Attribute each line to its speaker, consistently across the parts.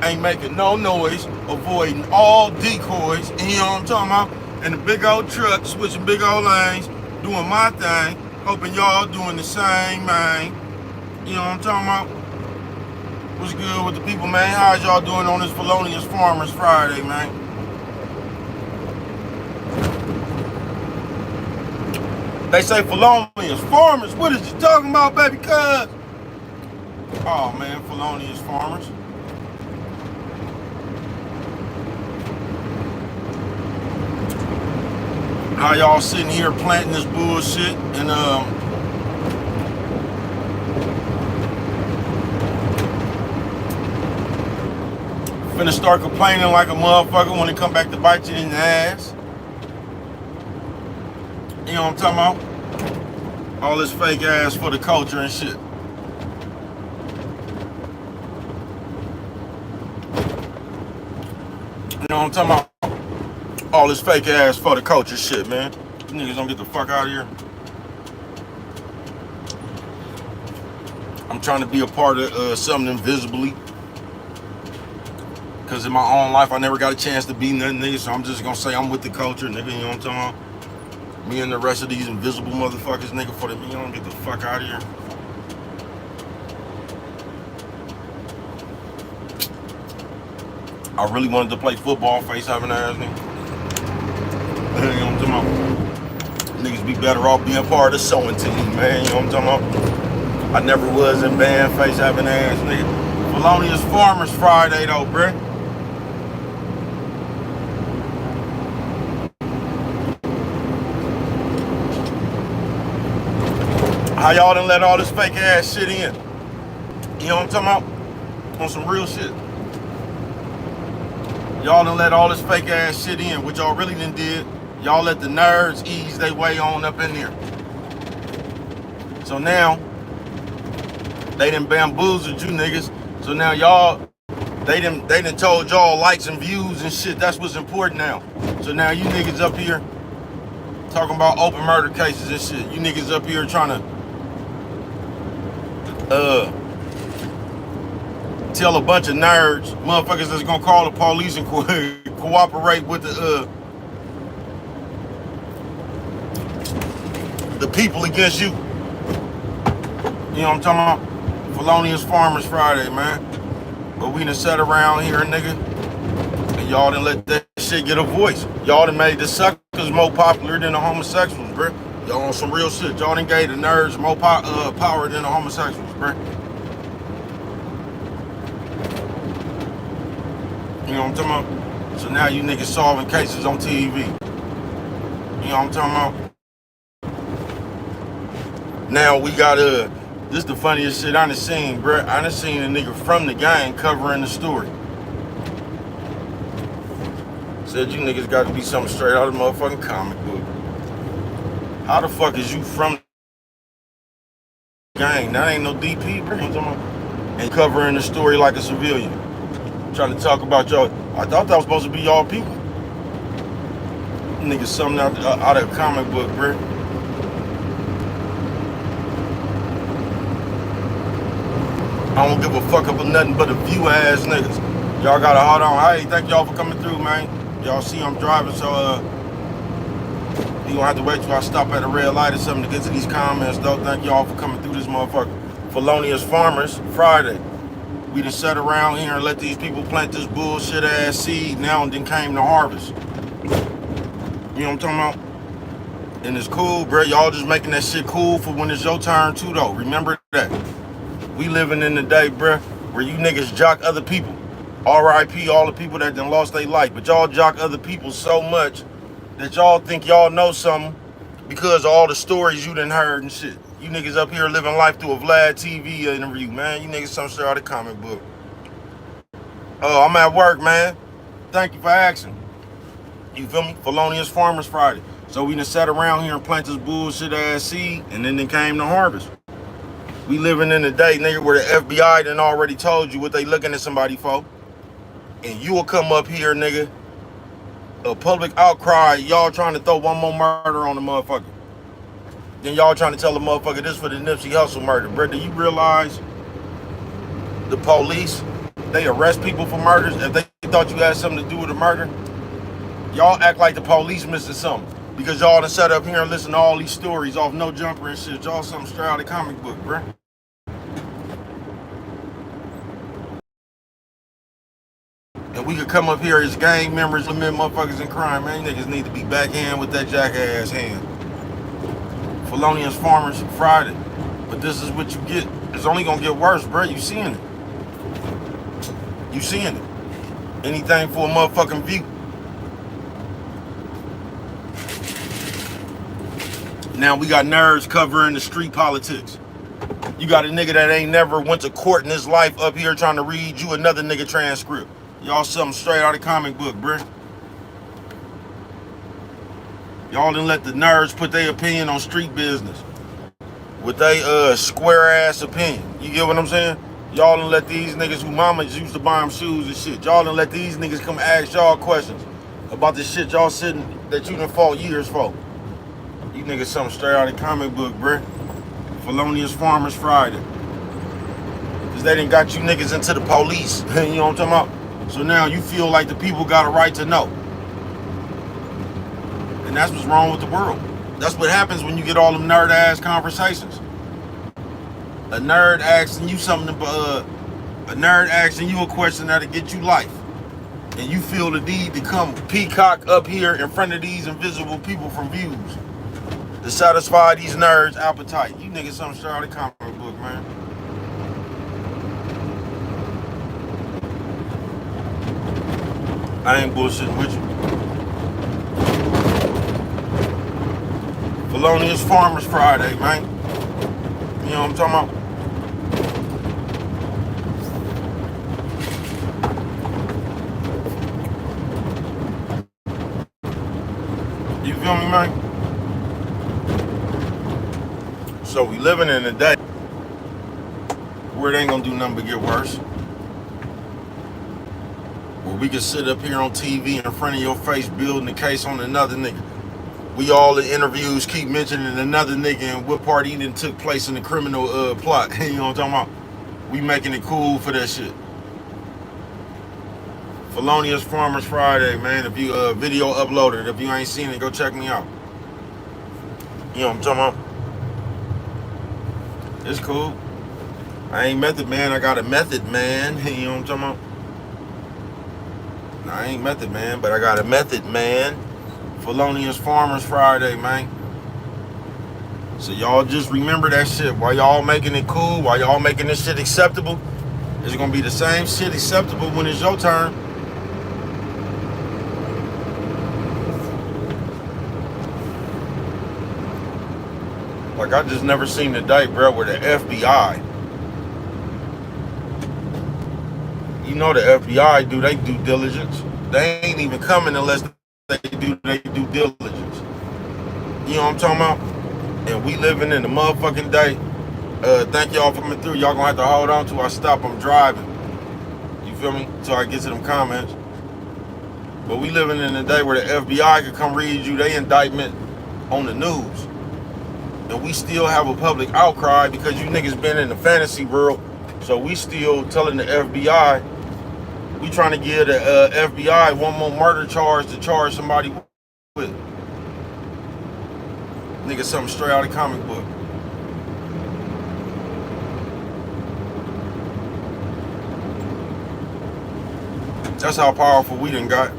Speaker 1: ain't making no noise, avoiding all decoys, and you know what I'm talking about? And the big old truck, switching big old lanes, doing my thing, hoping y'all doing the same, man. You know what I'm talking about? What's good with the people, man? How's y'all doing on this Felonious Farmers Friday, man? They say Felonious Farmers. What is you talking about, baby cuz? Oh, man, Felonious Farmers. How y'all sitting here planting this bullshit and finna start complaining like a motherfucker when it come back to bite you in the ass. You know what I'm talking about? All this fake ass for the culture and shit. You know what I'm talking about? All this fake ass for the culture shit, man. You niggas don't get the fuck out of here. I'm trying to be a part of something invisibly. Cause in my own life, I never got a chance to be nothing, nigga. So I'm just gonna say I'm with the culture, nigga. You know what I'm talking about? Me and the rest of these invisible motherfuckers, nigga, for the you don't get the fuck out of here. I really wanted to play football, face having ass, nigga. You know what I'm talking about? Niggas be better off being part of the sewing team, man. You know what I'm talking about? I never was in band, face having ass, nigga. Felonious Farmers Friday, though, bruh. How y'all done let all this fake ass shit in? You know what I'm talking about? On some real shit. Y'all done let all this fake ass shit in. What y'all really done did, y'all let the nerds ease their way on up in there. So now, they done bamboozled you niggas. So now y'all, they done told y'all likes and views and shit. That's what's important now. So now you niggas up here talking about open murder cases and shit. You niggas up here trying to tell a bunch of nerds, motherfuckers that's gonna call the police and cooperate with the people against you. You know what I'm talking about? Felonious Farmers Friday, man. But we done sat around here, nigga, and y'all done let that shit get a voice. Y'all done made the suckers more popular than the homosexuals, bruh. Y'all on some real shit. Y'all done gave the nerds more power than the homosexuals, bruh. You know what I'm talking about? So now you niggas solving cases on TV. You know what I'm talking about? Now we got this the funniest shit I done seen, bruh. I done seen a nigga from the gang covering the story. Said you niggas got to be something straight out of the motherfucking comic book. How the fuck is you from the gang? That ain't no DP, bro. And covering the story like a civilian. Trying to talk about y'all. I thought that was supposed to be y'all people. Niggas something out of a comic book, bro. I don't give a fuck about nothing but a few ass niggas. Y'all gotta hold on. Hey, thank y'all for coming through, man. Y'all see I'm driving, so you gonna have to wait till I stop at a red light or something to get to these comments, though. Thank y'all for coming through this motherfucker. Felonious Farmers Friday. We done sat around here and let these people plant this bullshit ass seed. Now and then came the harvest. You know what I'm talking about? And it's cool, bro. Y'all just making that shit cool for when it's your turn too, though. Remember that. We living in the day, bro, where you niggas jock other people. R.I.P. all the people that done lost their life. But y'all jock other people so much that y'all think y'all know something because of all the stories you done heard and shit. You niggas up here living life through a Vlad TV interview, man. You niggas some straight out of the comic book. Oh, I'm at work, man. Thank you for asking. You feel me? Felonious Farmers Friday. So we done sat around here and plant this bullshit ass seed, and then came the harvest. We living in a day, nigga, where the FBI done already told you what they looking at somebody for. And you will come up here, nigga, a public outcry, y'all trying to throw one more murder on the motherfucker. Then y'all trying to tell the motherfucker this for the Nipsey Hussle murder. Bro, do you realize the police they arrest people for murders, if they thought you had something to do with a murder, y'all act like the police missing something. Because y'all done sat up here and listen to all these stories off No Jumper and shit. Y'all something straight out of the comic book, bruh. And we could come up here as gang members, limit motherfuckers in crime, man. You niggas need to be backhand with that jackass hand. Felonious Farmers Friday. But this is what you get. It's only gonna get worse, bruh. You seeing it. You seeing it. Anything for a motherfucking view. Now we got nerds covering the street politics. You got a nigga that ain't never went to court in his life up here trying to read you another nigga transcript. Y'all something straight out of the comic book, bruh. Y'all done let the nerds put their opinion on street business. With they square ass opinion. You get what I'm saying? Y'all done let these niggas who mamas used to buy them shoes and shit. Y'all done let these niggas come ask y'all questions about the shit y'all sitting that you done fought years for. You niggas something straight out of the comic book, bruh. Felonious Farmers Friday. Cause they done got you niggas into the police. You know what I'm talking about? So now you feel like the people got a right to know. And that's what's wrong with the world. That's what happens when you get all them nerd ass conversations. A nerd asking you something, a nerd asking you a question that'll get you life. And you feel the need to come peacock up here in front of these invisible people from views to satisfy these nerds' appetite. You niggas something straight out of the comic book, man. I ain't bullshitting with you. Felonious Farmers Friday, man. You know what I'm talking about? You feel me, man? So we living in a day where it ain't gonna do nothing but get worse. Where we can sit up here on TV in front of your face building a case on another nigga. We all in interviews keep mentioning another nigga and what part he done took place in the criminal plot. You know what I'm talking about? We making it cool for that shit. Felonious Farmers Friday, man. If you video uploaded, if you ain't seen it, go check me out. You know what I'm talking about? It's cool. I ain't Method Man, I got a Method Man. You know what I'm talking about? I ain't Method Man, but I got a Method Man. Felonious Farmers Friday, man. So y'all just remember that shit. While y'all making it cool, while y'all making this shit acceptable, it's gonna be the same shit acceptable when it's your turn. Like, I just never seen the day, bro, where the FBI, you know the FBI do they due diligence. They ain't even coming unless they do their due diligence. You know what I'm talking about? And we living in the motherfucking day. Thank y'all for coming through. Y'all gonna have to hold on till I stop. I'm driving. You feel me? Till I get to them comments. But we living in a day where the FBI can come read you their indictment on the news. And we still have a public outcry because you niggas been in the fantasy world. So we still telling the FBI, we trying to give the FBI one more murder charge to charge somebody with. Nigga, something straight out of the comic book. That's how powerful we done got.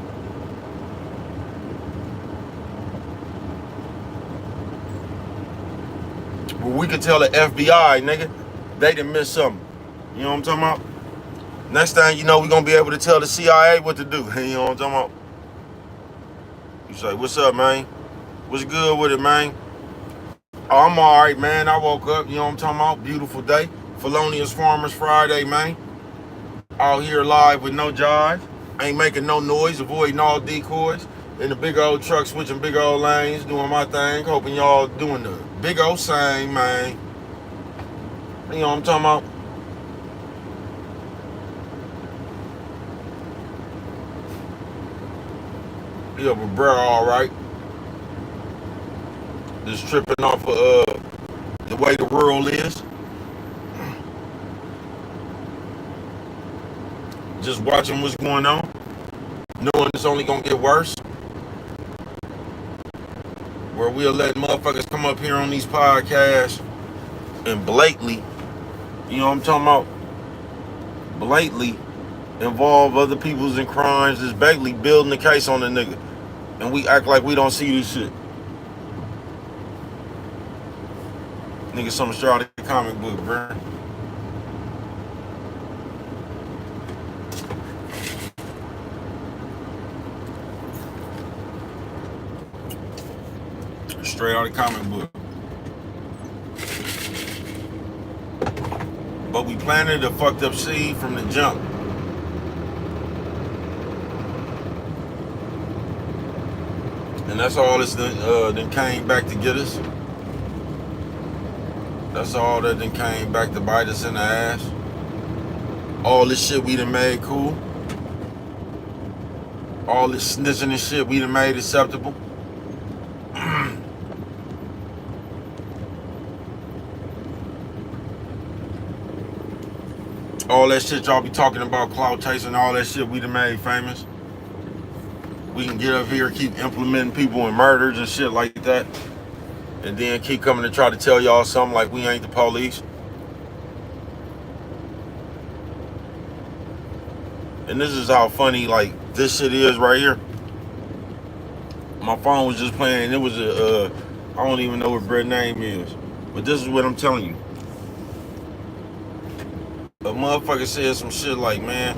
Speaker 1: Well, we could tell the FBI, nigga, they done missed something. You know what I'm talking about? Next thing you know, we're gonna be able to tell the CIA what to do. You know what I'm talking about? You say, what's up, man? What's good with it, man? Oh, I'm all right, man. I woke up, you know what I'm talking about? Beautiful day. Felonious Farmers Friday, man. Out here live with no jive. Ain't making no noise, avoiding all decoys. In the big old truck, switching big old lanes, doing my thing. Hoping y'all doing the big old same, man. You know what I'm talking about? Yeah, but bro, all right. Just tripping off of the way the world is. just watching what's going on, knowing it's only gonna get worse. Where we'll let motherfuckers come up here on these podcasts and blatantly, you know what I'm talking about? Blatantly involve other people's in crimes, just basically building the case on the nigga. And we act like we don't see this shit. Nigga, something straight out of the comic book, bro. Straight out of the comic book. But we planted a fucked up seed from the jump. And that's all this then came back to get us. That's all that then came back to bite us in the ass. All this shit we done made cool. All this snitching and shit we done made acceptable. All that shit y'all be talking about, clout chasing, all that shit we done made famous. We can get up here, keep implementing people in murders and shit like that. And then keep coming to try to tell y'all something like we ain't the police. And this is how funny like this shit is right here. My phone was just playing, it was a, I don't even know what Brett's name is. But this is what I'm telling you. A motherfucker said some shit like, man,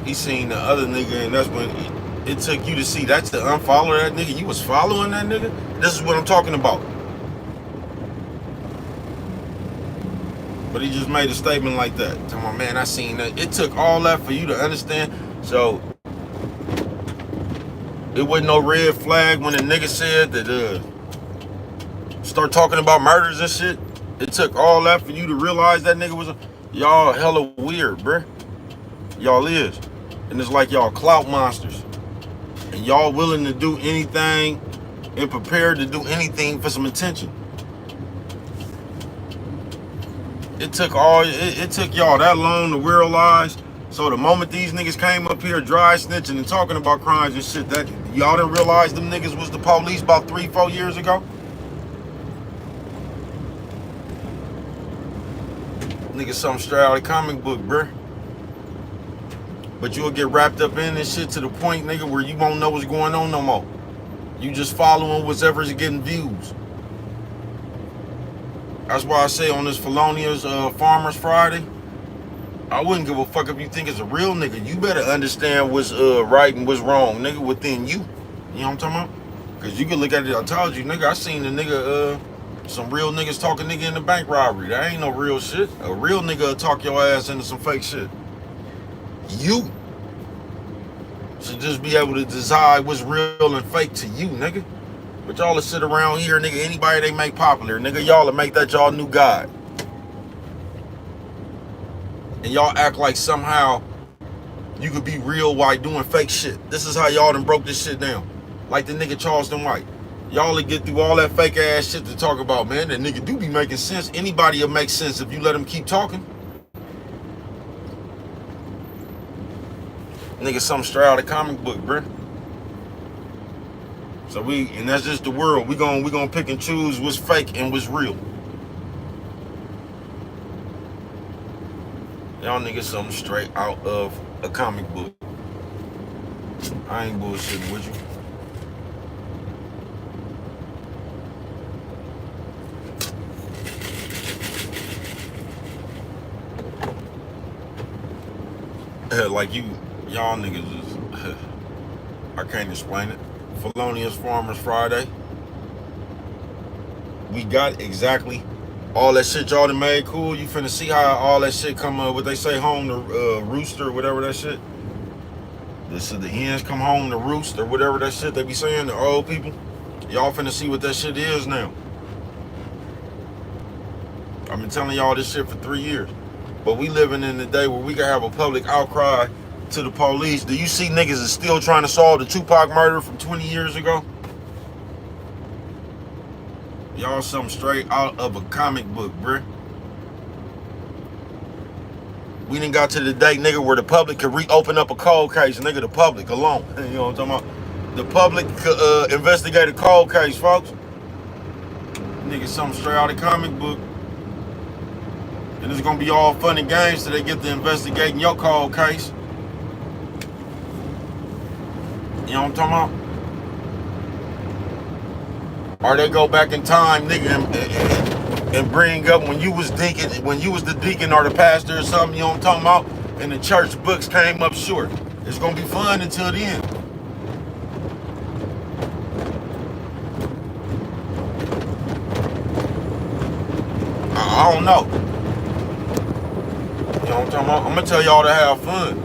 Speaker 1: he seen the other nigga and that's when it took you to see that's the unfollow that nigga. You was following that nigga? This is what I'm talking about. But he just made a statement like that. Tell my man, I seen that. It took all that for you to understand. So it wasn't no red flag when the nigga said that start talking about murders and shit. It took all that for you to realize that nigga was y'all hella weird, bruh. Y'all is. And it's like y'all clout monsters. And y'all willing to do anything and prepared to do anything for some attention. It took y'all that long to realize. So the moment these niggas came up here dry snitching and talking about crimes and shit, that y'all didn't realize them niggas was the police about 3-4 years ago? Niggas something straight out of the comic book, bruh. But you'll get wrapped up in this shit to the point, nigga, where you won't know what's going on no more. You just following whatever's getting views. That's why I say on this Felonious Farmers Friday, I wouldn't give a fuck if you think it's a real nigga. You better understand what's right and what's wrong, nigga, within you. You know what I'm talking about? Because you can look at it, I told you, nigga, I seen the nigga, some real niggas talking nigga in the bank robbery. That ain't no real shit. A real nigga will talk your ass into some fake shit. You should just be able to decide what's real and fake to you, nigga. But y'all will sit around here, nigga, anybody they make popular, nigga, y'all will make that y'all new god. And y'all act like somehow you could be real while doing fake shit. This is how y'all done broke this shit down. Like the nigga Charleston White. Y'all will get through all that fake ass shit to talk about, man. That nigga do be making sense. Anybody will make sense if you let him keep talking. Nigga, something straight out of the comic book, bruh. So and that's just the world. We gonna pick and choose what's fake and what's real. Y'all niggas something straight out of a comic book. I ain't bullshitting with you. Like y'all niggas is, I can't explain it. Felonious Farmers Friday. We got exactly all that shit y'all done made cool. You finna see how all that shit come what they say home to roost or whatever that shit. This is the hens come home to roost or whatever that shit they be saying, the old people. Y'all finna see what that shit is now. I've been telling y'all this shit for 3 years. But we living in the day where we can have a public outcry to the police. Do you see niggas is still trying to solve the Tupac murder from 20 years ago? Y'all something straight out of a comic book, bruh. We done got to the day, nigga, where the public could reopen up a cold case, nigga, the public alone. You know what I'm talking about? The public could investigate a cold case, folks. Nigga, something straight out of the comic book. And it's gonna be all fun and games till they get to investigating your cold case. You know what I'm talking about? Or they go back in time, nigga, and bring up when you was deacon, when you was the deacon or the pastor or something, you know what I'm talking about? And the church books came up short. It's gonna be fun until the end. I don't know. You know what I'm talking about? I'm gonna tell y'all to have fun.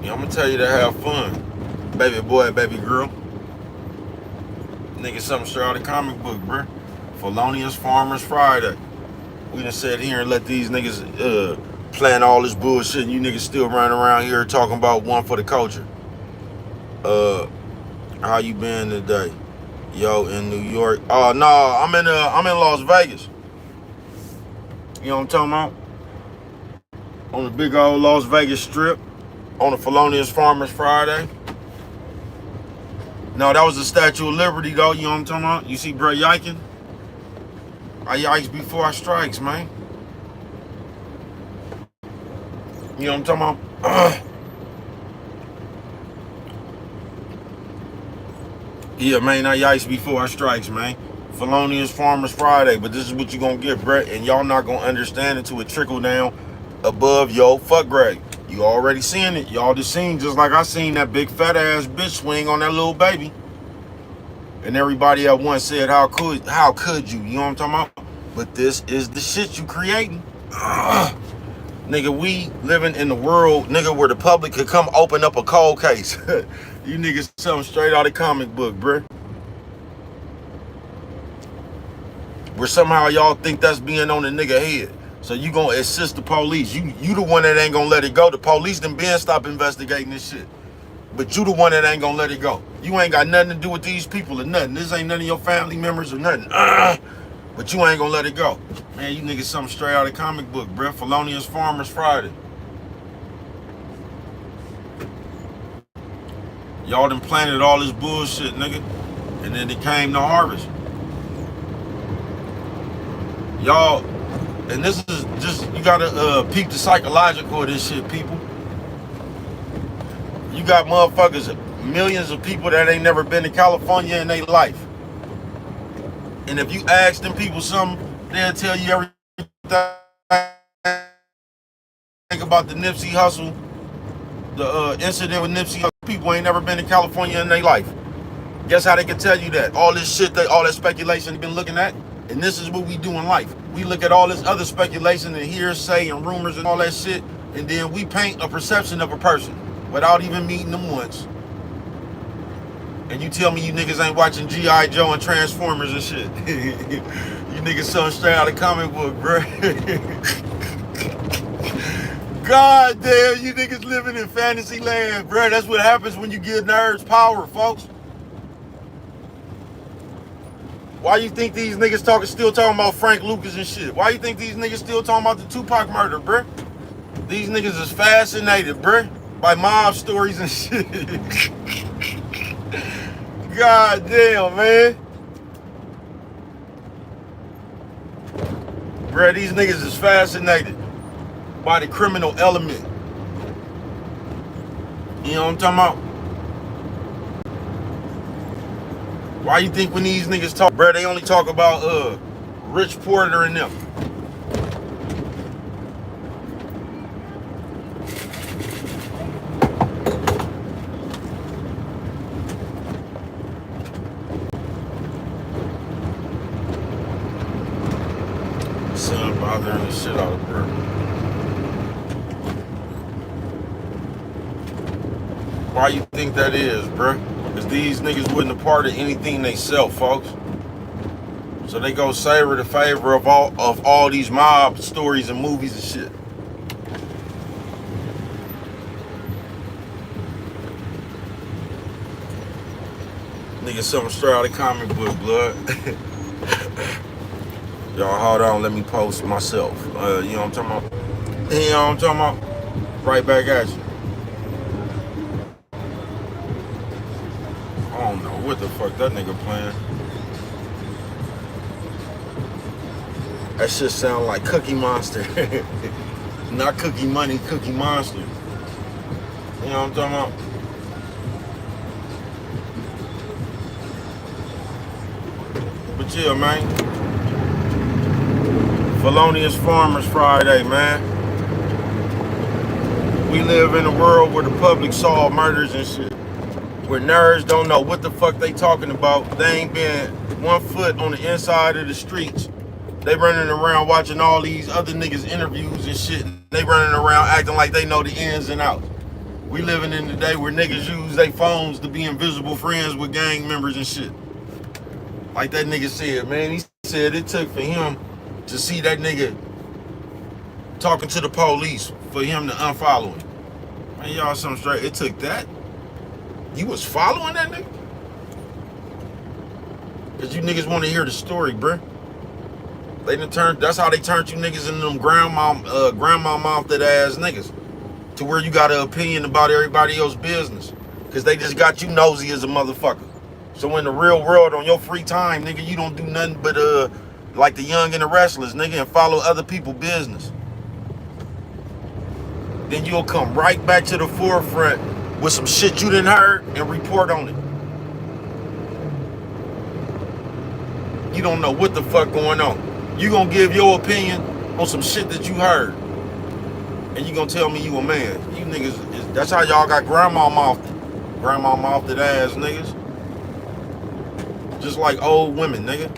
Speaker 1: Yeah, I'm gonna tell you to have fun. Baby boy, baby girl. Nigga, something straight out of the comic book, bruh. Felonious Farmers Friday. We done sat here and let these niggas plan all this bullshit, and you niggas still running around here talking about one for the culture. How you been today? Yo, in New York. Oh no, I'm in Las Vegas. You know what I'm talking about? On the big old Las Vegas strip. On the Felonious Farmers Friday. No, that was the Statue of Liberty though, you know what I'm talking about? You see bro yiking? I yikes before I strikes, man. You know what I'm talking about? Yeah, man, I yikes before I strikes, man. Felonious Farmers Friday, but this is what you gonna get, bruh, and y'all not gonna understand until it trickle down above yo fuck grade. You already seeing it. Y'all just seen, just like I seen that big fat ass bitch swing on that little baby. And everybody at once said, how could you? You know what I'm talking about? But this is the shit you creating. Nigga, we living in the world, nigga, where the public could come open up a cold case. You niggas something straight out of comic book, bruh. Where somehow y'all think that's being on the nigga head. So you gonna assist the police. You the one that ain't gonna let it go. The police done been stop investigating this shit. But you the one that ain't gonna let it go. You ain't got nothing to do with these people or nothing. This ain't none of your family members or nothing. But you ain't gonna let it go. Man, you niggas something straight out of comic book, bruh. Felonious Farmers Friday. Y'all done planted all this bullshit, nigga. And then it came to harvest. Y'all, and this is just, you gotta peep the psychological of this shit, people. You got motherfuckers, millions of people that ain't never been to California in their life. And if you ask them people something, they'll tell you everything about the Nipsey Hussle, the incident with Nipsey Hussle. People ain't never been to California in their life. Guess how they can tell you that? All this shit, all that speculation they've been looking at. And this is what we do in life. We look at all this other speculation and hearsay and rumors and all that shit, and then we paint a perception of a person without even meeting them once. And you tell me you niggas ain't watching G.I. Joe and Transformers and shit. You niggas something straight out of comic book, bro. God damn, you niggas living in fantasy land, bro. That's what happens when you give nerds power, folks. Why you think these niggas still talking about Frank Lucas and shit? Why you think these niggas still talking about the Tupac murder, bruh? These niggas is fascinated, bruh, by mob stories and shit. God damn, man. Bruh, these niggas is fascinated by the criminal element. You know what I'm talking about? Why you think when these niggas talk, bruh, they only talk about Rich Porter and them? Son bothering the shit out of bruh. Why you think that is, bruh? Because these niggas wouldn't have part of anything they sell, folks. So they go savor the favor of all these mob stories and movies and shit. Nigga, something straight out of comic book, blood. Y'all hold on, let me post myself. You know what I'm talking about? You know what I'm talking about? Right back at you. I don't know what the fuck that nigga playing. That shit sound like Cookie Monster. Not Cookie Money, Cookie Monster. You know what I'm talking about? But yeah, man. Felonious Farmers Friday, man. We live in a world where the public solve murders and shit. Where nerds don't know what the fuck they talking about. They ain't been 1 foot on the inside of the streets. They running around watching all these other niggas interviews and shit. They running around acting like they know the ins and outs. We living in the day where niggas use their phones to be invisible friends with gang members and shit. Like that nigga said, man. He said it took for him to see that nigga talking to the police for him to unfollow him. Man, y'all something straight. It took that? You was following that nigga? Cause you niggas want to hear the story, bruh. They done turned. That's how they turned you niggas into them grandma mouthed ass niggas, to where you got an opinion about everybody else's business, cause they just got you nosy as a motherfucker. So in the real world, on your free time, nigga, you don't do nothing but like the Young and the Restless, nigga, and follow other people's business. Then you'll come right back to the forefront with some shit you done heard and report on it. You don't know what the fuck going on. You gonna give your opinion on some shit that you heard, and you gonna tell me you a man. You niggas, that's how y'all got grandma mouthed ass niggas. Just like old women, nigga.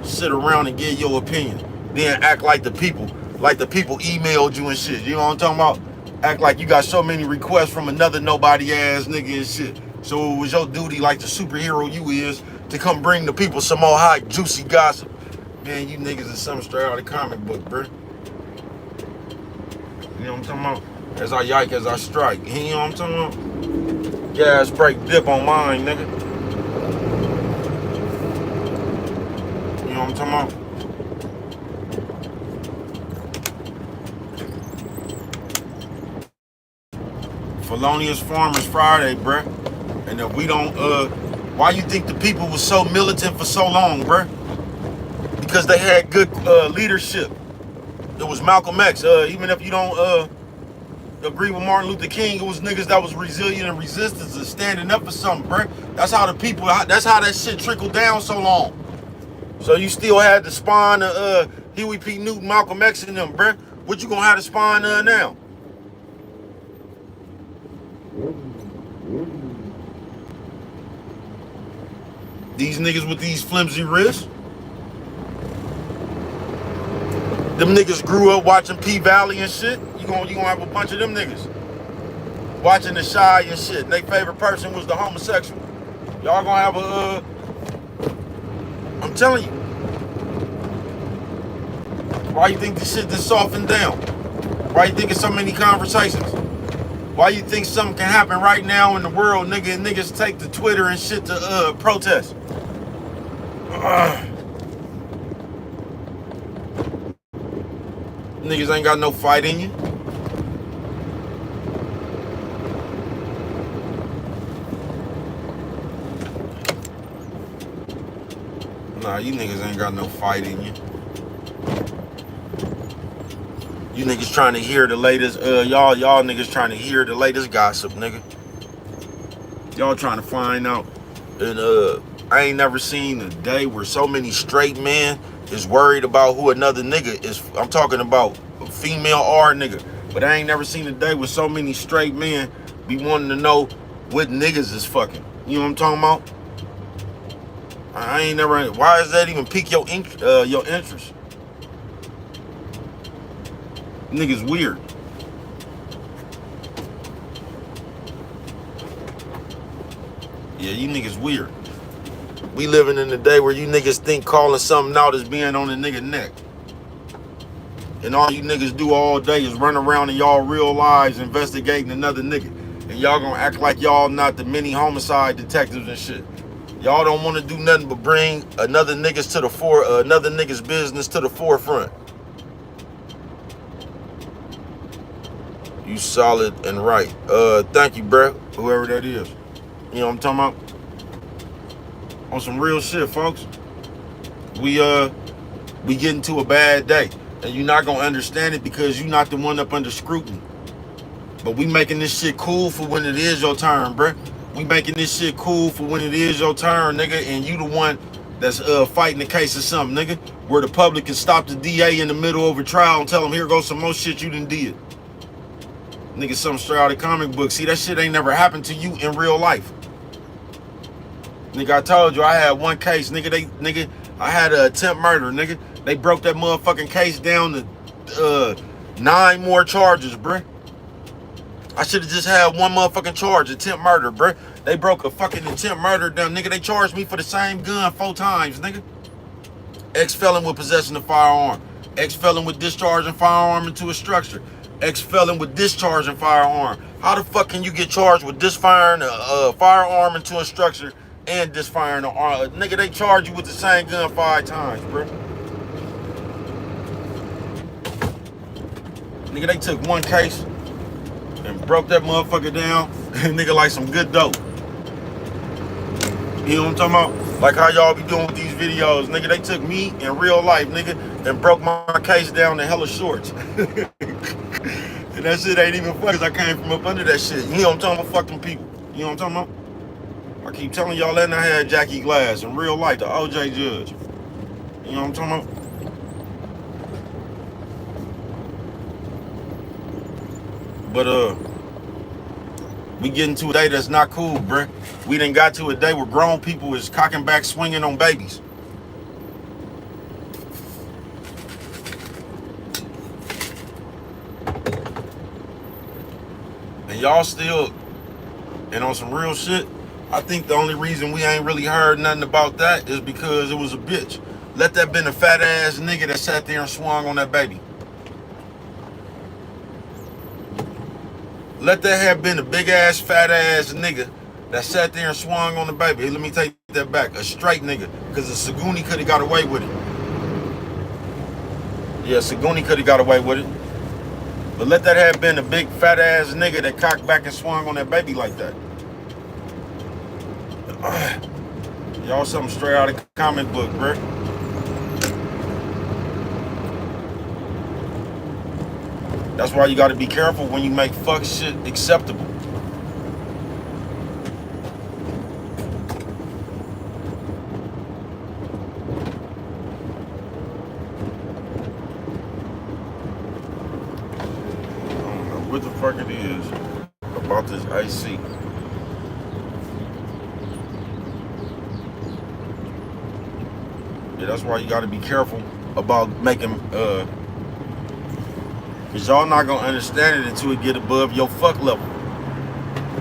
Speaker 1: Sit around and give your opinion, then act like the people emailed you and shit. You know what I'm talking about? Act like you got so many requests from another nobody ass nigga and shit. So it was your duty, like the superhero you is, to come bring the people some more hot, juicy gossip. Man, you niggas is something straight out of the comic book, bro. You know what I'm talking about? As I yike, as I strike. You know what I'm talking about? Gas brake dip on mine, nigga. You know what I'm talking about? Felonious Farmers Friday, bruh. And if we don't, why you think the people was so militant for so long, bruh? Because they had good leadership. It was Malcolm X. Even if you don't agree with Martin Luther King, it was niggas that was resilient and resistance and standing up for something, bruh. That's how the people, that's how that shit trickled down so long. So you still had the spawn of Huey P. Newton, Malcolm X and them, bruh. What you gonna have to spawn now? These niggas with these flimsy wrists? Them niggas grew up watching P-Valley and shit. You gonna have a bunch of them niggas watching The Chi and shit. And their favorite person was the homosexual. Y'all gonna have a, I'm telling you. Why you think this shit just softened down? Why you think it's so many conversations? Why you think something can happen right now in the world, nigga, and niggas take to Twitter and shit to protest? Niggas ain't got no fight in you. Nah, you niggas ain't got no fight in you. You niggas trying to hear the latest, y'all niggas trying to hear the latest gossip, nigga. Y'all trying to find out. And I ain't never seen a day where so many straight men is worried about who another nigga is. I'm talking about a female or a nigga. But I ain't never seen a day where so many straight men be wanting to know what niggas is fucking. You know what I'm talking about? I ain't never. Why does that even pique your interest? Niggas weird. Yeah, you niggas weird. We living in the day where you niggas think calling something out is being on a nigga neck. And all you niggas do all day is run around in y'all real lives investigating another nigga. And y'all gonna act like y'all not the mini homicide detectives and shit. Y'all don't want to do nothing but bring another nigga's business to the forefront. You solid and right. Thank you, bro. Whoever that is. You know what I'm talking about? On some real shit, folks. We getting to a bad day. And you're not gonna understand it because you're not the one up under scrutiny. But we making this shit cool for when it is your turn, bruh. We making this shit cool for when it is your turn, nigga, and you the one that's fighting the case of something, nigga. Where the public can stop the DA in the middle of a trial and tell him, here goes some more shit you done did. Nigga, something straight out of comic book. See, that shit ain't never happened to you in real life. Nigga, I told you I had one case, nigga, I had an attempt murder, nigga. They broke that motherfucking case down to 9 more charges, bruh. I should have just had one motherfucking charge, attempt murder, bruh. They broke a fucking attempt murder down, nigga. They charged me for the same gun 4 times, nigga. Ex-felon with possession of firearm. Ex-felon with discharging firearm into a structure. Ex-felon with discharging firearm. How the fuck can you get charged with disfiring a firearm into a structure and disfiring an arm? Nigga, they charge you with the same gun 5 times, bruh. Nigga, they took one case and broke that motherfucker down, nigga, like some good dope. You know what I'm talking about? Like how y'all be doing with these videos, nigga. They took me in real life, nigga, and broke my case down to hella shorts. And that shit ain't even funny, cause I came from up under that shit. You know what I'm talking about? Fuck them people. You know what I'm talking about? I keep telling y'all that, and I had Jackie Glass in real life, the OJ Judge. You know what I'm talking about? But we getting to a day that's not cool, bruh. We done got to a day where grown people is cocking back swinging on babies. And y'all still, and on some real shit, I think the only reason we ain't really heard nothing about that is because it was a bitch. Let that been a fat ass nigga that sat there and swung on that baby. Let that have been a big ass, fat ass nigga that sat there and swung on the baby. Hey, let me take that back. A straight nigga. Because the Saguni could have got away with it. Yeah, Saguni could have got away with it. But let that have been a big, fat ass nigga that cocked back and swung on that baby like that. Y'all something straight out of the comic book, bro. That's why you got to be careful when you make fuck shit acceptable. I don't know what the fuck it is about this AC. Yeah, that's why you got to be careful about making because y'all not gonna understand it until it get above your fuck level.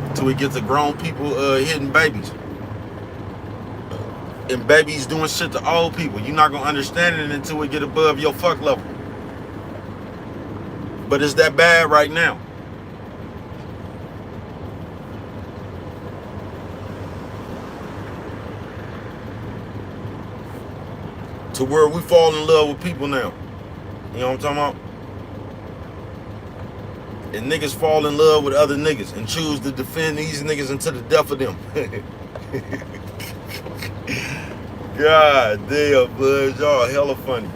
Speaker 1: Until it gets to grown people hitting babies. And babies doing shit to old people. You're not gonna understand it until it get above your fuck level. But it's that bad right now. To where we fall in love with people now. You know what I'm talking about? And niggas fall in love with other niggas and choose to defend these niggas until the death of them. God damn, bud. Y'all hella funny.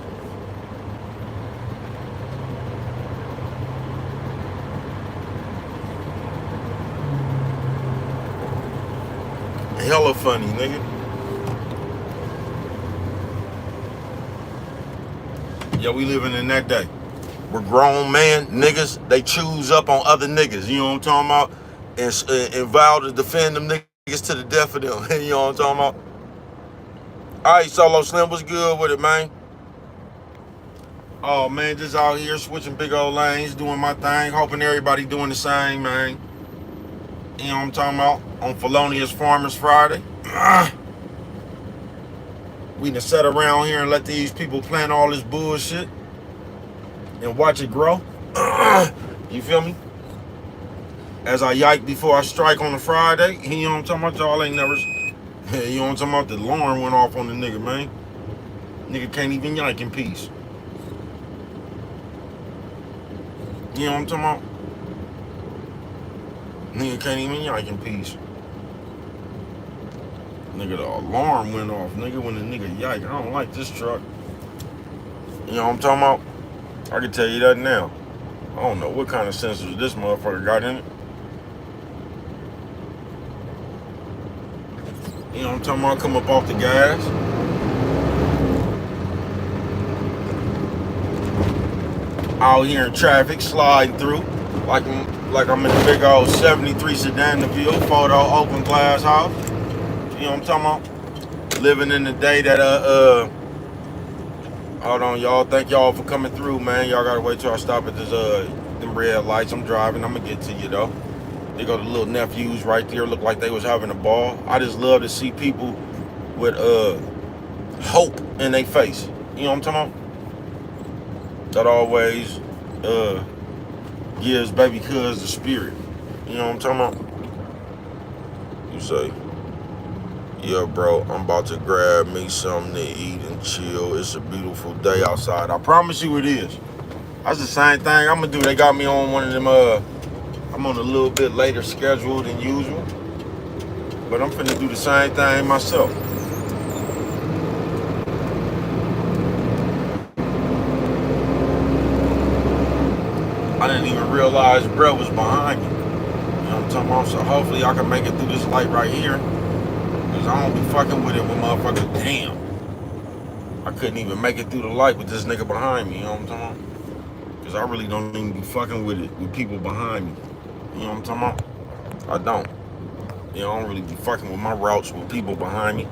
Speaker 1: Hella funny, nigga. Yeah, we living in that day. We're grown man niggas, they choose up on other niggas, you know what I'm talking about? And vow to defend them niggas to the death of them, you know what I'm talking about? All right, Solo Slim, what's good with it, man? Oh, man, just out here switching big old lanes, doing my thing, hoping everybody doing the same, man. You know what I'm talking about? On Felonious Farmers Friday. We done sat around here and let these people plant all this bullshit and watch it grow. You feel me? As I yike before I strike on a Friday. You know what I'm talking about? Y'all ain't never You know what I'm talking about? The alarm went off on the nigga, man. Nigga can't even yank in peace. You know what I'm talking about? Nigga can't even yank in peace. Nigga, the alarm went off. Nigga, when the nigga yike, I don't like this truck. You know what I'm talking about? I can tell you that now. I don't know what kind of sensors this motherfucker got in it. You know what I'm talking about? Come up off the gas. Out here in traffic, sliding through. Like I'm in a big old 73 sedan DeVille, photo, open glass house. You know what I'm talking about? Living in the day that, hold on, y'all. Thank y'all for coming through, man. Y'all gotta wait till I stop at this, them red lights. I'm driving. I'm gonna get to you, though. They go the little nephews right there. Look like they was having a ball. I just love to see people with, hope in their face. You know what I'm talking about? That always, gives baby cuz the spirit. You know what I'm talking about? You say, yeah, bro, I'm about to grab me something to eat and chill. It's a beautiful day outside. I promise you it is. That's the same thing I'm gonna do. They got me on one of them, I'm on a little bit later schedule than usual. But I'm finna do the same thing myself. I didn't even realize bro was behind me. You know what I'm talking about? So hopefully I can make it through this light right here. Cause I don't be fucking with it with motherfuckers. Damn. I couldn't even make it through the light with this nigga behind me. You know what I'm talking about? Cause I really don't even be fucking with it with people behind me. You know what I'm talking about? I don't. You know, I don't really be fucking with my routes with people behind me.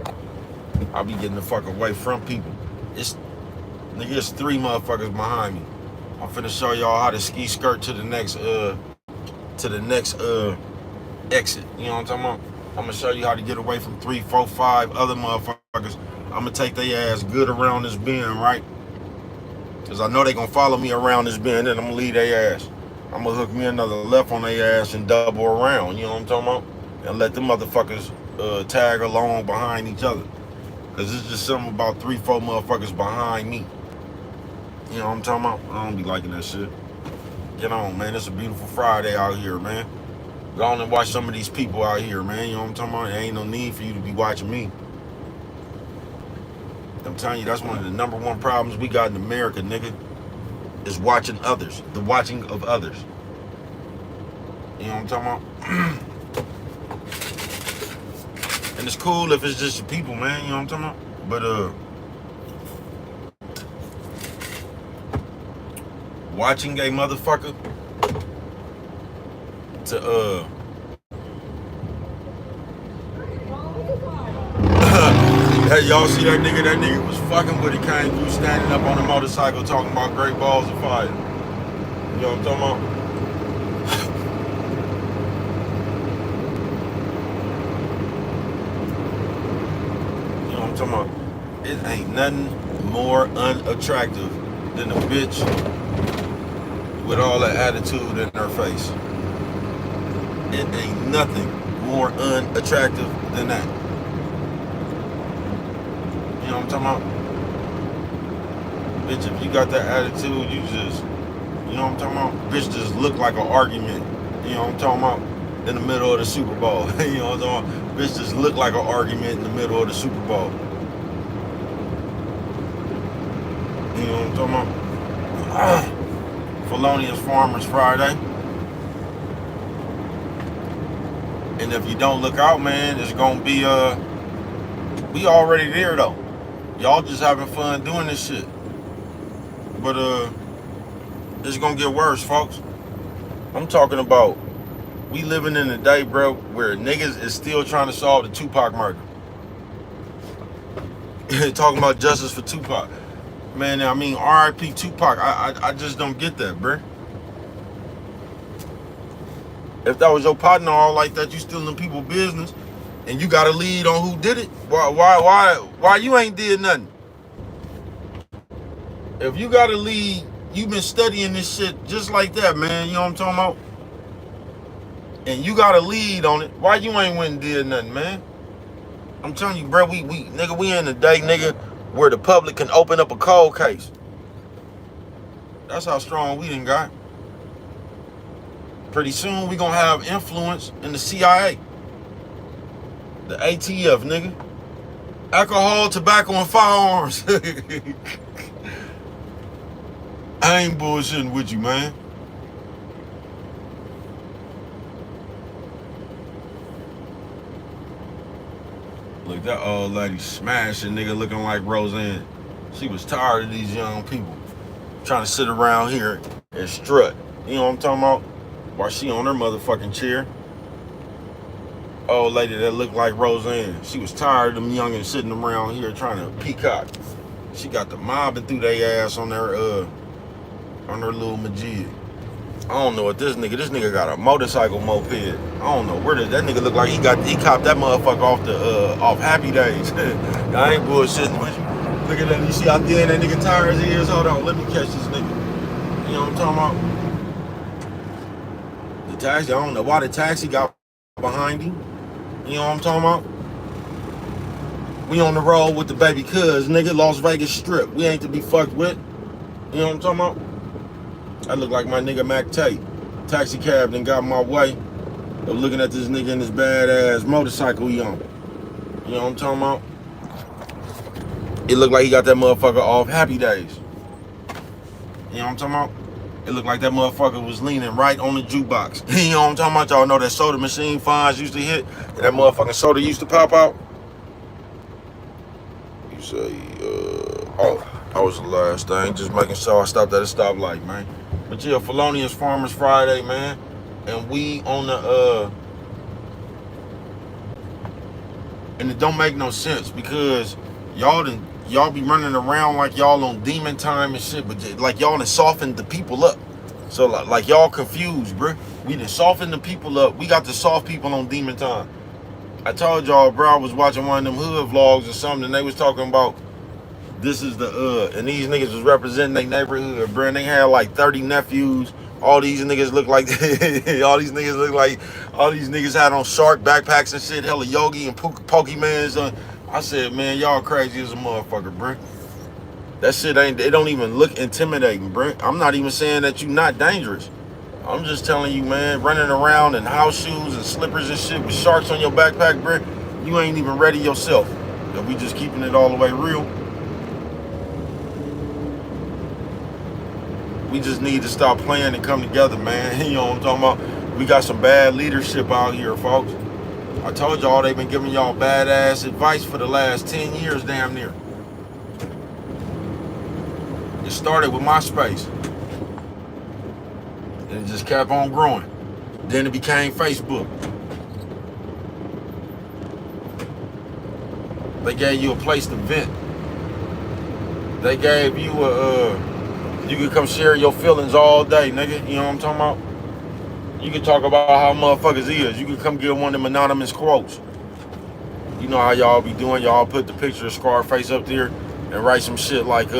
Speaker 1: I be getting the fuck away from people. Nigga, it's 3 motherfuckers behind me. I'm finna show y'all how to ski skirt to the next exit. You know what I'm talking about? I'm gonna show you how to get away from 3, 4, 5 other motherfuckers. I'm gonna take their ass good around this bend, right? Cause I know they gonna follow me around this bend and I'm gonna leave their ass. I'm gonna hook me another left on their ass and double around, you know what I'm talking about? And let them motherfuckers tag along behind each other. Cause it's just something about 3, 4 motherfuckers behind me. You know what I'm talking about? I don't be liking that shit. Get on, man. It's a beautiful Friday out here, man. Go on and watch some of these people out here, man. You know what I'm talking about? There ain't no need for you to be watching me. I'm telling you, that's one of the #1 problems we got in America, nigga, is watching others. The watching of others. You know what I'm talking about? And it's cool if it's just your people, man. You know what I'm talking about? But, watching a motherfucker to, hey, y'all see that nigga? That nigga was fucking with it, came through standing up on a motorcycle talking about great balls of fire. You know what I'm talking about? You know what I'm talking about? It ain't nothing more unattractive than a bitch with all that attitude in her face. It ain't nothing more unattractive than that. You know what I'm talking about? Bitch, if you got that attitude, you just, you know what I'm talking about? Bitch just look like an argument. You know what I'm talking about? In the middle of the Super Bowl. You know what I'm talking about? Bitch just look like an argument in the middle of the Super Bowl. You know what I'm talking about? Felonious Farmers Friday. And if you don't look out, man, it's gonna be we already there though. Y'all just having fun doing this shit. But it's gonna get worse, folks. I'm talking about we living in a day, bro, where niggas is still trying to solve the Tupac murder. Talking about justice for Tupac. Man, I mean R.I.P. Tupac. I just don't get that, bro. If that was your partner all like that, you still in people's business, and you got a lead on who did it. Why you ain't did nothing? If you got a lead, you been studying this shit just like that, man. You know what I'm talking about? And you got a lead on it. Why you ain't went and did nothing, man? I'm telling you, bro, nigga, we in the day, nigga, where the public can open up a cold case. That's how strong we done got. Pretty soon we gonna have influence in the CIA. The ATF, nigga. Alcohol, tobacco, and firearms. I ain't bullshitting with you, man. Look, that old lady smashing, nigga, looking like Roseanne. She was tired of these young people trying to sit around here and strut. You know what I'm talking about? While she on her motherfucking chair. Old lady that looked like Roseanne. She was tired of them youngins sitting around here trying to peacock. She got the mobbing through their ass on her little Majid. I don't know what this nigga got a motorcycle moped. I don't know where that nigga look like he copped that motherfucker off Happy Days. I ain't bullshitting with you. Look at that. You see how thin that nigga tires is? Hold on, let me catch this nigga. You know what I'm talking about? The taxi, I don't know why the taxi got behind him. You know what I'm talking about? We on the road with the baby cuz, nigga, Las Vegas Strip. We ain't to be fucked with. You know what I'm talking about? I look like my nigga Mac Tate. Taxi cab done got my way of looking at this nigga in this badass motorcycle he on. You know what I'm talking about? It looked like he got that motherfucker off Happy Days. You know what I'm talking about? It looked like that motherfucker was leaning right on the jukebox. You know what I'm talking about? Y'all know that soda machine Fonz used to hit? And that motherfucking soda used to pop out? You say, oh, that was the last thing. Just making sure I stopped at a stoplight, man. But yeah, Felonious Farmers Friday, man. And we on the, and it don't make no sense because y'all be running around like y'all on demon time and shit, but like y'all done softened the people up. So like y'all confused, bruh. We done softened the people up. We got the soft people on demon time. I told y'all, bro, I was watching one of them hood vlogs or something, and they was talking about this is the and these niggas was representing their neighborhood, bro. And they had like 30 nephews. All these niggas look like all these niggas had on shark backpacks and shit, hella Yogi and Pokemans. I said, man, y'all crazy as a motherfucker, bro. That shit it don't even look intimidating, bro. I'm not even saying that you not dangerous. I'm just telling you, man, running around in house shoes and slippers and shit with sharks on your backpack, bro, you ain't even ready yourself. If we just keeping it all the way real. We just need to stop playing and come together, man. You know what I'm talking about? We got some bad leadership out here, folks. I told y'all they've been giving y'all badass advice for the last 10 years, damn near. It started with MySpace. And it just kept on growing. Then it became Facebook. They gave you a place to vent. They gave you you could come share your feelings all day, nigga. You know what I'm talking about? You can talk about how motherfuckers is. You can come get one of them anonymous quotes. You know how y'all be doing. Y'all put the picture of Scarface up there and write some shit like,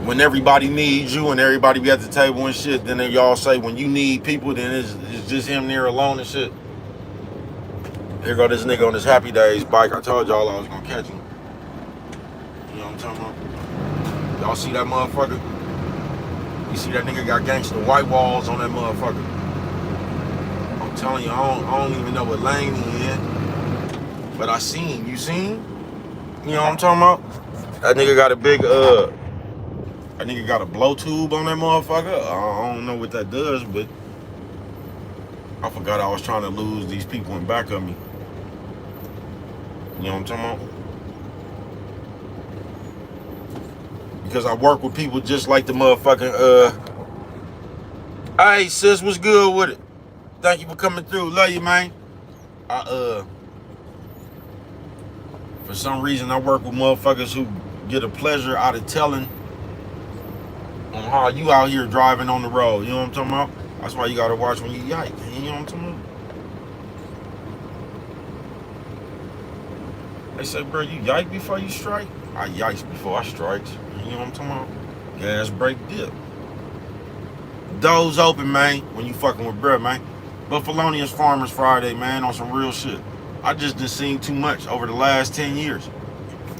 Speaker 1: when everybody needs you and everybody be at the table and shit, then y'all say when you need people, then it's just him there alone and shit. Here go this nigga on this Happy Days bike. I told y'all I was gonna catch him. You know what I'm talking about? Y'all see that motherfucker? You see that nigga got gangster white walls on that motherfucker. I'm telling you, I don't even know what lane he in. But I seen, you seen? You know what I'm talking about? That nigga got a big, that nigga got a blow tube on that motherfucker. I don't know what that does, but I forgot I was trying to lose these people in back of me. You know what I'm talking about? Because I work with people just like the motherfucking, hey sis, what's good with it? Thank you for coming through. Love you, man. For some reason, I work with motherfuckers who get a pleasure out of telling on how you out here driving on the road. You know what I'm talking about? That's why you gotta watch when you yike. You know what I'm talking about? They say, bro, you yike before you strike? I yikes before I strikes. You know what I'm talking about? Gas, brake, dip. Doors open, man, when you fucking with bruh, man. But Felonious Farmers Friday, man, on some real shit. I just done seen too much over the last 10 years.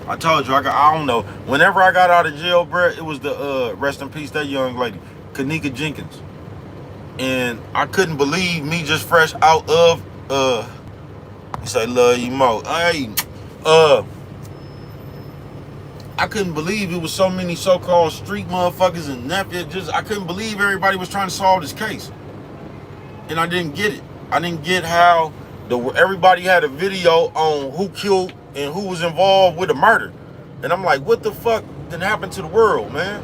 Speaker 1: I told you, I don't know. Whenever I got out of jail, bruh, it was the, rest in peace, that young lady, Kanika Jenkins. And I couldn't believe me just fresh out of, you say, love you more. Hey, I couldn't believe it was so many so-called street motherfuckers and nephews. I couldn't believe everybody was trying to solve this case. And I didn't get it. I didn't get how everybody had a video on who killed and who was involved with the murder. And I'm like, what the fuck done happened to the world, man?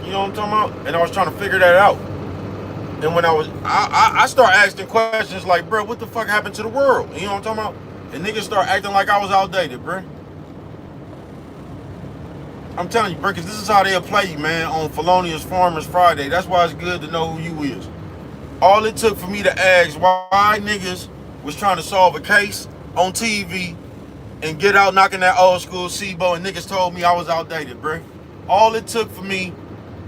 Speaker 1: You know what I'm talking about? And I was trying to figure that out. And when I start asking questions like, bro, what the fuck happened to the world? You know what I'm talking about? And niggas start acting like I was outdated, bro. I'm telling you, bro, because this is how they'll play you, man, on Felonious Farmers Friday. That's why it's good to know who you is. All it took for me to ask why niggas was trying to solve a case on TV and get out knocking that old school SIBO, and niggas told me I was outdated, bro. All it took for me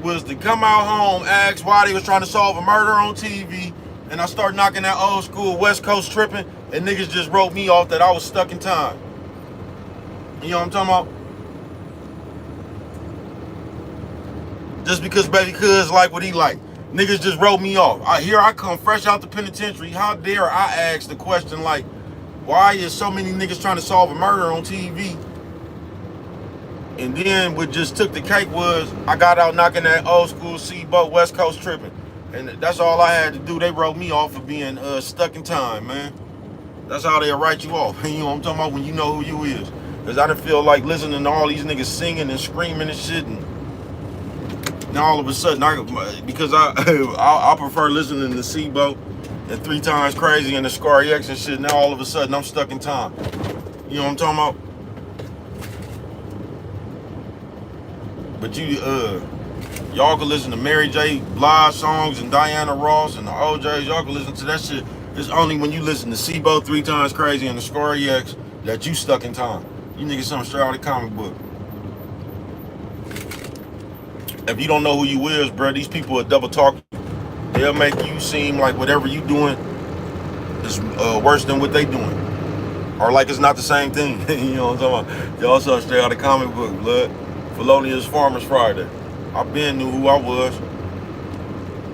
Speaker 1: was to come out home, ask why they was trying to solve a murder on TV, and I start knocking that old school West Coast tripping, and niggas just wrote me off that I was stuck in time. You know what I'm talking about? Just because baby cuz like what he like. Niggas just wrote me off. Here I come fresh out the penitentiary. How dare I ask the question like, why is so many niggas trying to solve a murder on TV? And then what just took the cake was I got out knocking that old school SIBO West Coast tripping. And that's all I had to do. They wrote me off for being stuck in time, man. That's how they'll write you off. You know what I'm talking about, when you know who you is. Because I didn't feel like listening to all these niggas singing and screaming and shit. And now all of a sudden, because I prefer listening to SIBO and 3 Times Crazy and the Scar X and shit. Now all of a sudden I'm stuck in time. You know what I'm talking about? But y'all can listen to Mary J. Blige songs and Diana Ross and the OJs. Y'all can listen to that shit. It's only when you listen to SIBO, 3 Times Crazy, and the Scar X that you stuck in time. You niggas something straight out of the comic book. If you don't know who you is, bro, these people will double talk. They'll make you seem like whatever you doing is worse than what they doing. Or like it's not the same thing. You know what I'm talking about? Y'all saw straight out of the comic book, blood. Felonious Farmers Friday. I been knew who I was.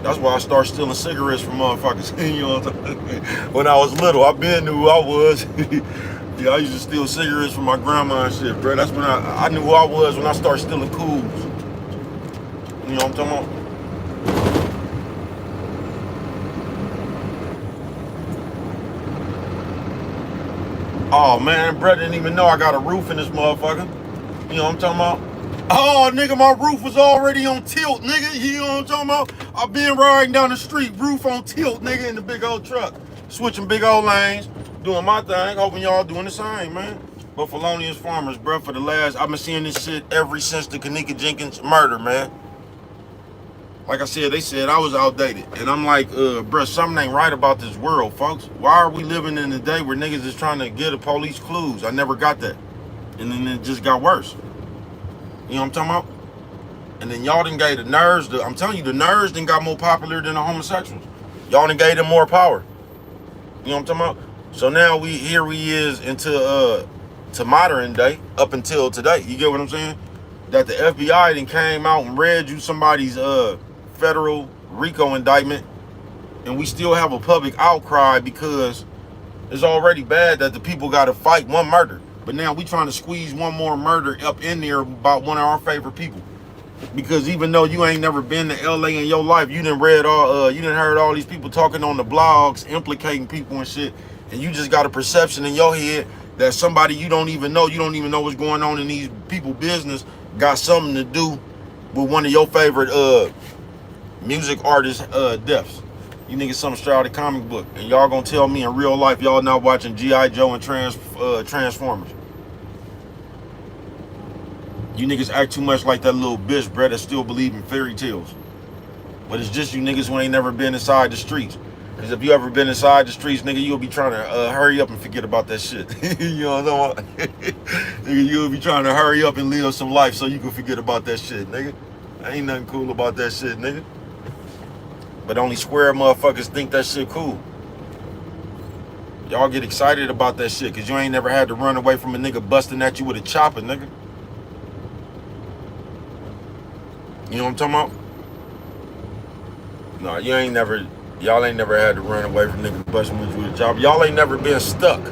Speaker 1: That's why I started stealing cigarettes from motherfuckers. You know what I'm talking about? When I was little, I been knew who I was. Yeah, I used to steal cigarettes from my grandma and shit, bro. That's when I knew who I was when I started stealing cools. You know what I'm talking about? Oh man, bro, didn't even know I got a roof in this motherfucker. You know what I'm talking about? Oh nigga, my roof was already on tilt, nigga. You know what I'm talking about? I've been riding down the street, roof on tilt, nigga, in the big old truck. Switching big old lanes, doing my thing, hoping y'all doing the same, man. But Felonious Farmers, bro, for the last, I've been seeing this shit ever since the Kanika Jenkins murder, man. Like I said, they said I was outdated. And I'm like, bro, something ain't right about this world, folks. Why are we living in a day where niggas is trying to get the police clues? I never got that. And then it just got worse. You know what I'm talking about? And then y'all done gave the nerds, I'm telling you, the nerds done got more popular than the homosexuals. Y'all done gave them more power. You know what I'm talking about? So now here we is into to modern day, up until today. You get what I'm saying? That the FBI then came out and read you somebody's federal RICO indictment, and we still have a public outcry because it's already bad that the people got to fight one murder. But now we trying to squeeze one more murder up in there about one of our favorite people. Because even though you ain't never been to LA in your life, you done read you done heard all these people talking on the blogs, implicating people and shit, and you just got a perception in your head that somebody you don't even know what's going on in these people business, got something to do with one of your favorite music artists' deaths. You niggas something straight out of the comic book, and y'all gonna tell me in real life y'all not watching G.I. Joe and Transformers. You niggas act too much like that little bitch, bruh, that still believe in fairy tales. But it's just you niggas who ain't never been inside the streets. Because if you ever been inside the streets, nigga, you'll be trying to hurry up and forget about that shit. You know what I'm talking about? Nigga, you'll be trying to hurry up and live some life so you can forget about that shit, nigga. Ain't nothing cool about that shit, nigga. But only square motherfuckers think that shit cool. Y'all get excited about that shit because you ain't never had to run away from a nigga busting at you with a chopper, nigga. You know what I'm talking about? No, y'all ain't never had to run away from niggas busting with you with a chopper. Y'all ain't never been stuck.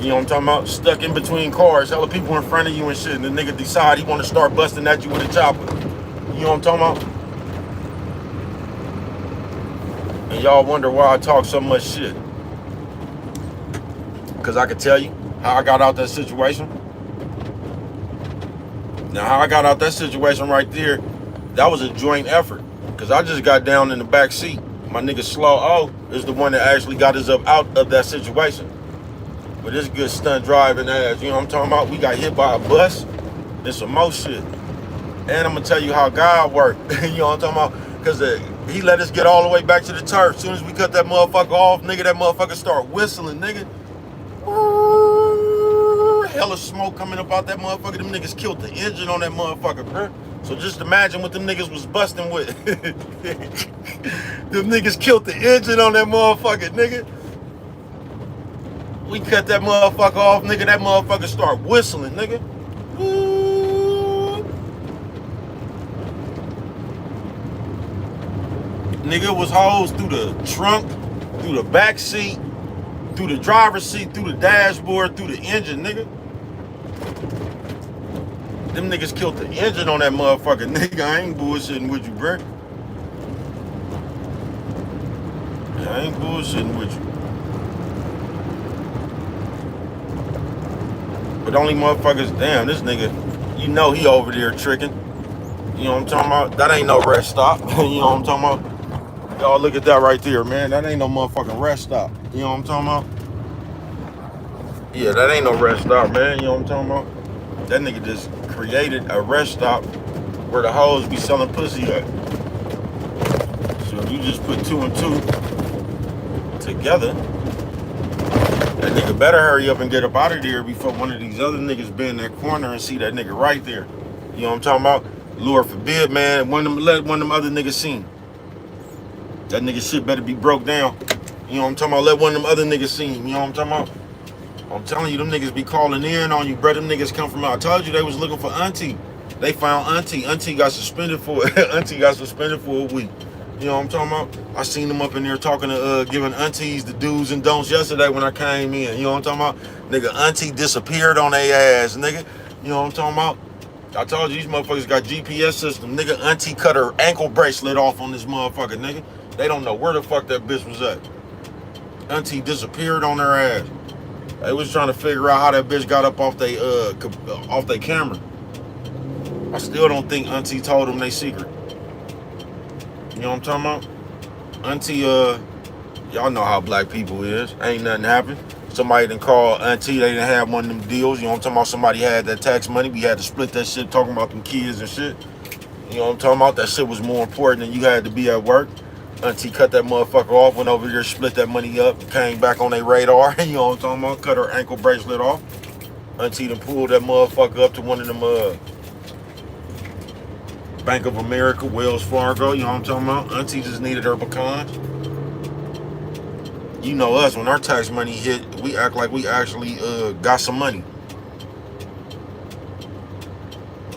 Speaker 1: You know what I'm talking about? Stuck in between cars, hella people in front of you and shit, and the nigga decide he want to start busting at you with a chopper. You know what I'm talking about? And y'all wonder why I talk so much shit. Because I could tell you how I got out that situation. Now, how I got out that situation right there, that was a joint effort. Because I just got down in the back seat. My nigga Slow O is the one that actually got us up out of that situation. But this good stunt driving ass, you know what I'm talking about? We got hit by a bus and some more shit. And I'm going to tell you how God worked. You know what I'm talking about? Because he let us get all the way back to the turf. As soon as we cut that motherfucker off, nigga, that motherfucker start whistling, nigga. Hella smoke coming up out that motherfucker. Them niggas killed the engine on that motherfucker, bro. So just imagine what them niggas was busting with. Them niggas killed the engine on that motherfucker, nigga. We cut that motherfucker off, nigga. That motherfucker start whistling, nigga. Nigga was hoes through the trunk, through the back seat, through the driver's seat, through the dashboard, through the engine, nigga. Them niggas killed the engine on that motherfucker, nigga. I ain't bullshitting with you, bro. I ain't bullshitting with you. But only motherfuckers, damn, this nigga, you know he over there tricking. You know what I'm talking about? That ain't no rest stop. You know what I'm talking about? Y'all look at that right there, man. That ain't no motherfucking rest stop. You know what I'm talking about? Yeah, that ain't no rest stop, man. You know what I'm talking about? That nigga just created a rest stop where the hoes be selling pussy at. So if you just put 2 and 2 together, that nigga better hurry up and get up out of there before one of these other niggas be in that corner and see that nigga right there. You know what I'm talking about? Lord forbid, man, let one of them other niggas see him. That nigga shit better be broke down. You know what I'm talking about? Let one of them other niggas see him. You know what I'm talking about? I'm telling you, them niggas be calling in on you, bro. Them niggas come from out. I told you they was looking for Auntie. They found Auntie. Auntie got suspended for Auntie got suspended for a week. You know what I'm talking about? I seen them up in there talking to giving aunties the do's and don'ts yesterday when I came in. You know what I'm talking about? Nigga, Auntie disappeared on their ass, nigga. You know what I'm talking about? I told you these motherfuckers got GPS system. Nigga, Auntie cut her ankle bracelet off on this motherfucker, nigga. They don't know where the fuck that bitch was at. Auntie disappeared on her ass. They was trying to figure out how that bitch got up off they camera. I still don't think Auntie told them they secret. You know what I'm talking about? Auntie, y'all know how black people is. Ain't nothing happened. Somebody done called Auntie, they didn't have one of them deals. You know what I'm talking about? Somebody had that tax money. We had to split that shit, talking about them kids and shit. You know what I'm talking about? That shit was more important than you had to be at work. Auntie cut that motherfucker off, went over here, split that money up, came back on their radar. You know what I'm talking about? Cut her ankle bracelet off. Auntie done pulled that motherfucker up to one of them Bank of America, Wells Fargo. You know what I'm talking about? Auntie just needed her pecans. You know us, when our tax money hit, we act like we actually got some money.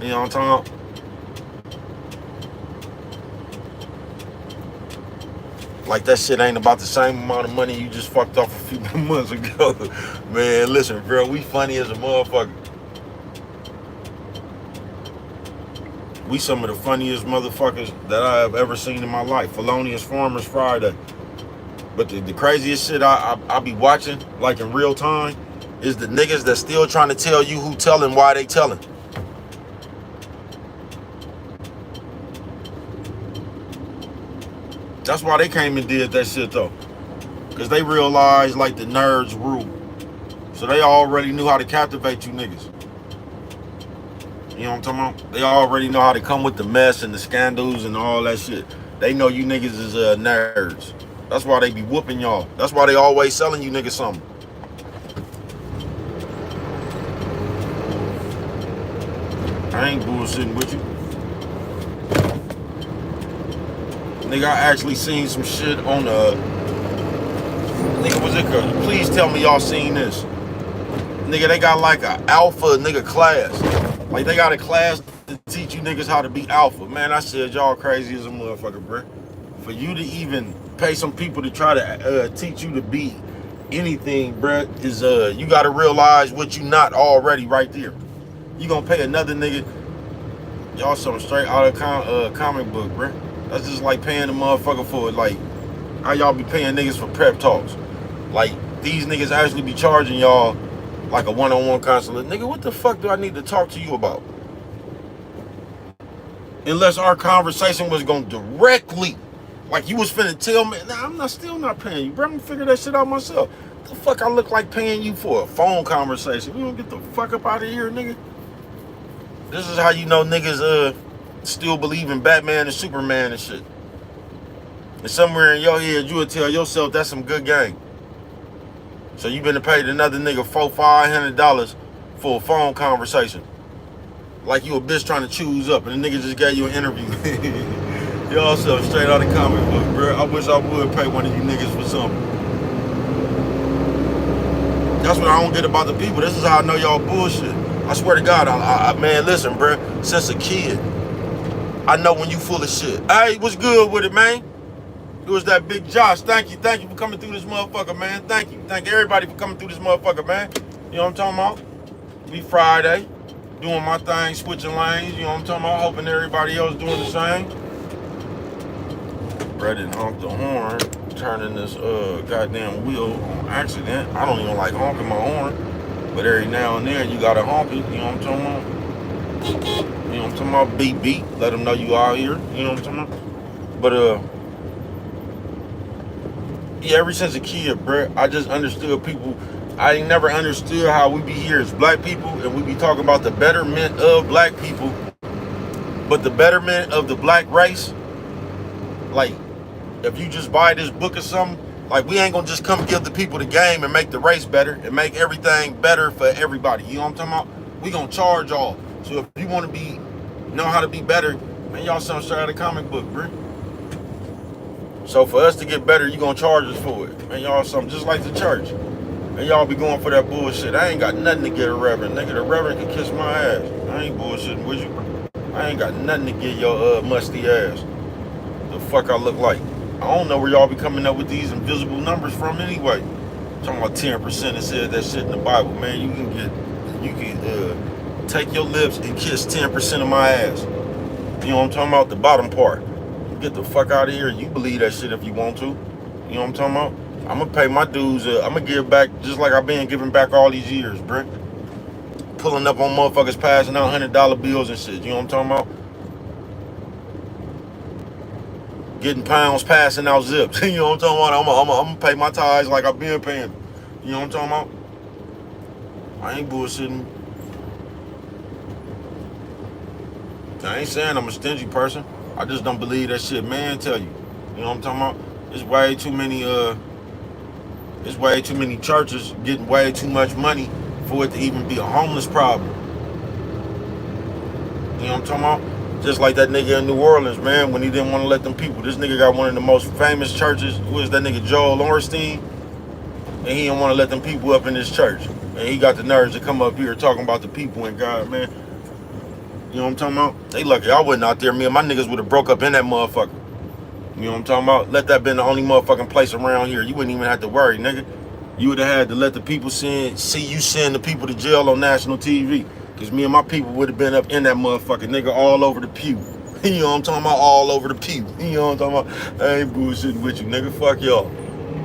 Speaker 1: You know what I'm talking about? Like that shit ain't about the same amount of money you just fucked off a few months ago. Man, listen, bro, we funny as a motherfucker. We some of the funniest motherfuckers that I have ever seen in my life. Felonious Farmers Friday. But the craziest shit I be watching, like in real time, is the niggas that still trying to tell you who telling, why they telling. That's why they came and did that shit though. Because they realized like the nerds rule. So they already knew how to captivate you niggas. You know what I'm talking about? They already know how to come with the mess and the scandals and all that shit. They know you niggas is nerds. That's why they be whooping y'all. That's why they always selling you niggas something. I ain't bullshitting with you. Nigga, I actually seen some shit on nigga, was it good? Please tell me y'all seen this. Nigga, they got like a alpha nigga class. Like they got a class to teach you niggas how to be alpha. Man, I said y'all crazy as a motherfucker, bro. For you to even pay some people to try to teach you to be anything, bruh, is you gotta realize what you not already right there. You gonna pay another nigga, y'all something straight out of comic book, bruh. That's just like paying a motherfucker for like how y'all be paying niggas for prep talks. Like these niggas actually be charging y'all like a one-on-one counselor. Nigga, what the fuck do I need to talk to you about? Unless our conversation was gonna directly, like you was finna tell me, nah, I'm still not paying you, bro. I'm gonna figure that shit out myself. The fuck I look like paying you for a phone conversation? We don't get the fuck up out of here, nigga. This is how you know niggas still believe in Batman and Superman and shit. And somewhere in your head you would tell yourself that's some good game. So you been paid another nigga $400-$500 for a phone conversation. Like you a bitch trying to choose up and the nigga just gave you an interview. Y'all stuff straight out of comic book, bro. I wish I would pay one of you niggas for something. That's what I don't get about the people. This is how I know y'all bullshit. I swear to God, man, listen, bro. Since a kid, I know when you full of shit. Hey, what's good with it, man? It was that big Josh. Thank you for coming through this motherfucker, man. Thank you everybody for coming through this motherfucker, man. You know what I'm talking about? We Friday, doing my thing, switching lanes. You know what I'm talking about? Hoping everybody else doing the same. Brett didn't honk the horn, turning this goddamn wheel on accident. I don't even like honking my horn, but every now and then you gotta honk it. You know what I'm talking about? You know what I'm talking about? Beep beep. Let them know you out here. You know what I'm talking about? But yeah, ever since a kid, bro, I just understood people. I ain't never understood how we be here as black people and we be talking about the betterment of black people, but the betterment of the black race, like, if you just buy this book or something, like, we ain't gonna just come give the people the game and make the race better and make everything better for everybody. You know what I'm talking about? We gonna charge y'all. So if you wanna know how to be better, man, y'all something straight out of comic book, bro. So for us to get better, you gonna charge us for it. Man, y'all something just like the church. And y'all be going for that bullshit. I ain't got nothing to get a reverend. Nigga, the reverend can kiss my ass. I ain't bullshitting with you. I ain't got nothing to get your musty ass. The fuck I look like. I don't know where y'all be coming up with these invisible numbers from anyway. Talking about 10%, it said that shit in the Bible. Man, you can take your lips and kiss 10% of my ass. You know what I'm talking about? The bottom part. Get the fuck out of here. You believe that shit if you want to. You know what I'm talking about? I'm gonna pay my dues. I'm gonna give back just like I've been giving back all these years, bruh. Pulling up on motherfuckers passing out $100 bills and shit. You know what I'm talking about? Getting pounds, passing out zips. You know what I'm talking about? I'm gonna pay my tithes like I've been paying. You know what I'm talking about? I ain't bullshitting. I ain't saying I'm a stingy person. I just don't believe that shit man tell you. You know what I'm talking about? There's way too many churches getting way too much money for it to even be a homeless problem. You know what I'm talking about? Just like that nigga in New Orleans, man, when he didn't want to let them people. This nigga got one of the most famous churches. Who is that nigga, Joel Ornstein? And he didn't want to let them people up in his church. And he got the nerves to come up here talking about the people and God, man. You know what I'm talking about? They lucky I wasn't out there. Me and my niggas would have broke up in that motherfucker. You know what I'm talking about? Let that been the only motherfucking place around here. You wouldn't even have to worry, nigga. You would have had to let the people see you send the people to jail on national TV. Because me and my people would have been up in that motherfucking nigga all over the pew. You know what I'm talking about? All over the pew. You know what I'm talking about? I ain't bullshitting with you, nigga. Fuck y'all.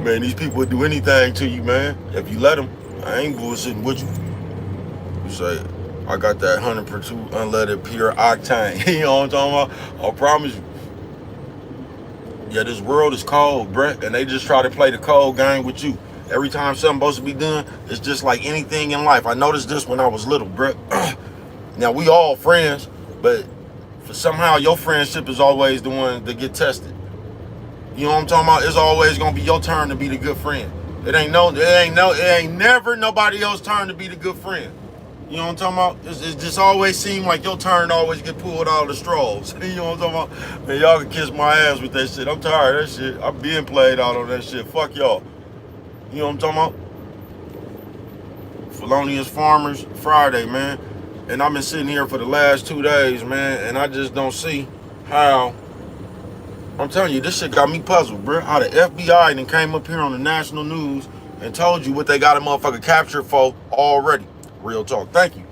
Speaker 1: Man, these people would do anything to you, man. If you let them, I ain't bullshitting with you. You say, I got that 100% unleaded pure octane. You know what I'm talking about? I promise you. Yeah, this world is cold, bruh. And they just try to play the cold game with you. Every time something's supposed to be done, it's just like anything in life. I noticed this when I was little, bruh. Now, we all friends, but for somehow your friendship is always the one that get tested. You know what I'm talking about? It's always gonna be your turn to be the good friend. It ain't never nobody else's turn to be the good friend. You You know what I'm talking about? It just always seemed like your turn always get pulled out of the straws. You know what I'm talking about? Man, y'all can kiss my ass with that shit. I'm tired of that shit. I'm being played out on that shit. Fuck y'all. You know what I'm talking about? Felonious Farmers Friday, man. And I've been sitting here for the last 2 days, man, and I just don't see how. I'm telling you, this shit got me puzzled, bro. How the FBI then came up here on the national news and told you what they got a motherfucker captured for already. Real talk. Thank you.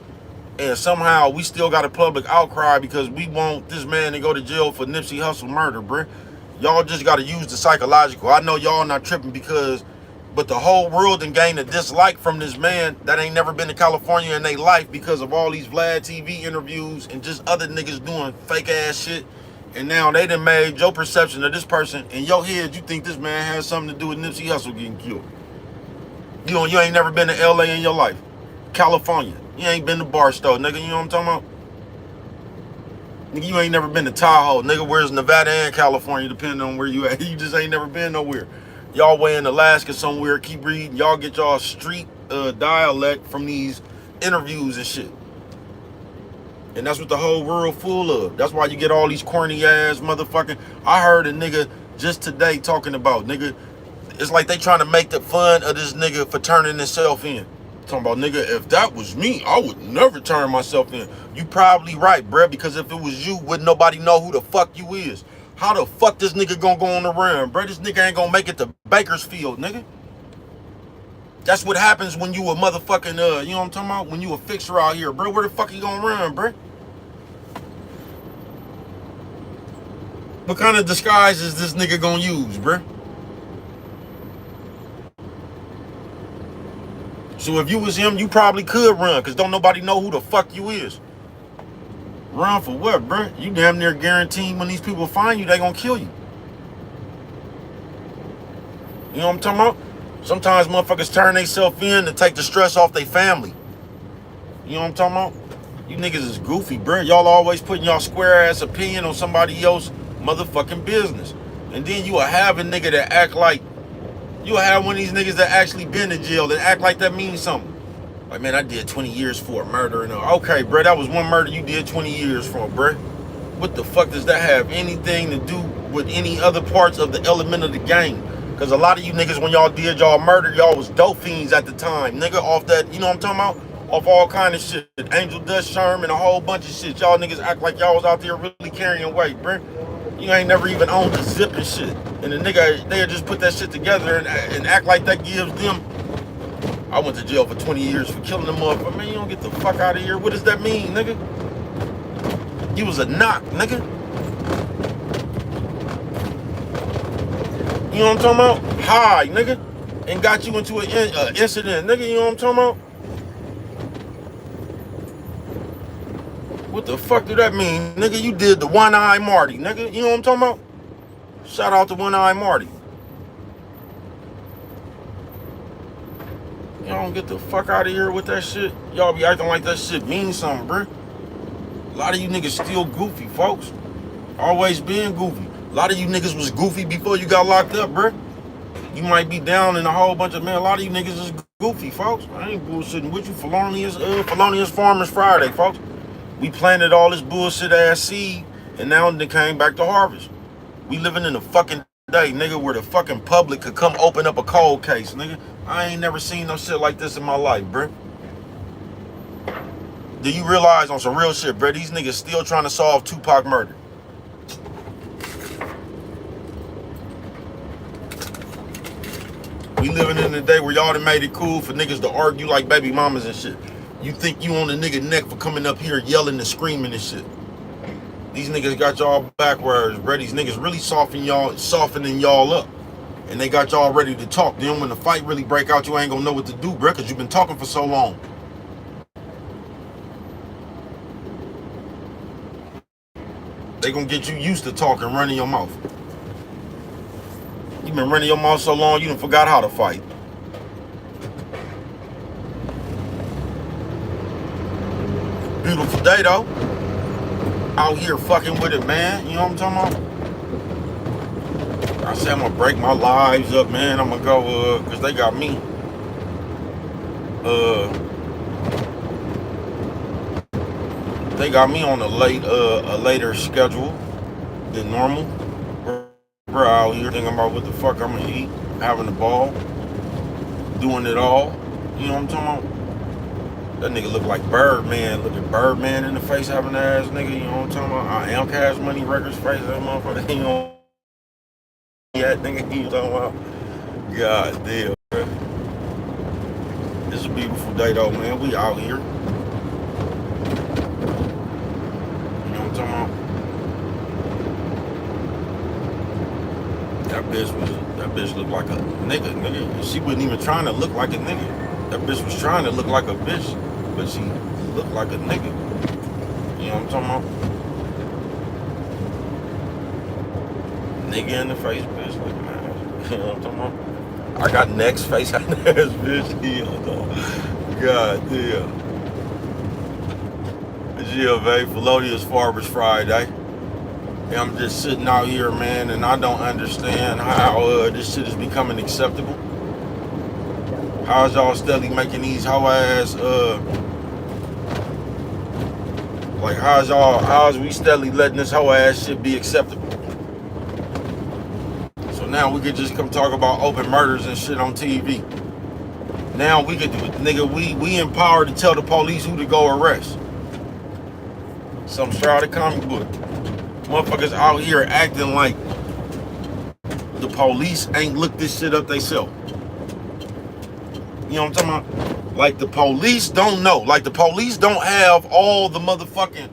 Speaker 1: And somehow we still got a public outcry because we want this man to go to jail for Nipsey Hussle murder, bro. Y'all just got to use the psychological. I know y'all not tripping because, but the whole world done gained a dislike from this man that ain't never been to California in their life because of all these Vlad TV interviews and just other niggas doing fake ass shit. And now they done made your perception of this person in your head. You think this man has something to do with Nipsey Hussle getting killed. You ain't never been to LA in your life. California. You ain't been to Barstow, nigga. You know what I'm talking about? Nigga, you ain't never been to Tahoe. Nigga, where's Nevada and California, depending on where you at. You just ain't never been nowhere. Y'all way in Alaska somewhere. Keep reading. Y'all get y'all street dialect from these interviews and shit. And that's what the whole world full of. That's why you get all these corny ass motherfucking. I heard a nigga just today talking about, nigga, it's like they trying to make the fun of this nigga for turning himself in. Talking about, nigga, if that was me, I would never turn myself in. You probably right, bruh, because if it was you, wouldn't nobody know who the fuck you is. How the fuck this nigga gonna go on the run, bruh? This nigga ain't gonna make it to Bakersfield, nigga. That's what happens when you a motherfucking, you know what I'm talking about? When you a fixer out here, bro. Where the fuck you gonna run, bro? What kind of disguise is this nigga gonna use, bro? So if you was him, you probably could run, because don't nobody know who the fuck you is. Run for what, bro? You damn near guaranteed when these people find you, they gonna kill you. You know what I'm talking about? Sometimes motherfuckers turn themselves in to take the stress off their family. You know what I'm talking about? You niggas is goofy, bro. Y'all always putting y'all square ass opinion on somebody else motherfucking business. And then you will have a nigga that act like, you will have one of these niggas that actually been to jail that act like that means something. Like, man, I did 20 years for a murder. And okay, bro, that was one murder you did 20 years for, bro. What the fuck does that have anything to do with any other parts of the element of the game? Because a lot of you niggas, when y'all did y'all murder, y'all was dope fiends at the time. Nigga, off that, you know what I'm talking about? Off all kind of shit. Angel Dust Sherm and a whole bunch of shit. Y'all niggas act like y'all was out there really carrying weight, bro. You ain't never even owned a zip and shit. And the nigga, they'll just put that shit together and act like that gives them. I went to jail for 20 years for killing them motherfucker. Man, you don't get the fuck out of here. What does that mean, nigga? You was a knock, nigga. You know what I'm talking about? High, nigga. And got you into an incident, nigga. You know what I'm talking about? What the fuck do that mean, nigga? You did the one-eye Marty, nigga. You know what I'm talking about? Shout out to one-eye Marty. Y'all don't get the fuck out of here with that shit. Y'all be acting like that shit means something, bruh. A lot of you niggas still goofy, folks. Always being goofy. A lot of you niggas was goofy before you got locked up, bruh. You might be down in a whole bunch of, man, a lot of you niggas is goofy, folks. I ain't bullshitting with you. Felonious Farmers Friday, folks. We planted all this bullshit ass seed, and now it came back to harvest. We living in a fucking day, nigga, where the fucking public could come open up a cold case, nigga. I ain't never seen no shit like this in my life, bruh. Do you realize on some real shit, bruh, these niggas still trying to solve Tupac murder? We living in a day where y'all done made it cool for niggas to argue like baby mamas and shit. You think you on the nigga neck for coming up here yelling and screaming and shit. These niggas got y'all backwards, bruh. These niggas really softening y'all up. And they got y'all ready to talk. Then when the fight really break out, you ain't gonna know what to do, bruh, because you've been talking for so long. They gonna get you used to talking, running your mouth. You been running your mouth so long, you done forgot how to fight. Beautiful day, though. Out here fucking with it, man. You know what I'm talking about? I said I'm gonna break my lives up, man. I'm gonna go, because they got me. They got me on a later schedule than normal. We're out here thinking about what the fuck I'm gonna eat, having a ball, doing it all. You know what I'm talking about? That nigga look like Birdman. Look at Birdman in the face, having ass nigga. You know what I'm talking about? I am Cash Money Records face, that motherfucker. You know that nigga. You talking about? God damn, bro. It's a beautiful day though, man. We out here. You know what I'm talking about? That bitch looked like a nigga. She wasn't even trying to look like a nigga. That bitch was trying to look like a bitch, but she looked like a nigga. You know what I'm talking about? Nigga in the face, bitch, like man. You know what I'm talking about? I got next face out there, bitch. You know, God damn. GLV, Felonious Farmers Friday. And I'm just sitting out here, man, and I don't understand how this shit is becoming acceptable. How's y'all steadily making these hoe ass like how's we steadily letting this hoe ass shit be acceptable? So now we could just come talk about open murders and shit on TV. Now we could do it, nigga. We empowered to tell the police who to go arrest. Some straight out of comic book. Motherfuckers out here acting like the police ain't looked this shit up theyself. You know what I'm talking about? Like the police don't know. Like the police don't have all the motherfucking...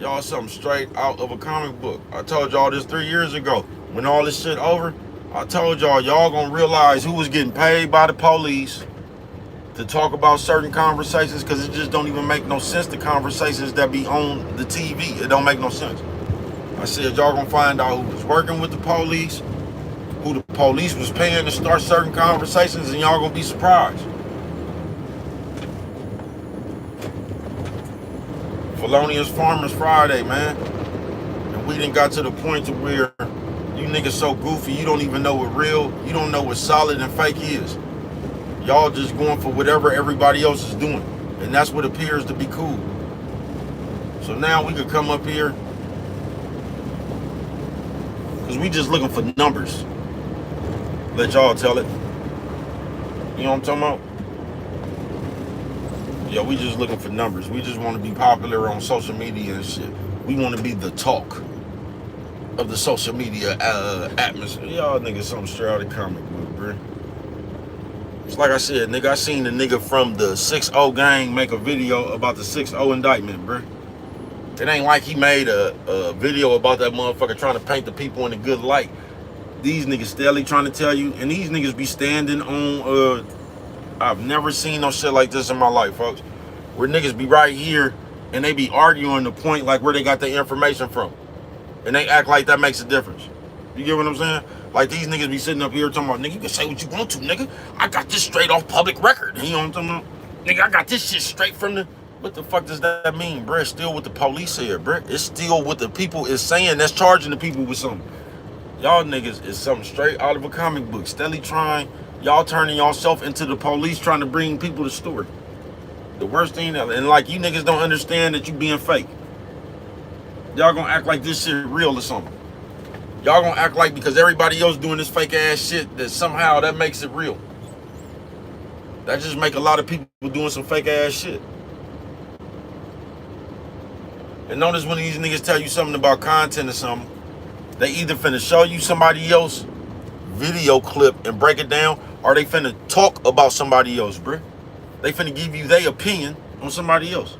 Speaker 1: Y'all something straight out of a comic book. I told y'all this 3 years ago. When all this shit over, I told y'all gonna realize who was getting paid by the police to talk about certain conversations, because it just don't even make no sense, the conversations that be on the TV. It don't make no sense. I said y'all gonna find out who was working with the police, who the police was paying to start certain conversations, and y'all gonna be surprised. Felonious Farmers Friday, man. And we done got to the point to where you niggas so goofy, you don't even know what real, you don't know what solid and fake is. Y'all just going for whatever everybody else is doing. And that's what appears to be cool. So now we could come up here, because we just looking for numbers. Let y'all tell it. You know what I'm talking about? Yeah, we just looking for numbers. We just want to be popular on social media and shit. We want to be the talk of the social media atmosphere. Y'all niggas something straight out of comic book, bruh. It's like I said, nigga, I seen the nigga from the 6-0 gang make a video about the 6-0 indictment, bruh. It ain't like he made a video about that motherfucker trying to paint the people in a good light. These niggas steadily trying to tell you, and these niggas be standing on, I've never seen no shit like this in my life, folks. Where niggas be right here, and they be arguing the point like where they got the information from. And they act like that makes a difference. You get what I'm saying? Like these niggas be sitting up here talking about, nigga, you can say what you want to, nigga. I got this straight off public record. You know what I'm talking about? Nigga, I got this shit straight from the... What the fuck does that mean, bruh? It's still what the police said, bruh. It's still what the people is saying that's charging the people with something. Y'all niggas is something straight out of a comic book. Steadily trying, y'all turning yourself into the police trying to bring people to story. The worst thing, and like you niggas don't understand that you being fake. Y'all gonna act like this shit real or something. Y'all gonna act like because everybody else doing this fake ass shit that somehow that makes it real. That just make a lot of people doing some fake ass shit. And notice when these niggas tell you something about content or something, they either finna show you somebody else video clip and break it down, or they finna talk about somebody else, bruh. They finna give you their opinion on somebody else.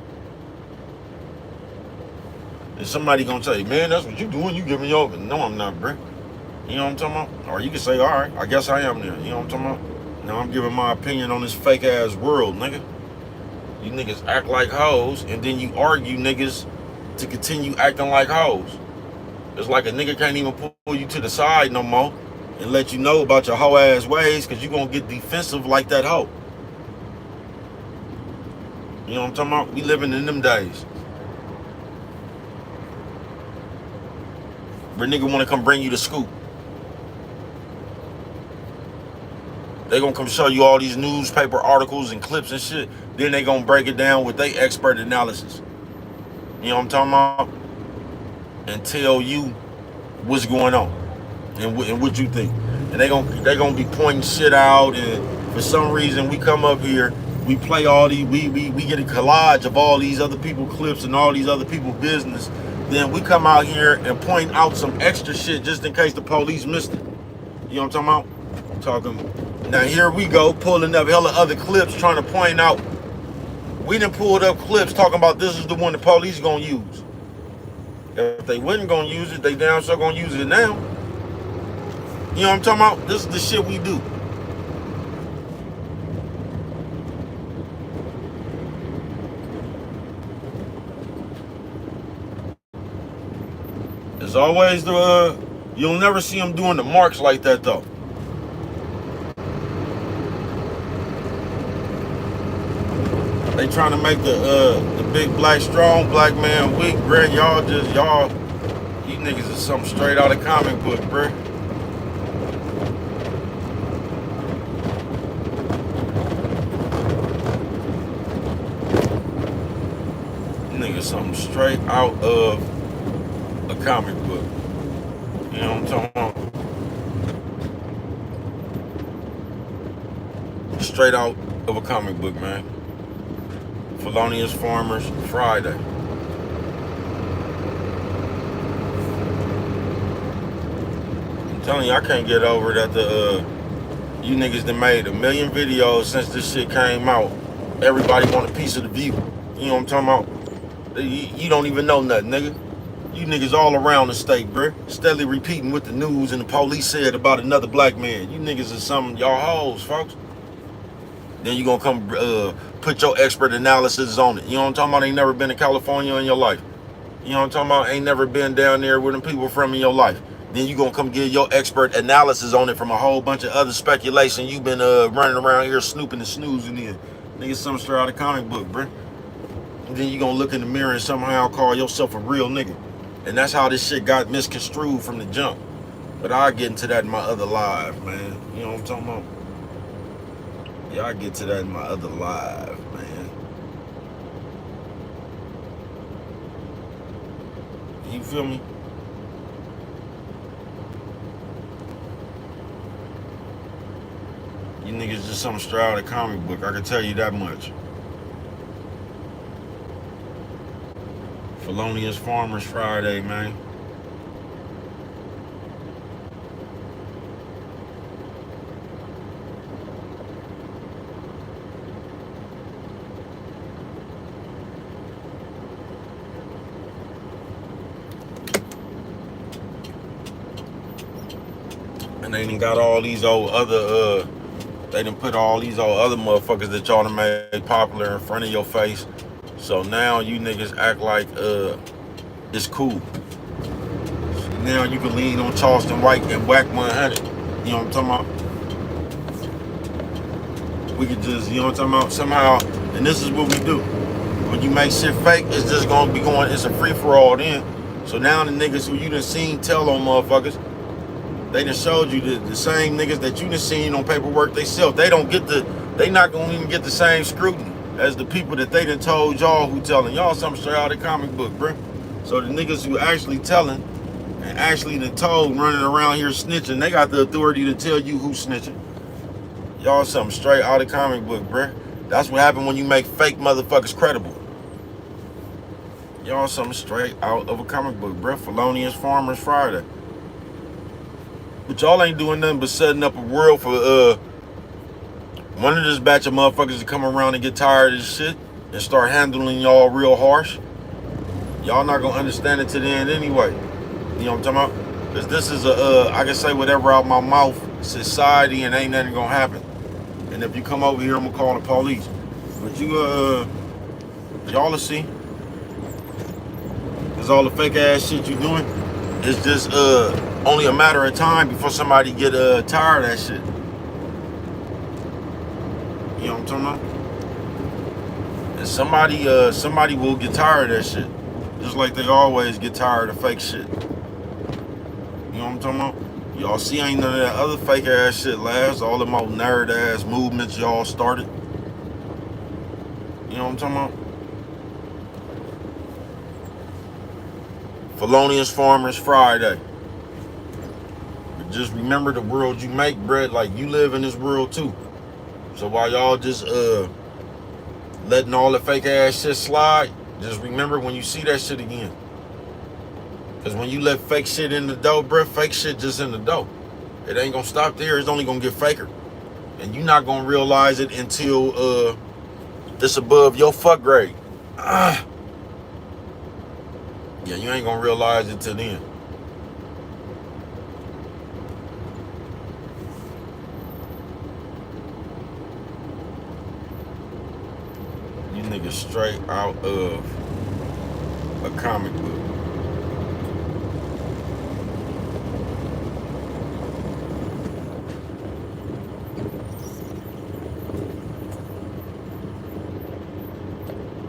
Speaker 1: And somebody gonna tell you, man, that's what you doing, you giving your opinion. No, I'm not, bruh. You know what I'm talking about? Or you can say, all right, I guess I am there. You know what I'm talking about? Now I'm giving my opinion on this fake ass world, nigga. You niggas act like hoes, and then you argue niggas to continue acting like hoes. It's like a nigga can't even pull you to the side no more and let you know about your hoe ass ways, because you gonna get defensive like that hoe. You know what I'm talking about? We living in them days. Where nigga wanna come bring you the scoop. They gonna come show you all these newspaper articles and clips and shit. Then they gonna break it down with their expert analysis. You know what I'm talking about? And tell you what's going on and what you think. And they gonna be pointing shit out. And for some reason, we come up here, we play all these, we get a collage of all these other people clips and all these other people business. Then we come out here and point out some extra shit just in case the police missed it. You know what I'm talking about? I'm talking. Now here we go, pulling up hella other clips, trying to point out. We done pulled up clips talking about this is the one the police gonna use. If they wasn't gonna use it, they damn sure gonna use it now. You know what I'm talking about? This is the shit we do. There's always the, you'll never see them doing the marks like that though. They trying to make the big black strong black man weak, bruh. You niggas is something straight out of comic book, bruh. You niggas something straight out of a comic book. You know what I'm talking about? Straight out of a comic book, man. Felonious Farmers Friday. I'm telling you, I can't get over that you niggas done made a million videos since this shit came out. Everybody want a piece of the view. You know what I'm talking about? You don't even know nothing, nigga. You niggas all around the state, bruh. Steadily repeating what the news and the police said about another black man. You niggas is some y'all hoes, folks. Then you gonna come put your expert analysis on it. You know what I'm talking about? Ain't never been to California in your life. You know what I'm talking about? Ain't never been down there where them people from in your life. Then you gonna come give your expert analysis on it from a whole bunch of other speculation you've been running around here snooping and snoozing in. Niggas something straight out of comic book, bruh. And then you gonna look in the mirror and somehow call yourself a real nigga. And that's how this shit got misconstrued from the jump. But I'll get into that in my other live, man. You know what I'm talking about? Yeah, I'll get to that in my other live, man. You feel me? You niggas just something straight out of comic book. I can tell you that much. Felonious Farmers Friday, man. And they done got all these old other, they done put all these old other motherfuckers that y'all done made popular in front of your face. So now you niggas act like it's cool. So now you can lean on Charleston White and whack 100. You know what I'm talking about? We could just, you know what I'm talking about? Somehow, and this is what we do. When you make shit fake, it's just gonna be going, it's a free-for-all then. So now the niggas who you done seen tell on motherfuckers, they done showed you the same niggas that you done seen on paperwork they sell. They don't get they not gonna even get the same scrutiny as the people that they done told y'all who telling y'all something straight out of the comic book, bruh. So the niggas who actually telling and actually done told running around here snitching, they got the authority to tell you who's snitching. Y'all something straight out of the comic book, bruh. That's what happened when you make fake motherfuckers credible. Y'all something straight out of a comic book, bruh. Felonious Farmers Friday. But y'all ain't doing nothing but setting up a world for one of this batch of motherfuckers to come around and get tired of this shit and start handling y'all real harsh. Y'all not gonna understand it to the end anyway. You know what I'm talking about? Because this is I can say whatever out my mouth, society, and ain't nothing gonna happen. And if you come over here, I'm gonna call the police. But you y'all will see. Because all the fake ass shit you doing is just only a matter of time before somebody get tired of that shit. You know what I'm talking about? And somebody will get tired of that shit. Just like they always get tired of fake shit. You know what I'm talking about? Y'all see ain't none of that other fake ass shit last. All them old nerd ass movements y'all started. You know what I'm talking about? Felonious Farmers Friday. But just remember the world you make, bruh. Like, you live in this world too. So while y'all just letting all the fake ass shit slide, just remember when you see that shit again. Because when you let fake shit in the dough, bruh, fake shit just in the dough. It ain't gonna stop there. It's only gonna get faker. And you're not gonna realize it until it's above your fuck grade. Yeah, you ain't gonna realize it till then. You niggas straight out of a comic book.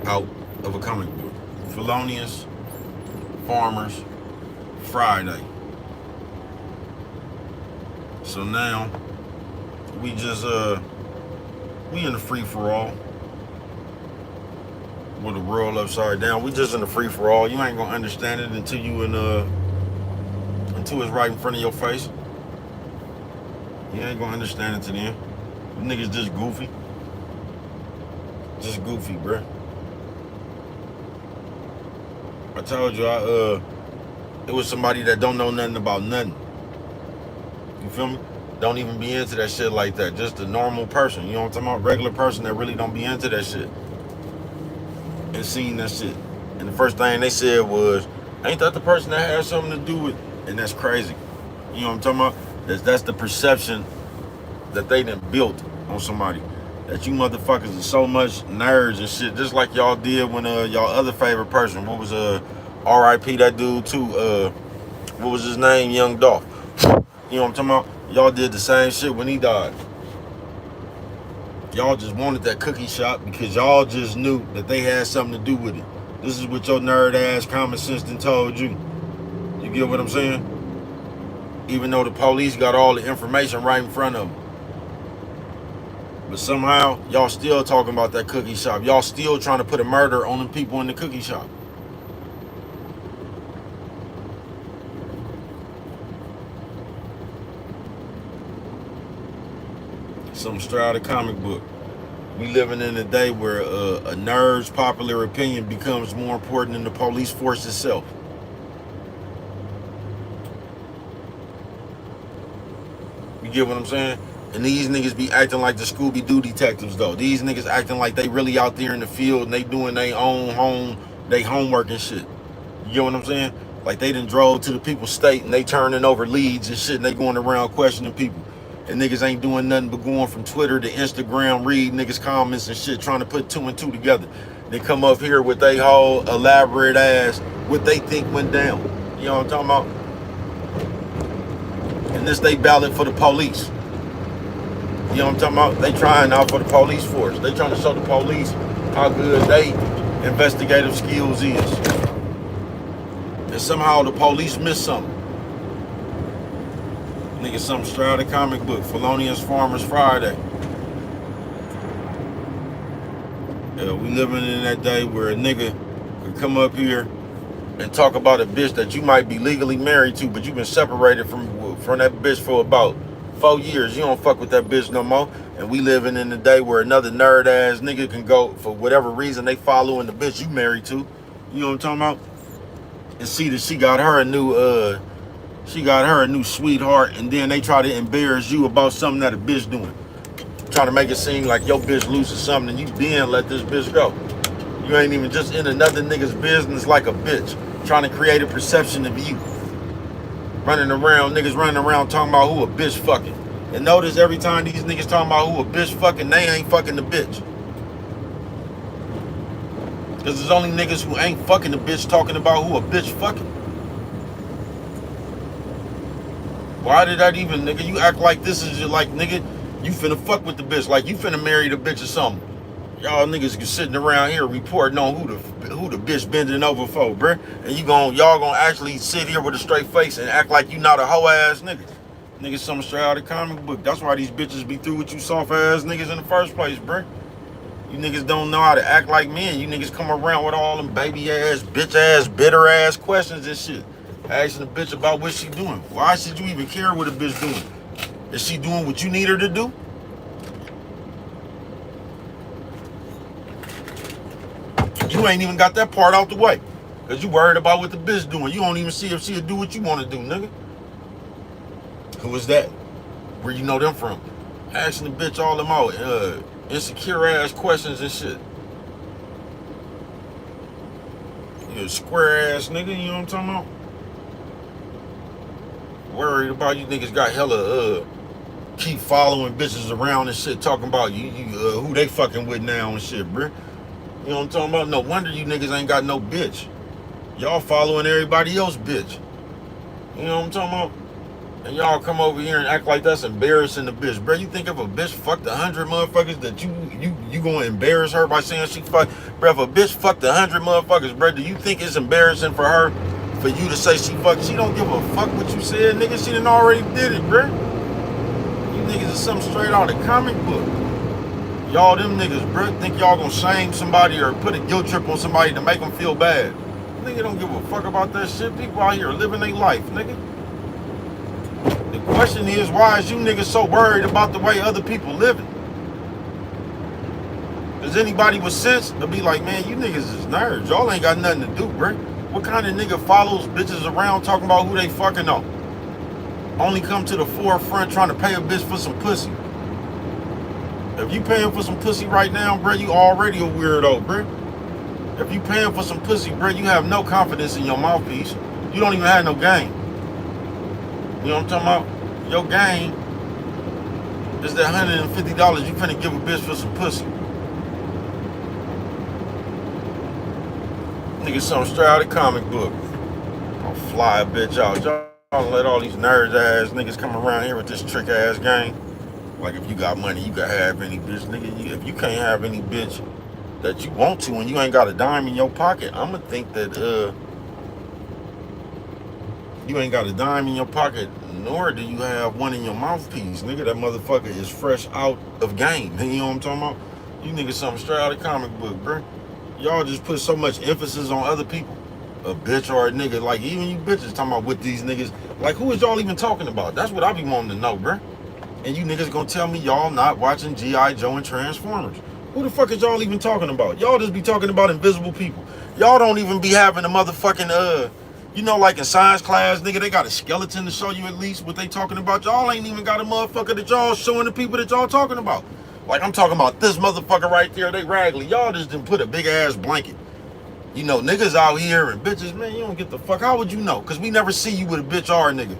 Speaker 1: Out of a comic book. Felonious Farmers Friday. So now we just we in the free for all. With the world upside down. We just in the free for all. You ain't gonna understand it until until it's right in front of your face. You ain't gonna understand it till then. You niggas just goofy. Just goofy, bruh. I told you, it was somebody that don't know nothing about nothing. You feel me? Don't even be into that shit like that. Just a normal person. You know what I'm talking about? Regular person that really don't be into that shit. And seen that shit. And the first thing they said was, ain't that the person that has something to do with it? And that's crazy. You know what I'm talking about? That's the perception that they done built on somebody. That you motherfuckers are so much nerds and shit, just like y'all did when y'all other favorite person, what was R.I.P. that dude too, what was his name? Young Dolph. You know what I'm talking about? Y'all did the same shit when he died. Y'all just wanted that cookie shop because y'all just knew that they had something to do with it. This is what your nerd ass common sense done told you. You get what I'm saying? Even though the police got all the information right in front of them. But somehow, y'all still talking about that cookie shop. Y'all still trying to put a murder on them people in the cookie shop. Some straight out of comic book. We living in a day where a nerd's popular opinion becomes more important than the police force itself. You get what I'm saying? And these niggas be acting like the Scooby-Doo detectives, though. These niggas acting like they really out there in the field and they doing their own homework and shit. You get what I'm saying? Like they done drove to the people's state and they turning over leads and shit and they going around questioning people. And niggas ain't doing nothing but going from Twitter to Instagram, read niggas' comments and shit, trying to put two and two together. They come up here with they whole elaborate ass, what they think went down. You know what I'm talking about? And this they ballot for the police. You know what I'm talking about? They trying out for the police force. They trying to show the police how good they investigative skills is. And somehow the police missed something. Nigga, something straight out of comic book. Felonious Farmers Friday. We living in that day where a nigga could come up here and talk about a bitch that you might be legally married to, but you've been separated from that bitch for about 4 years. You don't fuck with that bitch no more. And we living in the day where another nerd ass nigga can go for whatever reason they following the bitch you married to. You know what I'm talking about? And see that she got her a new sweetheart, and then they try to embarrass you about something that a bitch doing. Trying to make it seem like your bitch losing something and you then let this bitch go. You ain't even just in another nigga's business like a bitch. Trying to create a perception of you. Niggas running around talking about who a bitch fucking. And notice every time these niggas talking about who a bitch fucking, they ain't fucking the bitch. Because there's only niggas who ain't fucking the bitch talking about who a bitch fucking. Why did that even, nigga? You act like this is like, nigga, you finna fuck with the bitch, like you finna marry the bitch or something. Y'all niggas sitting around here reporting on who the bitch bending over for, bruh. And y'all gonna actually sit here with a straight face and act like you not a hoe ass nigga. Niggas something straight out of the comic book. That's why these bitches be through with you soft ass niggas in the first place, bruh. You niggas don't know how to act like men. You niggas come around with all them baby ass, bitch ass, bitter ass questions and shit. Asking the bitch about what she doing. Why should you even care what a bitch doing? Is she doing what you need her to do? You ain't even got that part out the way. Cause you worried about what the bitch doing. You don't even see if she'll do what you want to do, nigga. Who is that? Where you know them from? Asking the bitch all them out, insecure ass questions and shit. You a square ass nigga, you know what I'm talking about? Worried about you niggas got hella keep following bitches around and shit, talking about you who they fucking with now and shit, bruh. You know what I'm talking about? No wonder you niggas ain't got no bitch. Y'all following everybody else bitch. You know what I'm talking about? And y'all come over here and act like that's embarrassing the bitch. Bro, you think if a bitch fucked 100 motherfuckers that you gonna embarrass her by saying she fucked? Bro, if a bitch fucked 100 motherfuckers, bro, do you think it's embarrassing for her for you to say she fucked? She don't give a fuck what you said, nigga. She done already did it, bro. You niggas is something straight out of the comic book. Y'all them niggas, bro, think y'all gonna shame somebody or put a guilt trip on somebody to make them feel bad. Nigga don't give a fuck about that shit. People out here living their life, nigga. The question is, why is you niggas so worried about the way other people living? Does anybody with sense to be like, man, you niggas is nerds. Y'all ain't got nothing to do, bro. What kind of nigga follows bitches around talking about who they fucking on? Only come to the forefront trying to pay a bitch for some pussy. If you paying for some pussy right now, bro, you already a weirdo, bro. If you paying for some pussy, bro, you have no confidence in your mouthpiece. You don't even have no game. You know what I'm talking about? Your game is that $150 you finna give a bitch for some pussy. Nigga, something straight out of the comic book. I'll fly a bitch out. Y'all let all these nerds ass niggas come around here with this trick ass game. Like if you got money, you can have any bitch, nigga. If you can't have any bitch that you want to and you ain't got a dime in your pocket, I'ma think that you ain't got a dime in your pocket, nor do you have one in your mouthpiece, nigga. That motherfucker is fresh out of game. You know what I'm talking about? You niggas something straight out of comic book, bro. Y'all just put so much emphasis on other people. A bitch or a nigga. Like, even you bitches talking about with these niggas. Like, who is y'all even talking about? That's what I be wanting to know, bro. And you niggas gonna tell me y'all not watching G.I. Joe and Transformers. Who the fuck is y'all even talking about? Y'all just be talking about invisible people. Y'all don't even be having a motherfucking, you know, like in science class, nigga, they got a skeleton to show you at least what they talking about. Y'all ain't even got a motherfucker that y'all showing the people that y'all talking about. Like, I'm talking about this motherfucker right there, they raggedy. Y'all just didn't put a big ass blanket. You know, niggas out here and bitches, man, you don't get the fuck. How would you know? Because we never see you with a bitch or a nigga.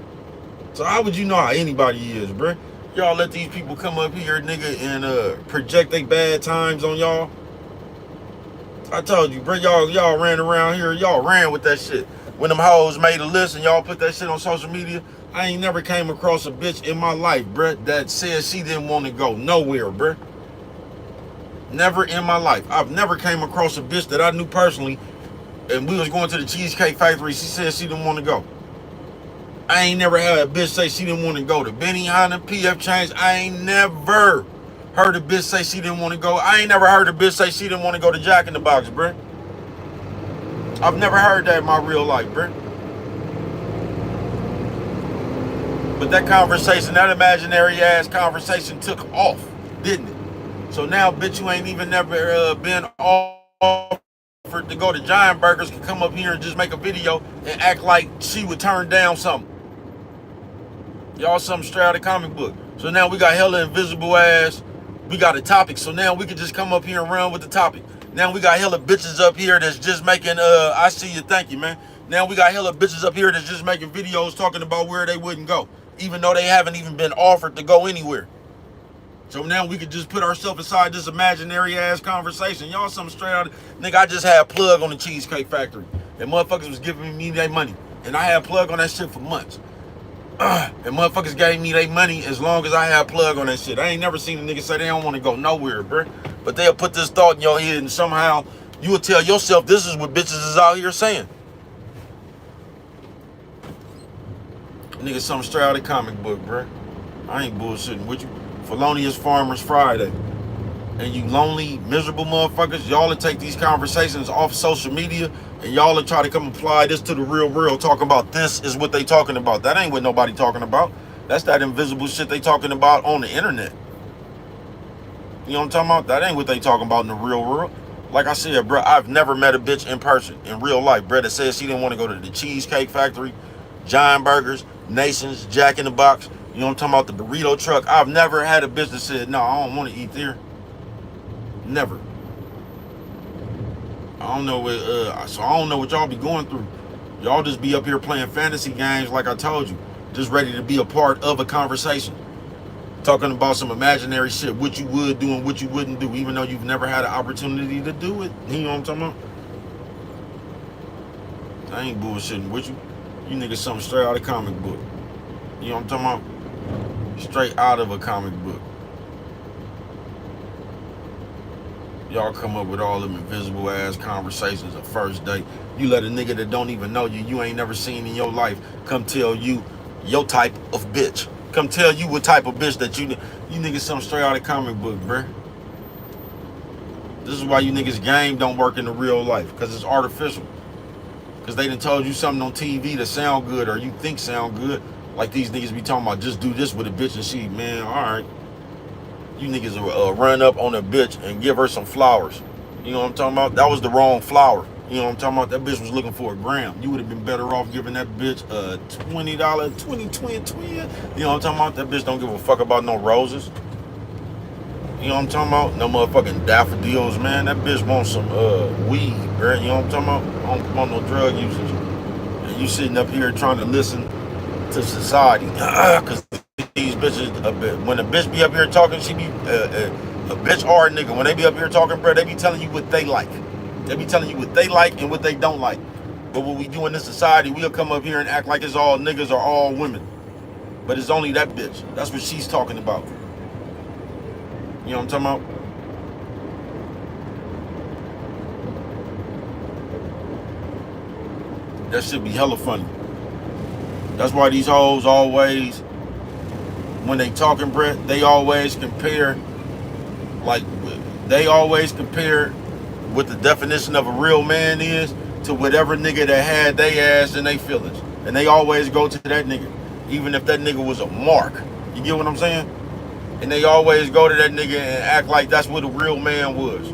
Speaker 1: So how would you know how anybody is, bruh? Y'all let these people come up here, nigga, and project they bad times on y'all. I told you, bro, y'all ran around here. Y'all ran with that shit. When them hoes made a list and y'all put that shit on social media, I ain't never came across a bitch in my life, bruh, that said she didn't want to go nowhere, bruh. Never in my life. I've never came across a bitch that I knew personally, and we was going to the Cheesecake Factory. She said she didn't want to go. I ain't never had a bitch say she didn't want to go to Benihana, PF Chang's. I ain't never heard a bitch say she didn't want to go. I ain't never heard a bitch say she didn't want to go to Jack in the Box, bruh. I've never heard that in my real life, bruh. But that conversation, that imaginary ass conversation took off, didn't it? So now, bitch, you ain't even never been offered to go to Giant Burgers, can come up here and just make a video and act like she would turn down something. Y'all something straight out of comic book. So now we got hella invisible ass. We got a topic. So now we can just come up here and run with the topic. Now we got hella bitches up here that's just making, I see you, thank you, man. Now we got hella bitches up here that's just making videos talking about where they wouldn't go, even though they haven't even been offered to go anywhere. So now we could just put ourselves inside this imaginary ass conversation. Y'all something straight out of, nigga, I just had a plug on the Cheesecake Factory. And motherfuckers was giving me their money. And I had a plug on that shit for months. And motherfuckers gave me their money as long as I had a plug on that shit. I ain't never seen a nigga say they don't want to go nowhere, bruh. But they'll put this thought in your head and somehow you will tell yourself this is what bitches is out here saying. Nigga, something straight out of the comic book, bruh. I ain't bullshitting with you. Felonious Farmers Friday. and you lonely, miserable motherfuckers, y'all will take these conversations off social media and y'all will try to come apply this to the real, talking about this is what they talking about. That ain't what nobody talking about. That's that invisible shit they talking about on the internet. You know what I'm talking about? That ain't what they talking about in the real world. Like I said, bro, I've never met a bitch in person, in real life, bro, that said she didn't want to go to the Cheesecake Factory, Giant Burgers, Nations, Jack in the Box. You know what I'm talking about? The burrito truck. I've never had a bitch that said, no, I don't want to eat there. Never. I don't know what, so I don't know what y'all be going through. Y'all just be up here playing fantasy games like I told you, just ready to be a part of a conversation. Talking about some imaginary shit, what you would do and what you wouldn't do, even though you've never had an opportunity to do it. You know what I'm talking about? I ain't bullshitting with you. You niggas something straight out of a comic book. You know what I'm talking about? Straight out of a comic book. Y'all come up with all them invisible ass conversations the first day. You let a nigga that don't even know you ain't never seen in your life, come tell you your type of bitch. Come tell you what type of bitch that you niggas something straight out of comic book, bruh. This is why you niggas game don't work in the real life, because it's artificial. Because they done told you something on TV that sound good or you think sound good. Like these niggas be talking about, just do this with a bitch and she, man, all right. You niggas will run up on a bitch and give her some flowers. You know what I'm talking about? That was the wrong flower. You know what I'm talking about? That bitch was looking for a gram. You would have been better off giving that bitch a $20 twin. You know what I'm talking about? That bitch don't give a fuck about no roses. You know what I'm talking about? No motherfucking daffodils, man. That bitch wants some weed, bro. You know what I'm talking about? I don't want no drug usage. And you sitting up here trying to listen to society. Because these bitches, when a bitch be up here talking, she be a bitch or a nigga. When they be up here talking, bro, they be telling you what they like. They be telling you what they like and what they don't like. But what we do in this society, we'll come up here and act like it's all niggas or all women. But it's only that bitch. That's what she's talking about. You know what I'm talking about? That should be hella funny. That's why these hoes always, when they talking, Brett, they always compare, like, they always compare what the definition of a real man is to whatever nigga that had they ass and they feelings. And they always go to that nigga, even if that nigga was a mark. You get what I'm saying? And they always go to that nigga and act like that's what a real man was.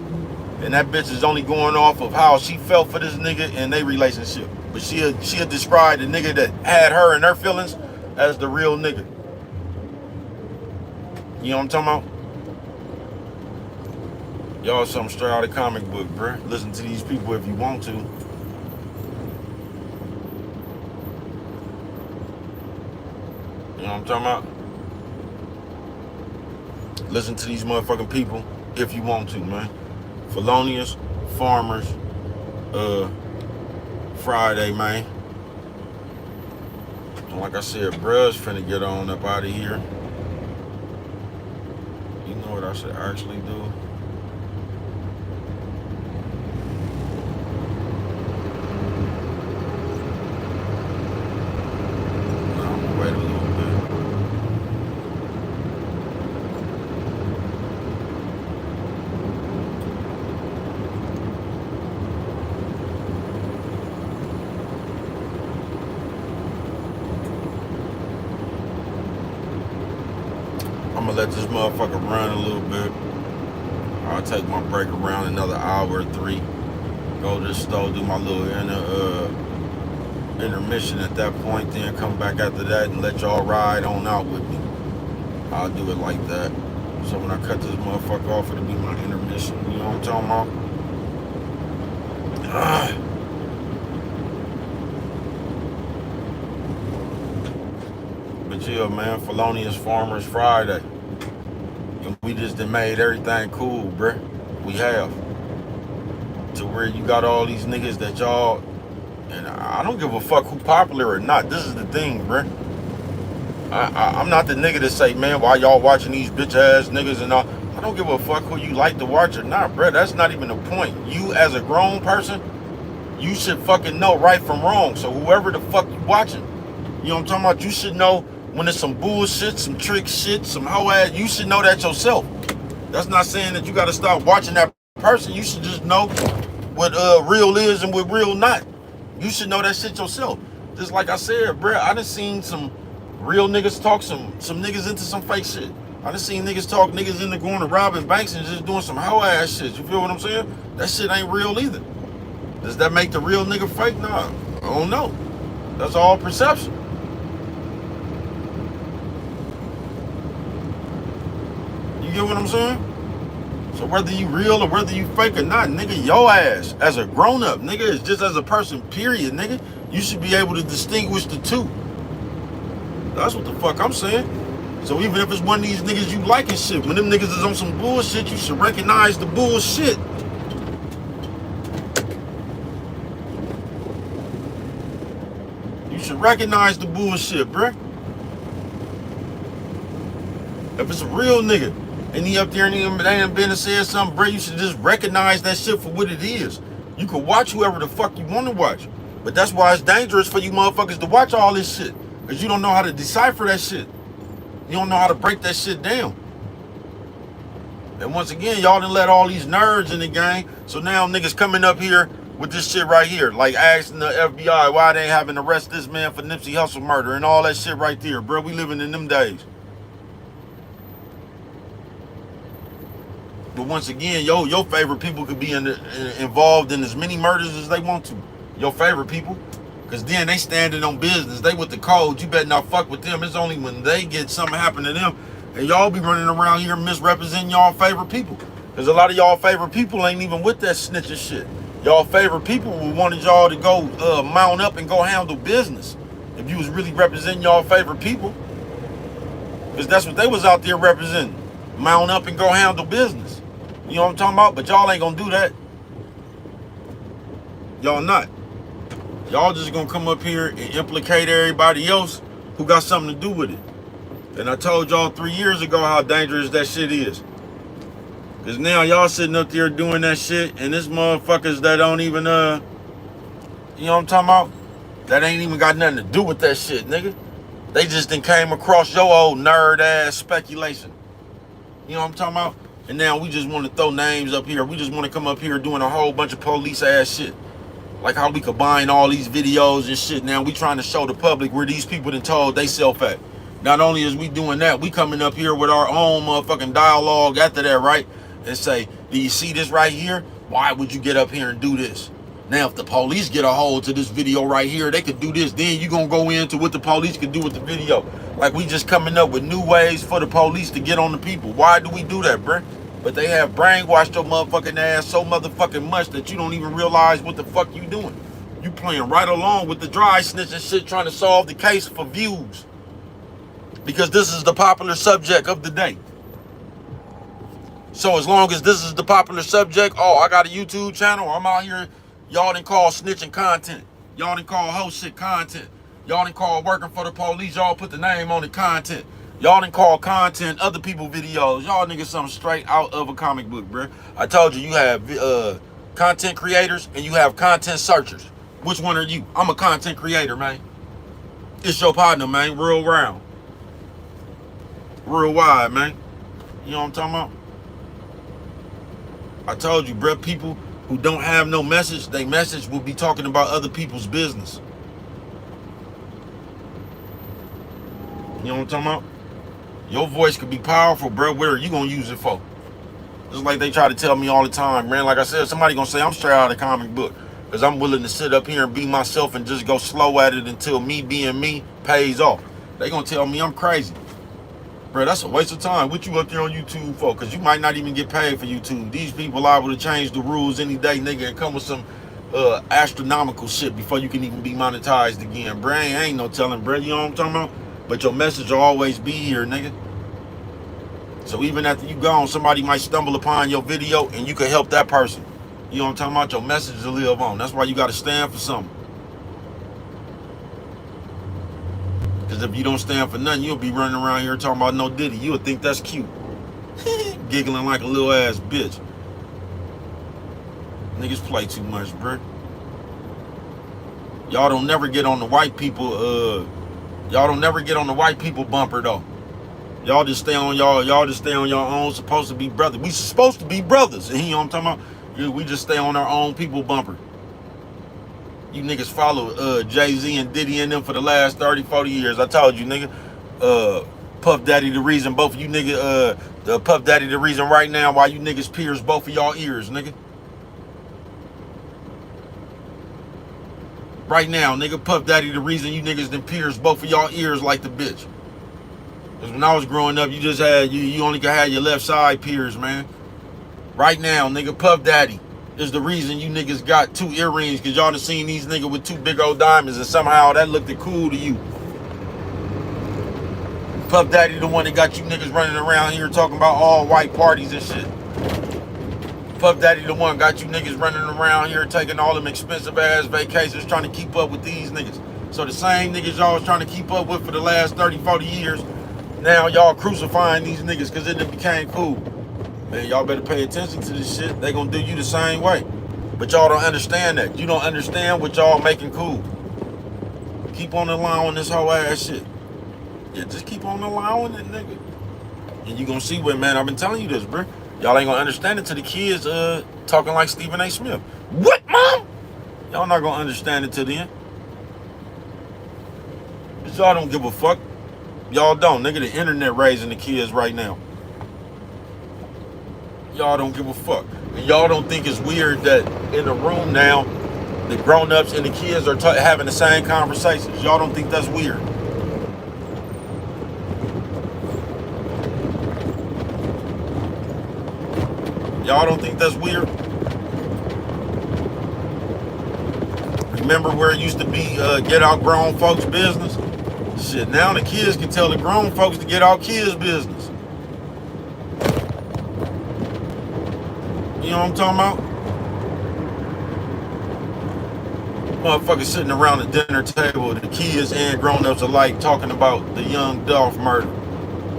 Speaker 1: And that bitch is only going off of how she felt for this nigga in their relationship. But she'll describe the nigga that had her and her feelings as the real nigga. You know what I'm talking about? Y'all something straight out of comic book, bruh. Listen to these people if you want to. You know what I'm talking about? Listen to these motherfucking people if you want to, man. Felonious, Farmers, Friday, man. And like I said, bruh's finna get on up out of here. You know what I should actually do? I'm gonna let this motherfucker run a little bit. I'll take my break around another hour or 3. Go to the store, do my little intermission at that point, then come back after that and let y'all ride on out with me. I'll do it like that. So when I cut this motherfucker off, it'll be my intermission. You know what I'm talking about? But yeah, man, Felonious Farmers Friday. And we just done made everything cool, bruh. We have. To where you got all these niggas that y'all, and I don't give a fuck who popular or not. This is the thing, bruh. I'm not the nigga that say, man, why y'all watching these bitch ass niggas and all. I don't give a fuck who you like to watch or not, bruh. That's not even the point. You as a grown person, you should fucking know right from wrong. So whoever the fuck you watching, you know what I'm talking about? You should know when it's some bullshit, some trick shit, some hoe ass. You should know that yourself. That's not saying that you got to stop watching that person. You should just know what real is and what real not. You should know that shit yourself. Just like I said, bro, I done seen some real niggas talk some niggas into some fake shit. I done seen niggas talk niggas into going to robbing banks and just doing some hoe ass shit. You feel what I'm saying? That shit ain't real either. Does that make the real nigga fake? Nah, I don't know. That's all perception. You get what I'm saying? So whether you real or whether you fake or not, nigga, your ass as a grown up, nigga, is just as a person, period, nigga. You should be able to distinguish the two. That's what the fuck I'm saying. So even if it's one of these niggas you like and shit, when them niggas is on some bullshit, you should recognize the bullshit. You should recognize the bullshit, bruh. If it's a real nigga and he up there and he ain't been and said something, bruh, you should just recognize that shit for what it is. You can watch whoever the fuck you want to watch. But that's why it's dangerous for you motherfuckers to watch all this shit. Because you don't know how to decipher that shit. You don't know how to break that shit down. And once again, y'all done let all these nerds in the game. So now niggas coming up here with this shit right here. Like asking the FBI why they haven't arrested this man for Nipsey Hussle murder and all that shit right there. Bro, we living in them days. But once again, your favorite people could be involved in as many murders as they want to. Your favorite people. Because then they standing on business. They with the code. You better not fuck with them. It's only when they get something happen to them. And y'all be running around here misrepresenting y'all favorite people. Because a lot of y'all favorite people ain't even with that snitching shit. Y'all favorite people wanted y'all to go mount up and go handle business. If you was really representing y'all favorite people. Because that's what they was out there representing. Mount up and go handle business. You know what I'm talking about? But y'all ain't gonna do that. Y'all not. Y'all just gonna come up here and implicate everybody else who got something to do with it. And I told y'all 3 years ago how dangerous that shit is. Cause now y'all sitting up there doing that shit and this motherfuckers that don't even, you know what I'm talking about? That ain't even got nothing to do with that shit, nigga. They just done came across your old nerd ass speculation. You know what I'm talking about? And now we just want to throw names up here. We just want to come up here doing a whole bunch of police ass shit. Like how we combine all these videos and shit. Now we trying to show the public where these people done told they self at. Not only is we doing that, we coming up here with our own motherfucking dialogue after that, right? And say, do you see this right here? Why would you get up here and do this? Now, if the police get a hold to this video right here, they could do this. Then you gonna go into what the police could do with the video. Like we just coming up with new ways for the police to get on the people. Why do we do that, bruh? But they have brainwashed your motherfucking ass so motherfucking much that you don't even realize what the fuck you doing. You playing right along with the dry snitching shit, trying to solve the case for views. Because this is the popular subject of the day. So as long as this is the popular subject, oh, I got a YouTube channel, I'm out here, y'all done call snitching content. Y'all done call hoe shit content. Y'all done call working for the police, y'all put the name on the content. Y'all done call content other people videos. Y'all niggas something straight out of a comic book, bruh. I told you, you have content creators and you have content searchers. Which one are you? I'm a content creator, man. It's your partner, man. Real round. Real wide, man. You know what I'm talking about? I told you, bruh, people who don't have no message, they message will be talking about other people's business. You know what I'm talking about? Your voice could be powerful, bro. What are you gonna use it for? Just like they try to tell me all the time, man. Like I said, somebody gonna say I'm straight out of the comic book because I'm willing to sit up here and be myself and just go slow at it until me being me pays off. They gonna tell me I'm crazy, bro. That's a waste of time. What you up there on YouTube for? Because you might not even get paid for YouTube. These people liable to change the rules any day, nigga, and come with some astronomical shit before you can even be monetized again, bro. Ain't no telling, bro. You know what I'm talking about? But your message will always be here, nigga. So even after you gone, somebody might stumble upon your video and you can help that person. You know what I'm talking about? Your message will live on. That's why you got to stand for something. Because if you don't stand for nothing, you'll be running around here talking about no Diddy. You'll think that's cute. Giggling like a little ass bitch. Niggas play too much, bro. Y'all don't never get on the white people, y'all don't never get on the white people bumper, though. Y'all just stay on y'all just stay on your own, supposed to be brothers. We supposed to be brothers. And you know what I'm talking about? Yeah, we just stay on our own people bumper. You niggas follow Jay-Z and Diddy and them for the last 30, 40 years. I told you, nigga. Puff Daddy the reason both of you niggas, Puff Daddy the reason right now why you niggas pierce both of y'all ears, nigga. Right now, nigga, Puff Daddy the reason you niggas done pierce both of y'all ears like the bitch. Cause when I was growing up, you just had, you only could have your left side pierced, man. Right now, nigga, Puff Daddy is the reason you niggas got 2 earrings, cause y'all done seen these niggas with 2 big old diamonds and somehow that looked cool to you. Puff Daddy the one that got you niggas running around here talking about all white parties and shit. Puff Daddy the one got you niggas running around here taking all them expensive ass vacations trying to keep up with these niggas. So the same niggas y'all was trying to keep up with for the last 30, 40 years, now y'all crucifying these niggas cause it done became cool. Man, y'all better pay attention to this shit. They gonna do you the same way. But y'all don't understand that. You don't understand what y'all making cool. Keep on allowing this whole ass shit. Yeah, just keep on allowing it, nigga. And you gonna see what, man, I've been telling you this, bro. Y'all ain't gonna understand it till the kids talking like Stephen A. Smith. What, mom? Y'all not gonna understand it till then. But y'all don't give a fuck. Y'all don't, nigga. The internet raising the kids right now. Y'all don't give a fuck. And y'all don't think it's weird that in the room now, the grown-ups and the kids are having the same conversations. Y'all don't think that's weird. Y'all don't think that's weird? Remember where it used to be get out grown folks' business? Shit, now the kids can tell the grown folks to get out kids' business. You know what I'm talking about? Motherfuckers sitting around the dinner table, the kids and grown-ups alike, talking about the Young Dolph murder,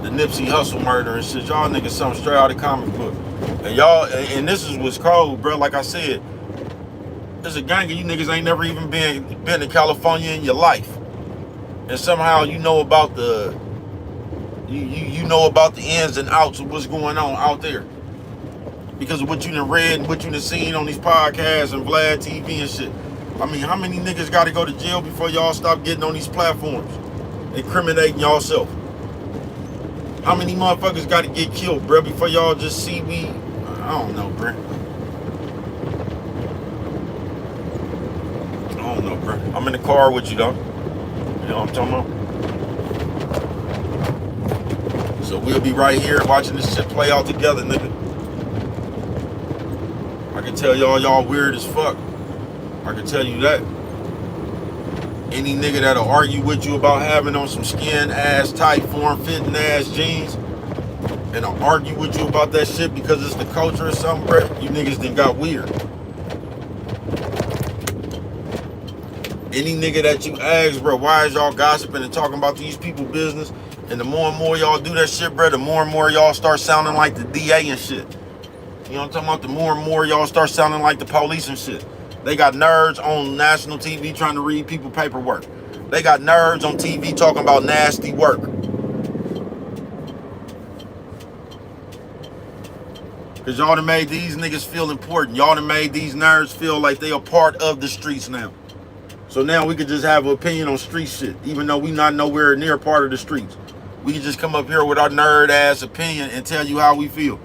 Speaker 1: the Nipsey Hussle murder and shit. Y'all niggas something straight out of the comic book. And y'all, and this is what's cold, bro. Like I said, there's a gang of you niggas ain't never even been to California in your life. And somehow you know about the, you know about the ins and outs of what's going on out there. Because of what you done read and what you done seen on these podcasts and Vlad TV and shit. I mean, how many niggas got to go to jail before y'all stop getting on these platforms, incriminating y'allself? How many motherfuckers got to get killed, bro, before y'all just see we? I don't know, bro. I don't know, bro. I'm in the car with you, though. You know what I'm talking about? So we'll be right here watching this shit play out together, nigga. I can tell y'all weird as fuck. I can tell you that. Any nigga that'll argue with you about having on some skin ass, tight form fitting ass jeans and I'll argue with you about that shit because it's the culture or something, bro, you niggas done got weird. Any nigga that you ask, bro, why is y'all gossiping and talking about these people business? And the more and more y'all do that shit, bro, the more and more y'all start sounding like the DA and shit. You know what I'm talking about? The more and more y'all start sounding like the police and shit. They got nerds on national TV trying to read people paperwork. They got nerds on TV talking about nasty work. Because y'all done made these niggas feel important. Y'all done made these nerds feel like they are part of the streets now. So now we could just have an opinion on street shit, even though we not nowhere near part of the streets. We can just come up here with our nerd ass opinion and tell you how we feel.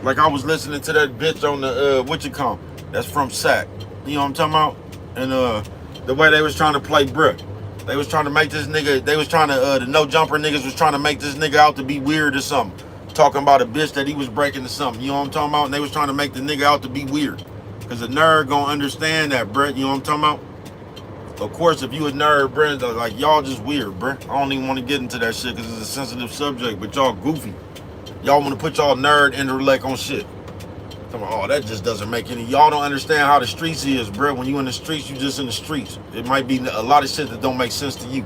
Speaker 1: Like I was listening to that bitch on the, what you call, that's from SAC. You know what I'm talking about? And the way they was trying to play Brick. They was trying to make this nigga, they was trying to, the no jumper niggas was trying to make this nigga out to be weird or something. Talking about a bitch that he was breaking or something. You know what I'm talking about? And they was trying to make the nigga out to be weird. Because a nerd gonna understand that, Brett. You know what I'm talking about? Of course, if you a nerd, Brett, like, y'all just weird, Brett. I don't even want to get into that shit because it's a sensitive subject, but y'all goofy. Y'all want to put y'all nerd intellect on shit. Talking about, oh, that just doesn't make any. Y'all don't understand how the streets is, Brett. When you in the streets, you just in the streets. It might be a lot of shit that don't make sense to you.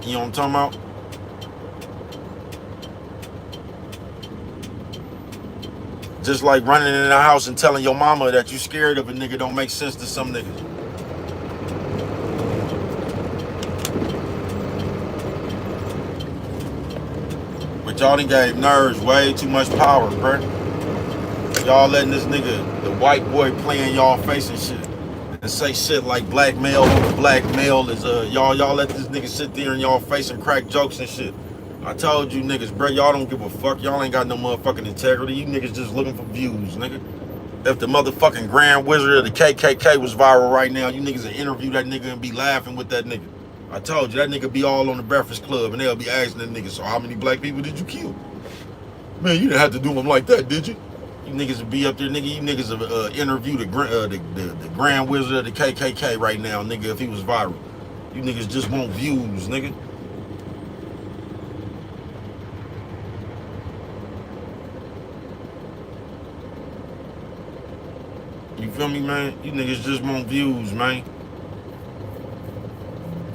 Speaker 1: You know what I'm talking about? Just like running in the house and telling your mama that you scared of a nigga don't make sense to some niggas. y'all done gave nerds way too much power, bruh. Y'all letting this nigga, the white boy, play in y'all face and shit. And say shit like black male over black male is, y'all let this nigga sit there in y'all face and crack jokes and shit. I told you niggas, bruh, y'all don't give a fuck. Y'all ain't got no motherfucking integrity. You niggas just looking for views, nigga. If the motherfucking Grand Wizard of the KKK was viral right now, you niggas would interview that nigga and be laughing with that nigga. I told you, that nigga be all on the Breakfast Club and they'll be asking that nigga, so how many black people did you kill? Man, you didn't have to do them like that, did you? You niggas would be up there, nigga. You niggas would interview the Grand Wizard of the KKK right now, nigga, if he was viral. You niggas just want views, nigga. You feel me, man? You niggas just want views, man.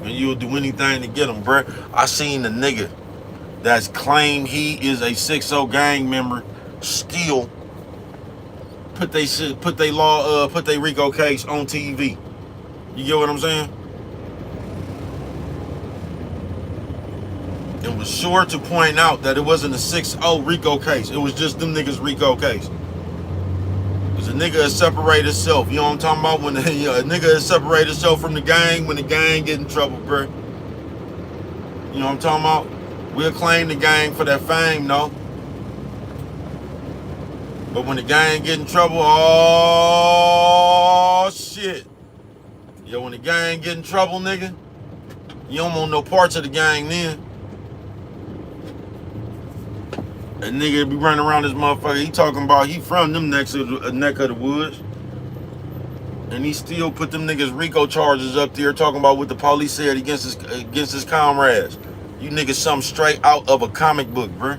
Speaker 1: And you'll do anything to get them, bruh. I seen the nigga that's claimed he is a 6-0 gang member still put they RICO case on TV. You get what I'm saying? And was sure to point out that it wasn't a 6-0 RICO case. It was just them niggas' RICO case. Cause a nigga has separated himself. You know what I'm talking about? When a nigga has separated himself from the gang, when the gang get in trouble, bruh. You know what I'm talking about? We'll claim the gang for that fame, no. But when the gang get in trouble, oh shit. Yo, when the gang get in trouble, nigga, you don't want no parts of the gang then. That nigga be running around this motherfucker. He talking about he from them neck of the woods. And he still put them niggas RICO charges up there talking about what the police said against his comrades. You niggas something straight out of a comic book, bruh.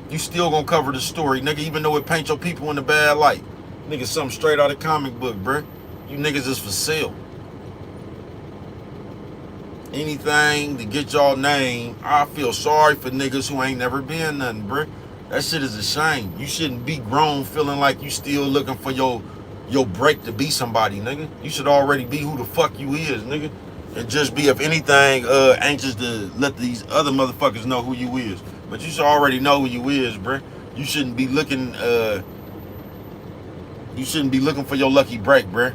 Speaker 1: You still gonna cover the story, nigga, even though it paint your people in a bad light. Niggas something straight out of comic book, bruh. You niggas is for sale. Anything to get y'all name, I feel sorry for niggas who ain't never been nothing, bruh. That shit is a shame. You shouldn't be grown feeling like you still looking for your break to be somebody, nigga. You should already be who the fuck you is, nigga. And just be, if anything, anxious to let these other motherfuckers know who you is. But you should already know who you is, bruh. You shouldn't be looking, for your lucky break, bruh.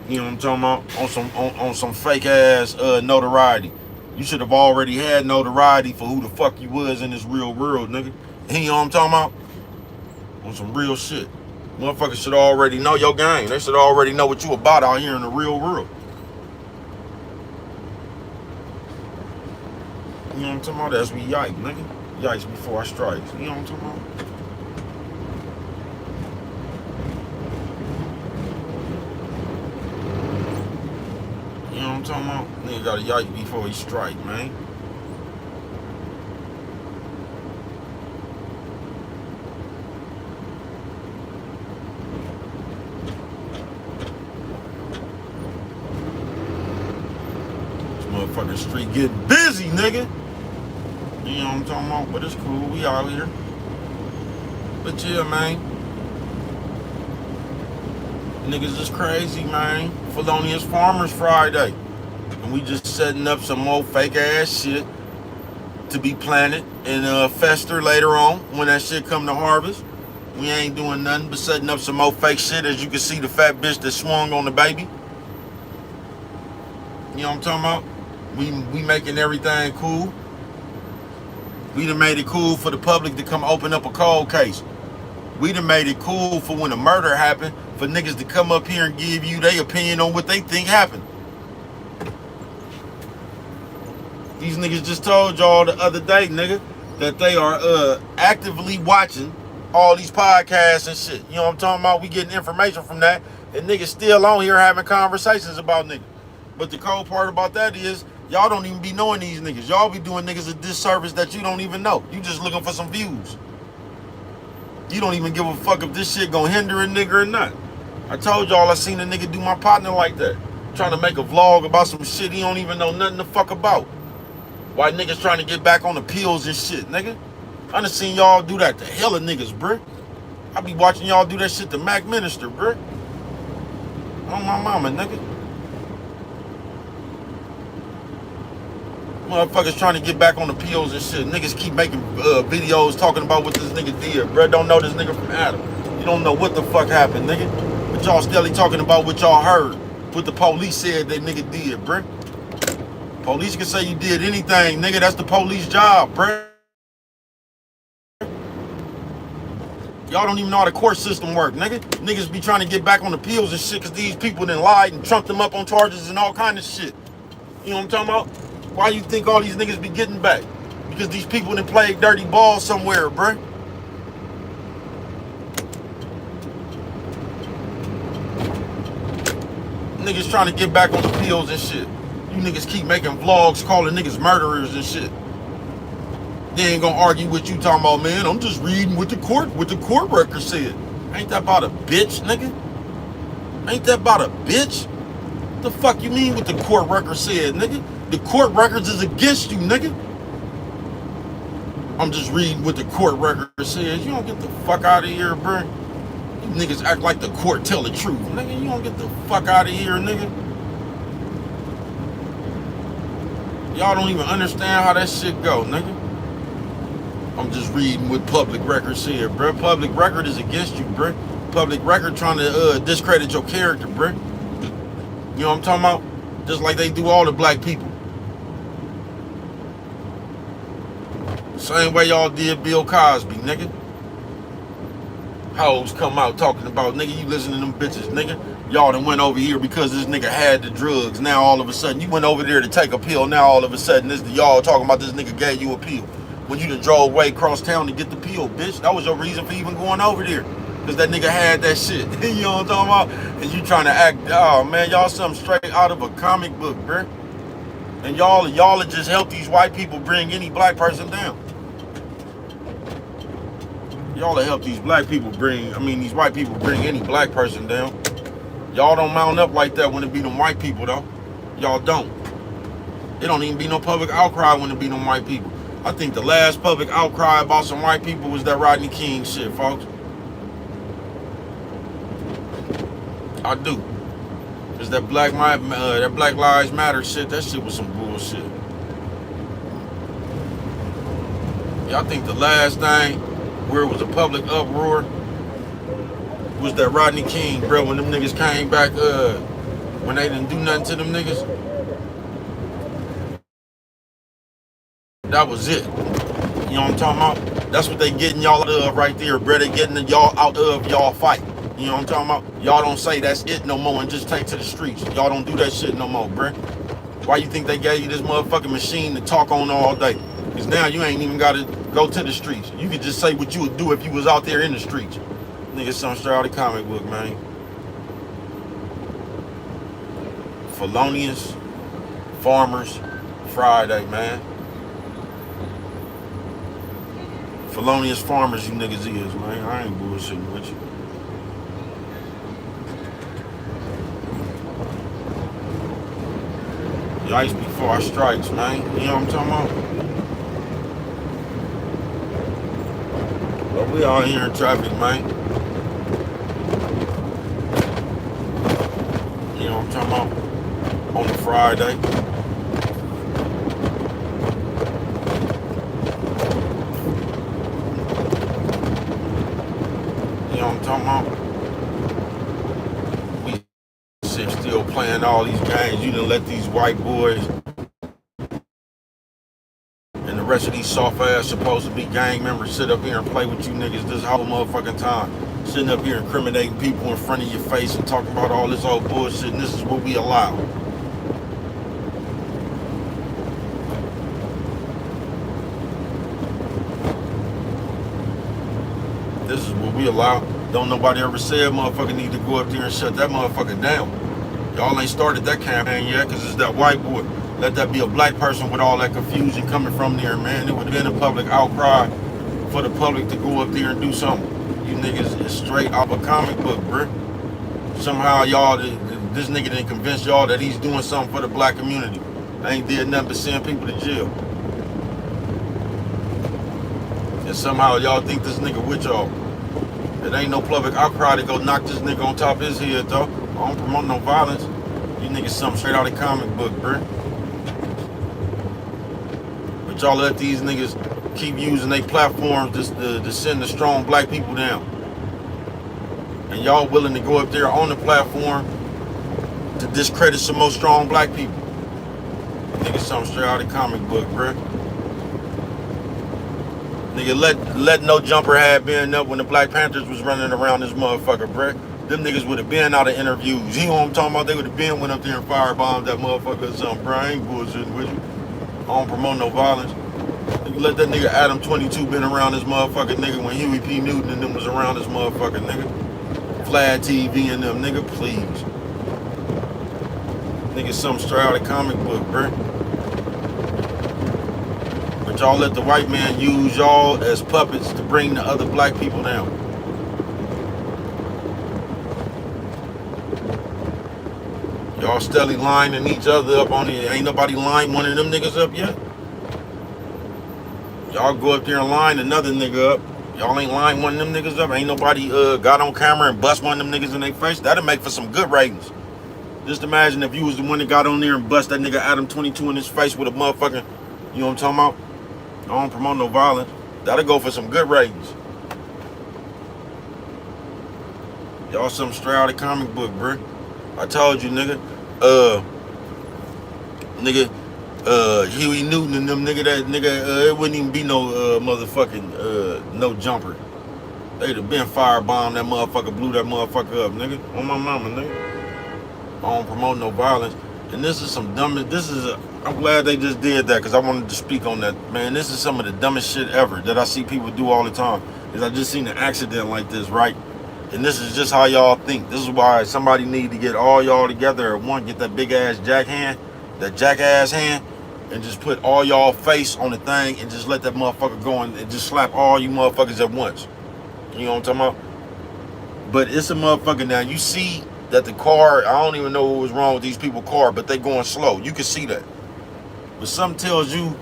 Speaker 1: You know what I'm talking about? On some fake ass notoriety. You should have already had notoriety for who the fuck you was in this real world, nigga. And you know what I'm talking about? On some real shit. Motherfuckers should already know your game. They should already know what you about out here in the real world. You know what I'm talking about? That's we yike, nigga. Yikes before I strike. You know what I'm talking about? You know what I'm talking about? Nigga gotta yike before he strike, man. This motherfucking street getting busy, nigga. You know what I'm talking about? But it's cool. We out here. But yeah, man. Niggas is crazy, man. Felonious Farmers Friday. And we just setting up some more fake ass shit to be planted and fester later on when that shit come to harvest. We ain't doing nothing but setting up some more fake shit. As you can see, the fat bitch that swung on the baby. You know what I'm talking about? We making everything cool. We done made it cool for the public to come open up a cold case. We done made it cool for when a murder happened, for niggas to come up here and give you their opinion on what they think happened. These niggas just told y'all the other day, nigga, that they are actively watching all these podcasts and shit. You know what I'm talking about? We getting information from that, and niggas still on here having conversations about niggas. But the cold part about that is, y'all don't even be knowing these niggas. Y'all be doing niggas a disservice that you don't even know. You just looking for some views. You don't even give a fuck if this shit gonna hinder a nigga or not. I told y'all I seen a nigga do my partner like that. Trying to make a vlog about some shit he don't even know nothing the fuck about. Why niggas trying to get back on the pills and shit, nigga? I done seen y'all do that to hella niggas, bruh. I be watching y'all do that shit to Mac Minister, bruh. On my mama, nigga. Motherfuckers trying to get back on the pills and shit. Niggas keep making videos talking about what this nigga did. Bruh, don't know this nigga from Adam. You don't know what the fuck happened, nigga. But y'all still talking about what y'all heard. What the police said that nigga did, bruh. Police can say you did anything, nigga. That's the police job, bruh. Y'all don't even know how the court system work, nigga. Niggas be trying to get back on the pills and shit because these people done lied and trumped them up on charges and all kind of shit. You know what I'm talking about? Why you think all these niggas be getting back? Because these people done played dirty ball somewhere, bruh. Niggas trying to get back on the pills and shit. You niggas keep making vlogs calling niggas murderers and shit. They ain't gonna argue with you talking about, man, I'm just reading what the court record said. Ain't that about a bitch, nigga? Ain't that about a bitch? The fuck you mean what the court record said, nigga? The court records is against you, nigga. I'm just reading what the court record says. You don't get the fuck out of here, bro. You niggas act like the court tell the truth. Nigga, you don't get the fuck out of here, nigga. Y'all don't even understand how that shit go, nigga. I'm just reading what public record said, bruh. Public record is against you, bruh. Public record trying to discredit your character, bruh. You know what I'm talking about? Just like they do all the black people. Same way y'all did Bill Cosby, nigga. Hoes come out talking about, nigga, you listen to them bitches, nigga. Y'all done went over here because this nigga had the drugs. Now all of a sudden, you went over there to take a pill. Now all of a sudden, y'all talking about this nigga gave you a pill. When you done drove way across town to get the pill, bitch. That was your reason for even going over there. Because that nigga had that shit. You know what I'm talking about? And you trying to act, oh man, y'all something straight out of a comic book, bruh. And y'all are just help these white people bring any black person down. Y'all help these white people bring any black person down. Y'all don't mount up like that when it be them white people, though. Y'all don't. It don't even be no public outcry when it be them white people. I think the last public outcry about some white people was that Rodney King shit, folks. I do. Cause that Black Lives Matter shit, that shit was some bullshit. Yeah, I think the last thing where it was a public uproar was that Rodney King, bro, when them niggas came back, when they didn't do nothing to them niggas. That was it. You know what I'm talking about? That's what they getting y'all out of right there, bro. They getting y'all out of y'all fight. You know what I'm talking about? Y'all don't say that's it no more and just take to the streets. Y'all don't do that shit no more, bro. Why you think they gave you this motherfucking machine to talk on all day? Because now you ain't even got to go to the streets. You could just say what you would do if you was out there in the streets. Nigga, something straight out of the comic book, man. Felonious Farmers Friday, man. Felonious farmers you niggas is, man. I ain't bullshitting with you. Yikes before our strikes, man. You know what I'm talking about? But we all here in traffic, man. You know what I'm talking about? On a Friday. You know what I'm talking about? We still playing all these games. You done let these white boys and the rest of these soft ass supposed to be gang members sit up here and play with you niggas this whole motherfucking time. Sitting up here incriminating people in front of your face and talking about all this old bullshit, and this is what we allow. This is what we allow. Don't nobody ever said motherfucker need to go up there and shut that motherfucker down. Y'all ain't started that campaign yet because it's that white boy. Let that be a black person with all that confusion coming from there, man. It would have been a public outcry for the public to go up there and do something. You niggas is straight off a comic book, bruh. Somehow y'all, this nigga didn't convince y'all that he's doing something for the black community. They ain't did nothing but send people to jail. And somehow y'all think this nigga with y'all. It ain't no public outcry to go knock this nigga on top of his head, though. I don't promote no violence. You niggas something straight out of the comic book, bruh. But y'all let these niggas keep using their platforms to send the strong black people down. And y'all willing to go up there on the platform to discredit some more strong black people. Nigga, something straight out of the comic book, bruh. Nigga, let No Jumper have been up when the Black Panthers was running around this motherfucker, bruh. Them niggas would have been out of interviews. You know what I'm talking about? They would have been went up there and firebombed that motherfucker or something, bruh. I ain't bullshitting with you. I don't promote no violence. Nigga, let that nigga Adam 22 been around this motherfucker, nigga, when Huey P. Newton and them was around this motherfucker, nigga. Vlad TV and them, nigga, please. Nigga, something straight out of the comic book, bruh. But y'all let the white man use y'all as puppets to bring the other black people down. Y'all steadily lining each other up on it. Ain't nobody lined one of them niggas up yet. Y'all go up there and line another nigga up. Y'all ain't lined one of them niggas up. Ain't nobody got on camera and bust one of them niggas in their face. That'll make for some good ratings. Just imagine if you was the one that got on there and bust that nigga Adam 22 in his face with a motherfucking, you know what I'm talking about? I don't promote no violence. That'll go for some good ratings. Y'all something straight out of the comic book, bruh. I told you, nigga. Huey Newton and them, nigga, it wouldn't even be no motherfucking No Jumper. They'd have been firebombed that motherfucker, blew that motherfucker up, nigga. On my mama, nigga. I don't promote no violence. And this is some dumbest, I'm glad they just did that because I wanted to speak on that. Man, this is some of the dumbest shit ever that I see people do all the time. Is I just seen an accident like this, right? And this is just how y'all think. This is why somebody need to get all y'all together at one, get that big ass jackass hand, and just put all y'all face on the thing and just let that motherfucker go and just slap all you motherfuckers at once. You know what I'm talking about? But it's a motherfucker now. You see that the car, I don't even know what was wrong with these people's car, but they going slow. You can see that. But something tells you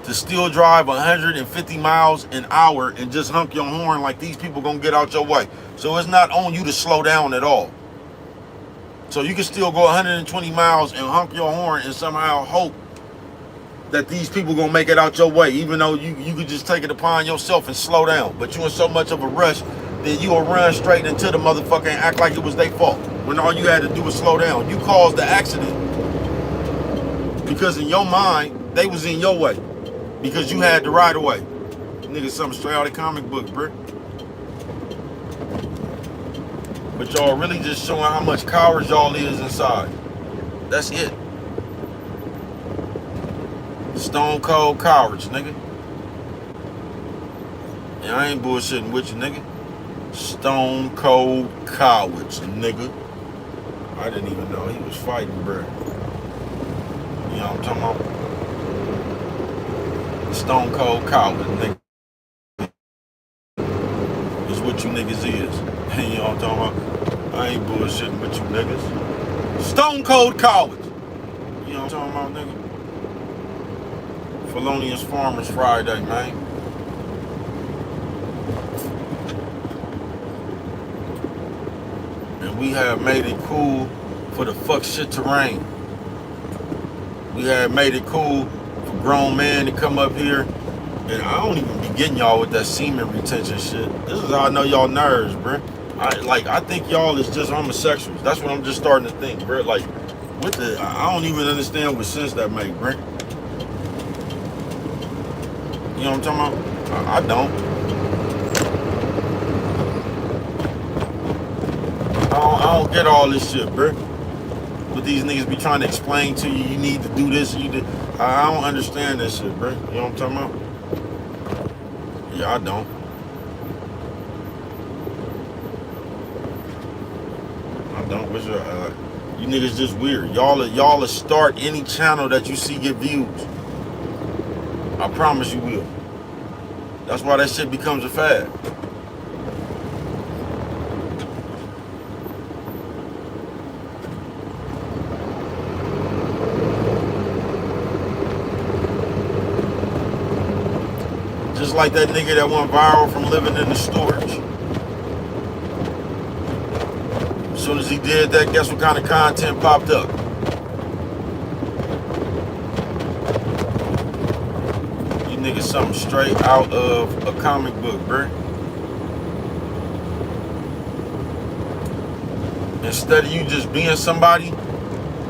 Speaker 1: to still drive 150 miles an hour and just honk your horn like these people gonna get out your way. So it's not on you to slow down at all. So you can still go 120 miles and honk your horn and somehow hope that these people gonna make it out your way, even though you could just take it upon yourself and slow down. But you in so much of a rush that you will run straight into the motherfucker and act like it was their fault, when all you had to do was slow down. You caused the accident because in your mind, they was in your way because you had the right of way. Nigga, something straight out of the comic book, bro. But y'all really just showing how much cowards y'all is inside. That's it. Stone cold cowards, nigga. And I ain't bullshitting with you, nigga. Stone cold cowards, nigga. I didn't even know he was fighting, bro. You know what I'm talking about? Stone cold cowards, nigga. Is what you niggas is. You know what I'm talking about? I ain't bullshitting with you niggas. Stone cold cowards. You know what I'm talking about, nigga? Felonious Farmers Friday, man. And we have made it cool for the fuck shit to rain. We have made it cool for grown men to come up here. And I don't even be getting y'all with that semen retention shit. This is how I know y'all nerves, bruh. I think y'all is just homosexuals. That's what I'm just starting to think, bruh. Like, what the, I don't even understand what sense that make, bruh. You know what I'm talking about? I don't. I don't get all this shit, bruh. What these niggas be trying to explain to you, you need to do this, I don't understand that shit, bruh. You know what I'm talking about? Yeah, I don't. I don't. What's your, you niggas just weird. Y'all start any channel that you see get views. I promise you will. That's why that shit becomes a fad. Just like that nigga that went viral from living in the storage. As soon as he did that, guess what kind of content popped up? niggas something straight out of a comic book, bruh. Instead of you just being somebody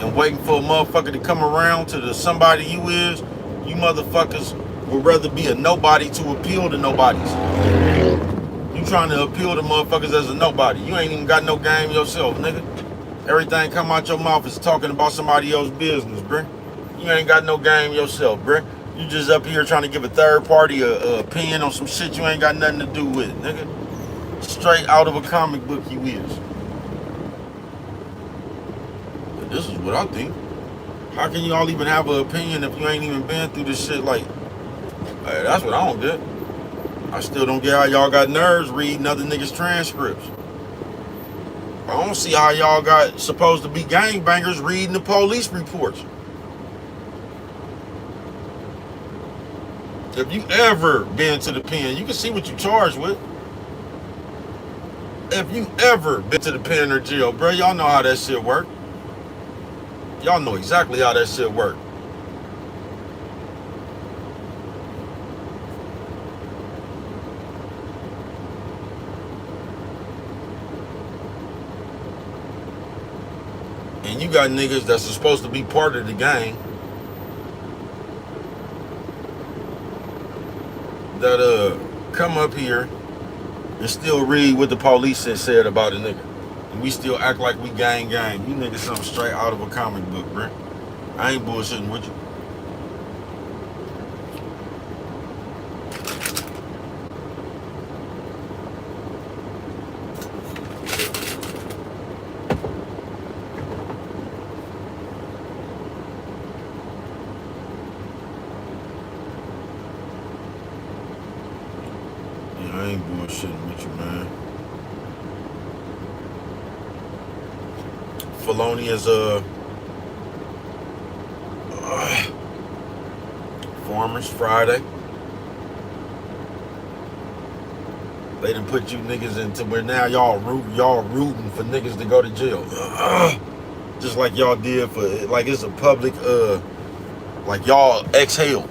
Speaker 1: and waiting for a motherfucker to come around to the somebody you is, you motherfuckers would rather be a nobody to appeal to nobodies. You trying to appeal to motherfuckers as a nobody. You ain't even got no game yourself, nigga. Everything come out your mouth is talking about somebody else's business, bruh. You ain't got no game yourself, bruh. You just up here trying to give a third party a opinion on some shit you ain't got nothing to do with, nigga. Straight out of a comic book you is. But this is what I think. How can y'all even have an opinion if you ain't even been through this shit? Like, hey, that's what I don't get. I still don't get how y'all got nerves reading other niggas' transcripts. I don't see how y'all got supposed to be gangbangers reading the police reports. If you ever been to the pen, you can see what you charged with. If you ever been to the pen or jail, bro, y'all know how that shit work. Y'all know exactly how that shit work. And you got niggas that's supposed to be part of the gang that come up here and still read what the police had said about a nigga. And we still act like we gang. You niggas something straight out of a comic book, bro. I ain't bullshitting with you. I ain't bullshitting with you, man. Felonious Farmers Friday. They done put you niggas into where now y'all rooting for niggas to go to jail. Just like y'all did for, like it's a public, like y'all exhaled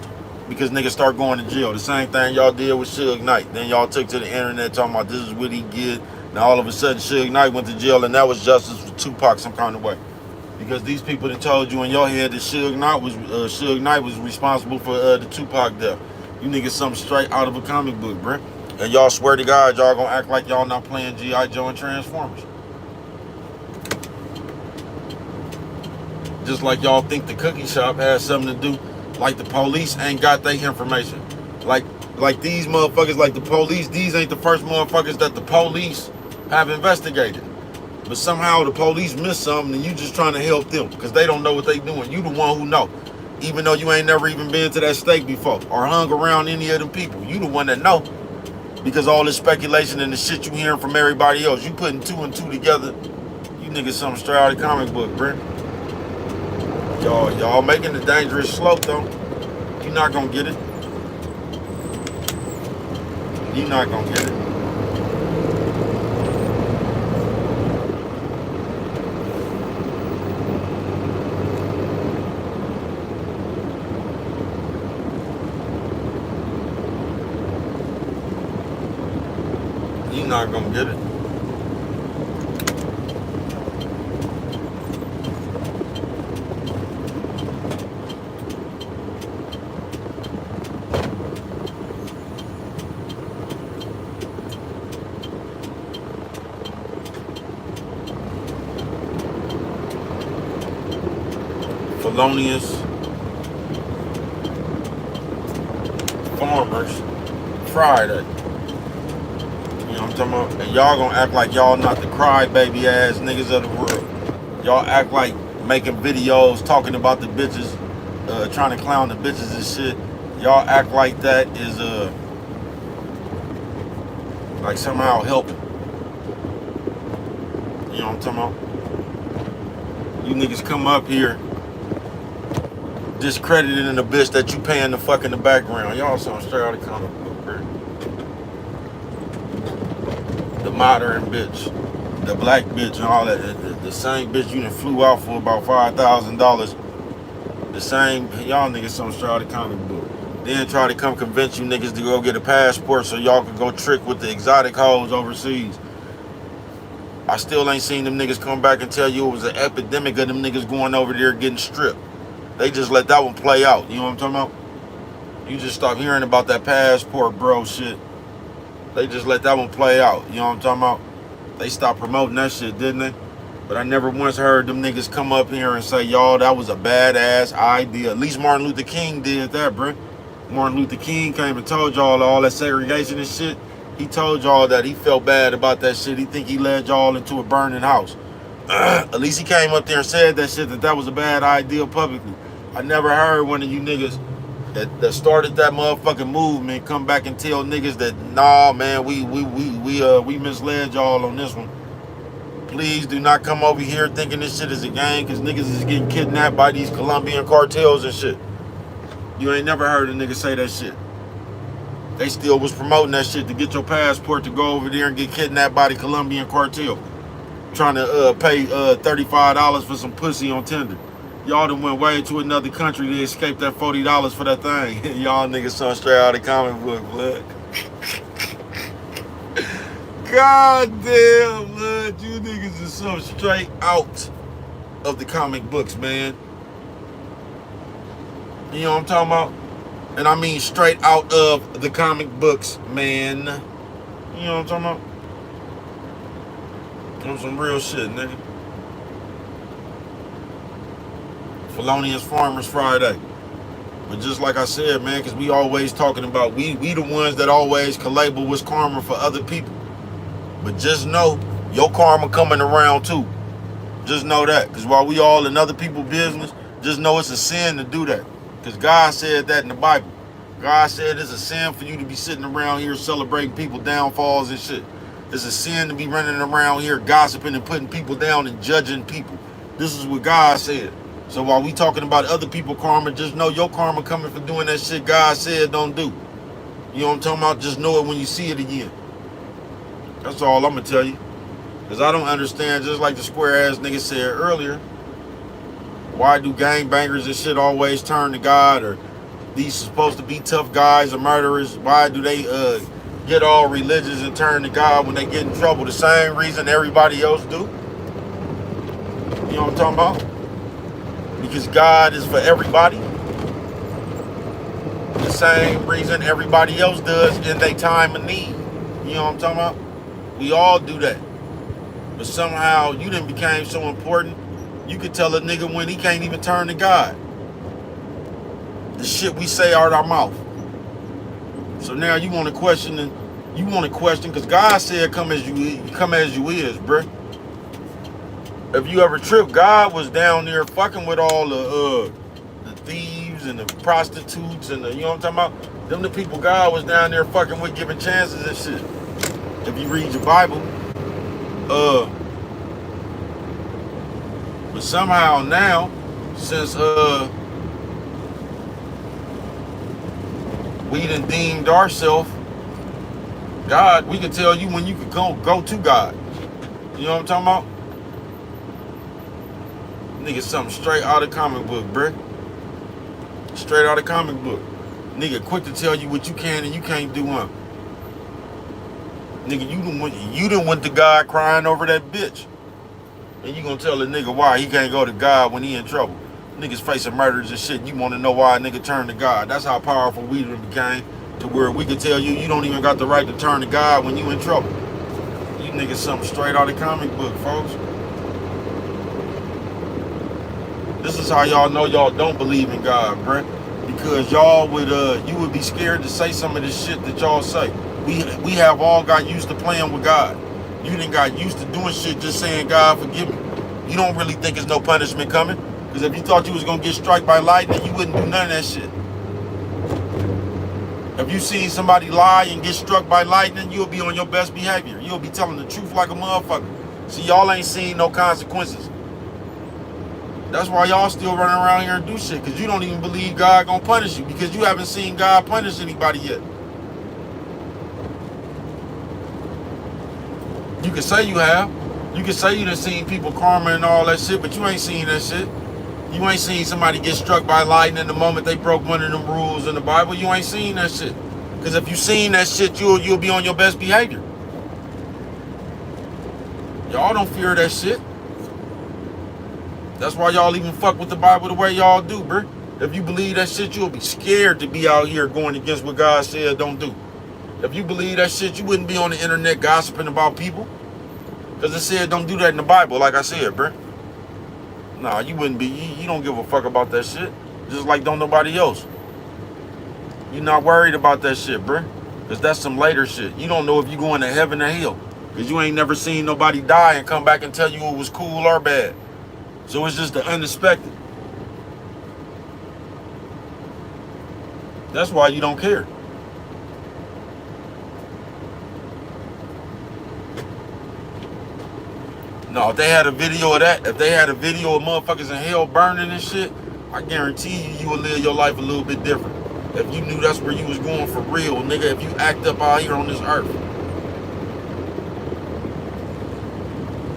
Speaker 1: because niggas start going to jail. The same thing y'all did with Suge Knight. Then y'all took to the internet talking about this is what he did. Now all of a sudden Suge Knight went to jail and that was justice for Tupac some kind of way. Because these people that told you in your head that Suge Knight was responsible for the Tupac death. You niggas something straight out of a comic book, bruh. And y'all swear to God, y'all gonna act like y'all not playing G.I. Joe and Transformers. Just like y'all think the cookie shop has something to do, like the police ain't got their information. Like these motherfuckers, like the police, these ain't the first motherfuckers that the police have investigated. But somehow the police missed something and you just trying to help them because they don't know what they doing. You the one who know. Even though you ain't never even been to that state before or hung around any of them people. You the one that know. Because all this speculation and the shit you hearing from everybody else, you putting two and two together, you niggas something straight out of the comic book, bruh. Y'all making the dangerous slope though. You're not gonna get it. You're not gonna get it. You're not gonna get it. Felonious Farmers Friday. You know what I'm talking about? And y'all gonna act like y'all not the crybaby ass niggas of the world. Y'all act like making videos talking about the bitches, trying to clown the bitches and shit. Y'all act like that is like somehow helping. You know what I'm talking about? You niggas come up here discrediting a bitch that you paying the fuck in the background. Y'all sound straight out of comic book, bro. The modern bitch, the black bitch and all that, the same bitch you done flew out for about $5,000. The same, y'all niggas some straight out of comic book. Then try to come convince you niggas to go get a passport so y'all can go trick with the exotic hoes overseas. I still ain't seen them niggas come back and tell you it was an epidemic of them niggas going over there getting stripped. They just let that one play out. You know what I'm talking about? You just stop hearing about that passport bro shit. They just let that one play out. You know what I'm talking about? They stopped promoting that shit, didn't they? But I never once heard them niggas come up here and say, y'all, that was a badass idea. At least Martin Luther King did that, bro. Martin Luther King came and told y'all all that segregation and shit. He told y'all that he felt bad about that shit. He think he led y'all into a burning house. At least he came up there and said that shit, that was a bad idea publicly. I never heard one of you niggas that started that motherfucking movement come back and tell niggas that, nah, man, we misled y'all on this one. Please do not come over here thinking this shit is a game, because niggas is getting kidnapped by these Colombian cartels and shit. You ain't never heard a nigga say that shit. They still was promoting that shit to get your passport to go over there and get kidnapped by the Colombian cartel. Trying to pay $35 for some pussy on Tinder. Y'all done went way to another country to escape that $40 for that thing. Y'all niggas son straight out of the comic book, blood. God damn, blood. You niggas is so straight out of the comic books, man. You know what I'm talking about? And I mean straight out of the comic books, man. You know what I'm talking about? On some real shit, nigga. Felonious Farmers Friday. But just like I said, man, because we always talking about, we the ones that always can label what's karma for other people. But just know, your karma coming around too. Just know that. Because while we all in other people's business, just know it's a sin to do that. Because God said that in the Bible. God said it's a sin for you to be sitting around here celebrating people's downfalls and shit. It's a sin to be running around here gossiping and putting people down and judging people. This is what God said. So while we talking about other people's karma, just know your karma coming for doing that shit God said don't do. You know what I'm talking about? Just know it when you see it again. That's all I'm going to tell you. Because I don't understand, just like the square ass nigga said earlier, why do gangbangers and shit always turn to God? Or these supposed to be tough guys or murderers, why do they get all religious and turn to God when they get in trouble? The same reason everybody else do. You know what I'm talking about? Because God is for everybody. The same reason everybody else does in their time of need. You know what I'm talking about? We all do that. But somehow you done became so important, you could tell a nigga when he can't even turn to God. The shit we say out our mouth. So now you want to question, because God said come as you is, bruh. If you ever trip, God was down there fucking with all the thieves and the prostitutes and the, you know what I'm talking about? Them the people God was down there fucking with, giving chances and shit. If you read your Bible. But somehow now, since we done deemed ourselves God, we can tell you when you could go to God. You know what I'm talking about? Nigga, something straight out of comic book, bruh. Straight out of comic book. Nigga, quick to tell you what you can and you can't do. Nigga, you done went to God crying over that bitch. And you gonna tell a nigga why he can't go to God when he in trouble. Niggas facing murders and shit. You wanna know why a nigga turned to God. That's how powerful we done became, to where we can tell you you don't even got the right to turn to God when you in trouble. You niggas something straight out of comic book, folks. This is how y'all know y'all don't believe in God, bruh. Because y'all would you would be scared to say some of this shit that y'all say. We have all got used to playing with God. You done got used to doing shit just saying, God forgive me. You don't really think there's no punishment coming. Because if you thought you was gonna get struck by lightning, you wouldn't do none of that shit. If you seen somebody lie and get struck by lightning, you'll be on your best behavior. You'll be telling the truth like a motherfucker. See, y'all ain't seen no consequences. That's why y'all still running around here and do shit, because you don't even believe God gonna punish you, because you haven't seen God punish anybody yet. You can say you have. You can say you done seen people karma and all that shit, but you ain't seen that shit. You ain't seen somebody get struck by lightning the moment they broke one of them rules in the Bible. You ain't seen that shit. Because if you seen that shit, you'll be on your best behavior. Y'all don't fear that shit. That's why y'all even fuck with the Bible the way y'all do, bro. If you believe that shit, you'll be scared to be out here going against what God said don't do. If you believe that shit, you wouldn't be on the internet gossiping about people. Because it said don't do that in the Bible, like I said, bro. Nah, you wouldn't be. You don't give a fuck about that shit. Just like don't nobody else. You're not worried about that shit, bro. Because that's some later shit. You don't know if you going to heaven or hell. Because you ain't never seen nobody die and come back and tell you it was cool or bad. So it's just the unexpected. That's why you don't care. No, if they had a video of that, if they had a video of motherfuckers in hell burning and shit, I guarantee you would live your life a little bit different. If you knew that's where you was going for real, nigga, if you act up out here on this earth.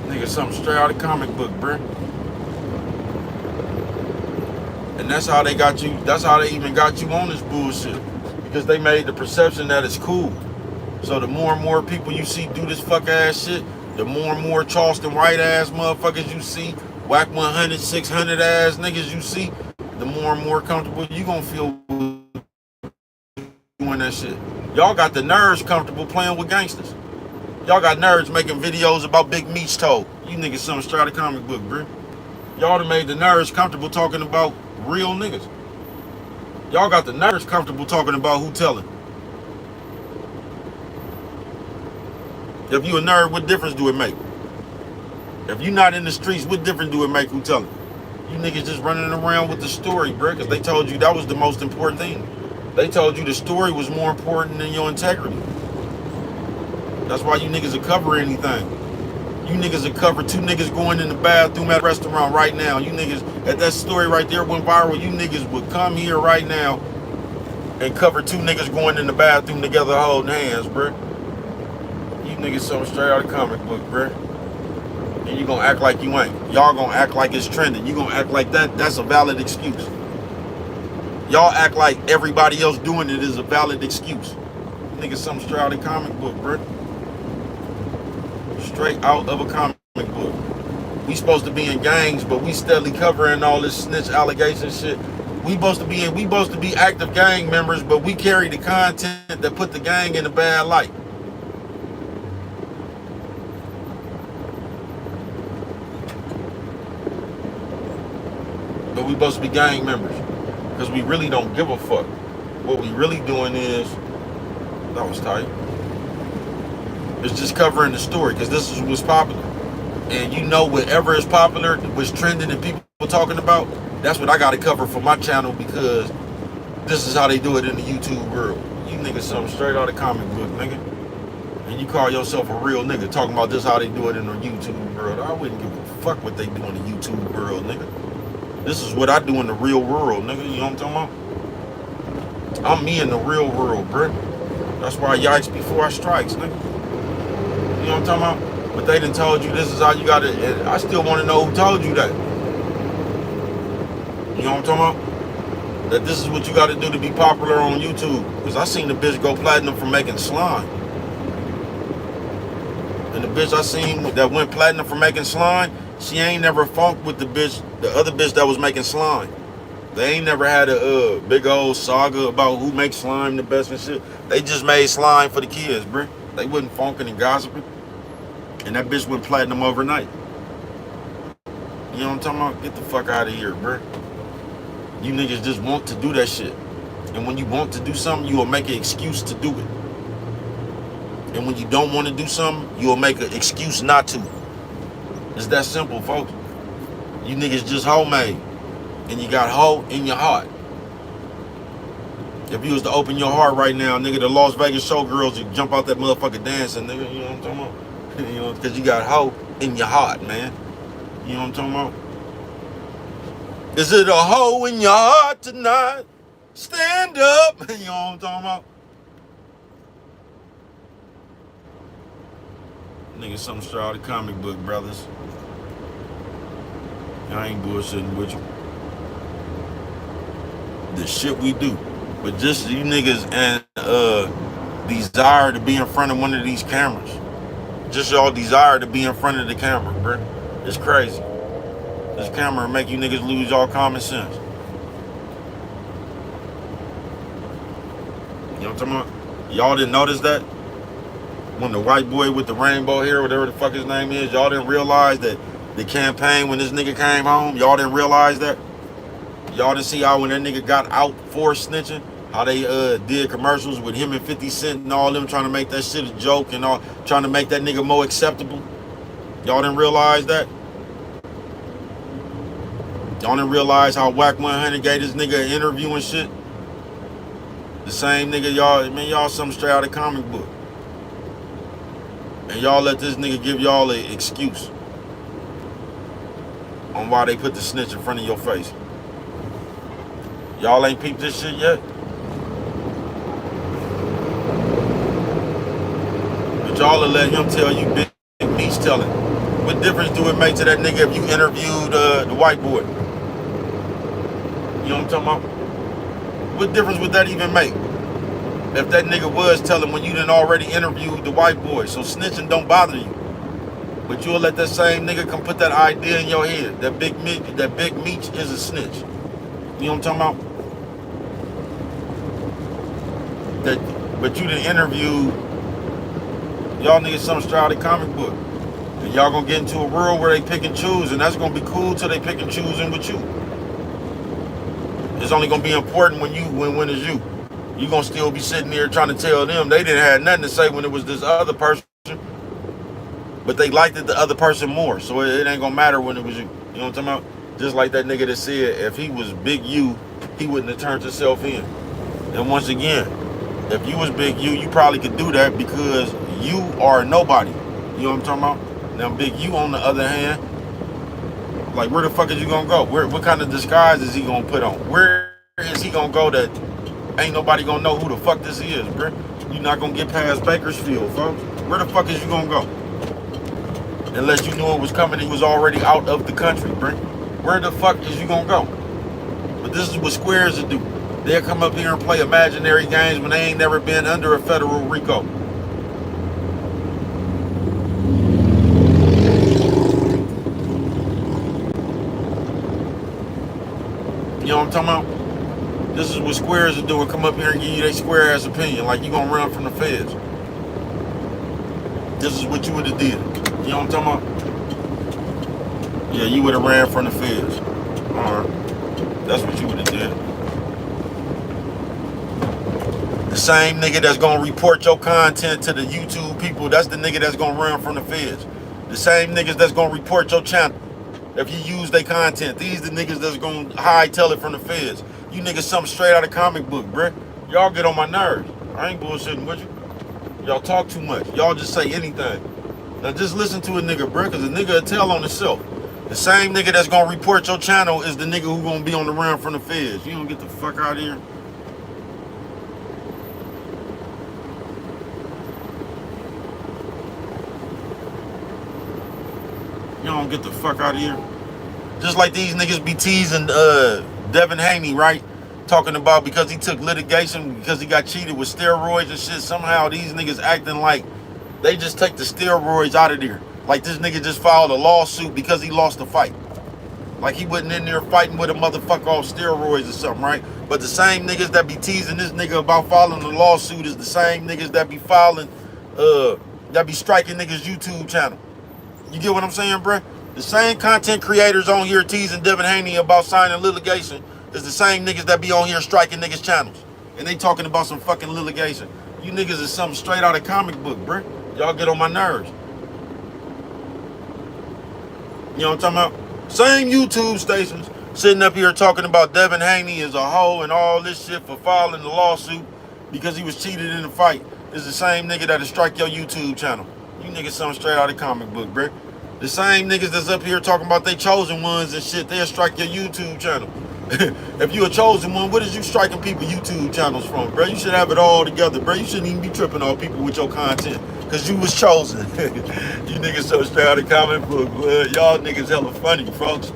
Speaker 1: Nigga, something straight out of comic book, bruh. And that's how they got you, that's how they even got you on this bullshit. Because they made the perception that it's cool. So the more and more people you see do this fuck ass shit, the more and more Charleston White ass motherfuckers you see, whack 100, 600 ass niggas you see, the more and more comfortable you gonna feel doing that shit. Y'all got the nerves comfortable playing with gangsters. Y'all got nerds making videos about Big Meech told. You niggas something straight out of comic book, bro. Y'all done made the nerds comfortable talking about real niggas. Y'all got the nerds comfortable talking about who telling. If you a nerd, what difference do it make? If you not in the streets, what difference do it make who telling? You niggas just running around with the story, bro, because they told you that was the most important thing. They told you the story was more important than your integrity. That's why you niggas will cover anything. You niggas will cover two niggas going in the bathroom at a restaurant right now. You niggas, if that story right there went viral, you niggas would come here right now and cover two niggas going in the bathroom together holding hands, bro. You niggas something straight out of comic book, bro. And you gonna act like you ain't. Y'all gonna act like it's trending. You gonna act like that's a valid excuse. Y'all act like everybody else doing it is a valid excuse. Niggas something straight out of comic book, bro. Straight out of a comic book. We supposed to be in gangs, but we steadily covering all this snitch allegation shit. We supposed to be active gang members, but we carry the content that put the gang in a bad light. But we supposed to be gang members. Because we really don't give a fuck. What we really doing is, that was tight. It's just covering the story, because this is what's popular. And you know whatever is popular, what's trending and people talking about, that's what I got to cover for my channel, because this is how they do it in the YouTube world. You niggas something straight out of comic book, nigga. And you call yourself a real nigga talking about this how they do it in the YouTube world. I wouldn't give a fuck what they do in the YouTube world, nigga. This is what I do in the real world, nigga. You know what I'm talking about? I'm me in the real world, bruh. That's why yikes before I strikes, nigga. You know what I'm talking about? But they done told you this is how you got it. And I still want to know who told you that. You know what I'm talking about? That this is what you got to do to be popular on YouTube. Because I seen the bitch go platinum for making slime. And the bitch I seen that went platinum for making slime, she ain't never funked with the other bitch that was making slime. They ain't never had a big old saga about who makes slime the best and shit. They just made slime for the kids, bruh. They wasn't funking and gossiping. And that bitch went platinum overnight. You know what I'm talking about? Get the fuck out of here, bruh. You niggas just want to do that shit. And when you want to do something, you will make an excuse to do it. And when you don't want to do something, you will make an excuse not to. It's that simple, folks. You niggas just homemade. And you got hoe in your heart. If you was to open your heart right now, nigga, the Las Vegas showgirls, you jump out that motherfucker dancing, nigga. You know what I'm talking about? You know, because you got hoe in your heart, man. You know what I'm talking about? Is it a hoe in your heart tonight? Stand up. You know what I'm talking about? Nigga, something straight out of comic book, brothers. I ain't bullshitting with you. the shit we do. But just you niggas and desire to be in front of one of these cameras. Just y'all desire to be in front of the camera, bro. It's crazy. This camera make you niggas lose y'all common sense. You know what I'm talking about? Y'all didn't notice that? When the white boy with the rainbow hair, whatever the fuck his name is, y'all didn't realize that the campaign when this nigga came home, y'all didn't realize that? Y'all didn't see how when that nigga got out for snitching, how they did commercials with him and 50 Cent and all them trying to make that shit a joke and all, trying to make that nigga more acceptable? Y'all didn't realize that? Y'all didn't realize how Wack 100 gave this nigga an interview and shit? The same nigga y'all something straight out of comic book. And y'all let this nigga give y'all an excuse on why they put the snitch in front of your face. Y'all ain't peeped this shit yet? But y'all will let him tell you big meats telling. What difference do it make to that nigga if you interviewed the white boy? You know what I'm talking about? What difference would that even make? If that nigga was telling when you done already interviewed the white boy. So snitching don't bother you. But you'll let that same nigga come put that idea in your head. That big meat is a snitch. You know what I'm talking about? But you done interviewed y'all niggas some straight out of comic book. And y'all gonna get into a world where they pick and choose, and that's gonna be cool till they pick and choosing with you. It's only gonna be important when it's you. You gonna still be sitting there trying to tell them they didn't have nothing to say when it was this other person, but they liked it the other person more. So it ain't gonna matter when it was you. You know what I'm talking about? Just like that nigga that said if he was Big U, he wouldn't have turned himself in. And once again, if you was Big U, you probably could do that because you are nobody. You know what I'm talking about? Now Big U on the other hand, like where the fuck is you gonna go? What kind of disguise is he gonna put on? Where is he gonna go that ain't nobody gonna know who the fuck this is, bro? You're not gonna get past Bakersfield, folks. Where the fuck is you gonna go? Unless you knew it was coming, he was already out of the country, bro. Where the fuck is you gonna go? But this is what squares will do. They'll come up here and play imaginary games when they ain't never been under a federal RICO. You know what I'm talking about? This is what squares are doing. Come up here and give you their square ass opinion like you gonna run from the feds. This is what you would have did. You know what I'm talking about? Yeah, you would have ran from the feds. Alright. That's what you would have did. The same nigga that's gonna report your content to the YouTube people, that's the nigga that's gonna run from the feds. The same niggas that's gonna report your channel if you use their content. These the niggas that's gonna hightail it from the feds. You niggas something straight out of comic book, bruh. Y'all get on my nerves. I ain't bullshitting with you. Y'all talk too much. Y'all just say anything. Now just listen to a nigga, bruh, because a nigga will tell on himself. The same nigga that's gonna report your channel is the nigga who gonna be on the run from the feds. You don't get the fuck out of here. You don't get the fuck out of here. Just like these niggas be teasing Devin Haney, right? Talking about because he took litigation because he got cheated with steroids and shit. Somehow these niggas acting like they just take the steroids out of there. Like this nigga just filed a lawsuit because he lost the fight. Like he wasn't in there fighting with a motherfucker off steroids or something, right? But the same niggas that be teasing this nigga about filing the lawsuit is the same niggas that be filing, that be striking niggas' YouTube channel. You get what I'm saying, bruh? The same content creators on here teasing Devin Haney about signing litigation is the same niggas that be on here striking niggas' channels. And they talking about some fucking litigation. You niggas is something straight out of comic book, bruh. Y'all get on my nerves. You know what I'm talking about? Same YouTube stations sitting up here talking about Devin Haney as a hoe and all this shit for filing the lawsuit because he was cheated in the fight is the same nigga that'll strike your YouTube channel. You niggas something straight out of comic book, bruh. The same niggas that's up here talking about they chosen ones and shit, they'll strike your YouTube channel. If you a chosen one, what is you striking people YouTube channels from, bro? You should have it all together, bro. You shouldn't even be tripping on people with your content, because you was chosen. You niggas so straight out of comic book. Y'all niggas hella funny, folks.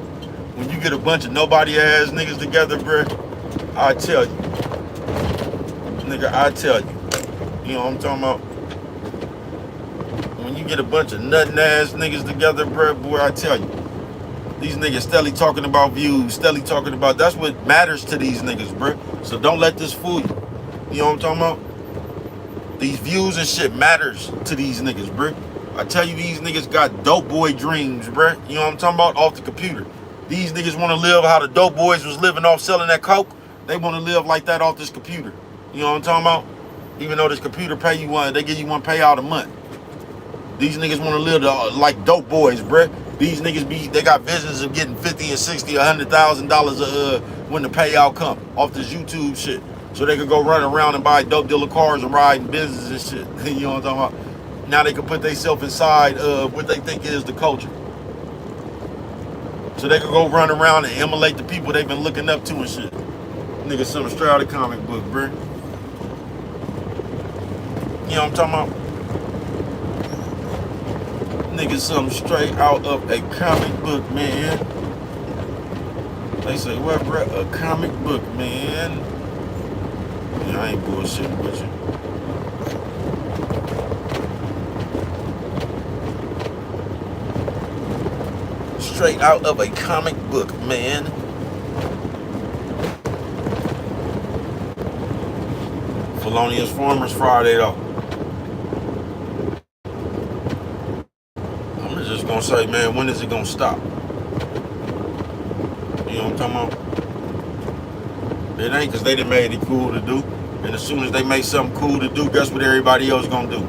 Speaker 1: When you get a bunch of nobody ass niggas together, bro, I tell you. Nigga, I tell you. You know what I'm talking about? When you get a bunch of nutting ass niggas together, bro, boy, I tell you. These niggas steadily talking about views, steadily talking about, that's what matters to these niggas, bro. So don't let this fool you. You know what I'm talking about? These views and shit matters to these niggas, bro. I tell you, these niggas got dope boy dreams, bro. You know what I'm talking about? Off the computer. These niggas want to live how the dope boys was living off selling that coke. They want to live like that off this computer. You know what I'm talking about? Even though this computer pay you one, they give you one payout a month. These niggas want to live like dope boys, bruh. These niggas they got visions of getting 50 and 60, $100,000 when the payout come off this YouTube shit. So they could go run around and buy dope dealer cars and ride in business and shit. You know what I'm talking about? Now they can put themselves inside what they think is the culture. So they could go run around and emulate the people they've been looking up to and shit. Niggas something straight out of the comic book, bruh. You know what I'm talking about? Niggas something straight out of a comic book, man. They say, what, bro? A comic book, man. Yeah, I ain't bullshitting with you. Straight out of a comic book, man. Felonious Farmers Friday, though. Gonna say, man, when is it gonna stop? You know what I'm talking about? It ain't, because they done made it cool to do. And as soon as they make something cool to do, guess what everybody else gonna do?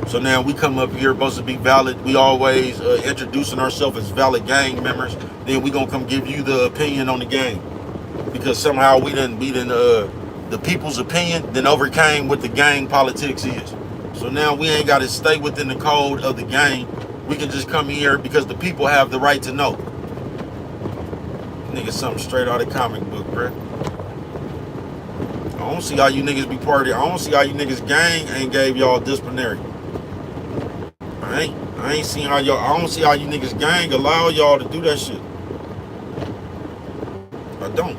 Speaker 1: So now we come up here supposed to be valid. We always introducing ourselves as valid gang members. Then we gonna come give you the opinion on the game, because somehow we done the people's opinion then overcame what the gang politics is. So now we ain't got to stay within the code of the game. We can just come here because the people have the right to know. Nigga, something straight out of the comic book, bruh. I don't see how you niggas be part of it. I don't see how you niggas gang ain't gave y'all disciplinary. I ain't seen how y'all, I don't see how you niggas gang allow y'all to do that shit. I don't.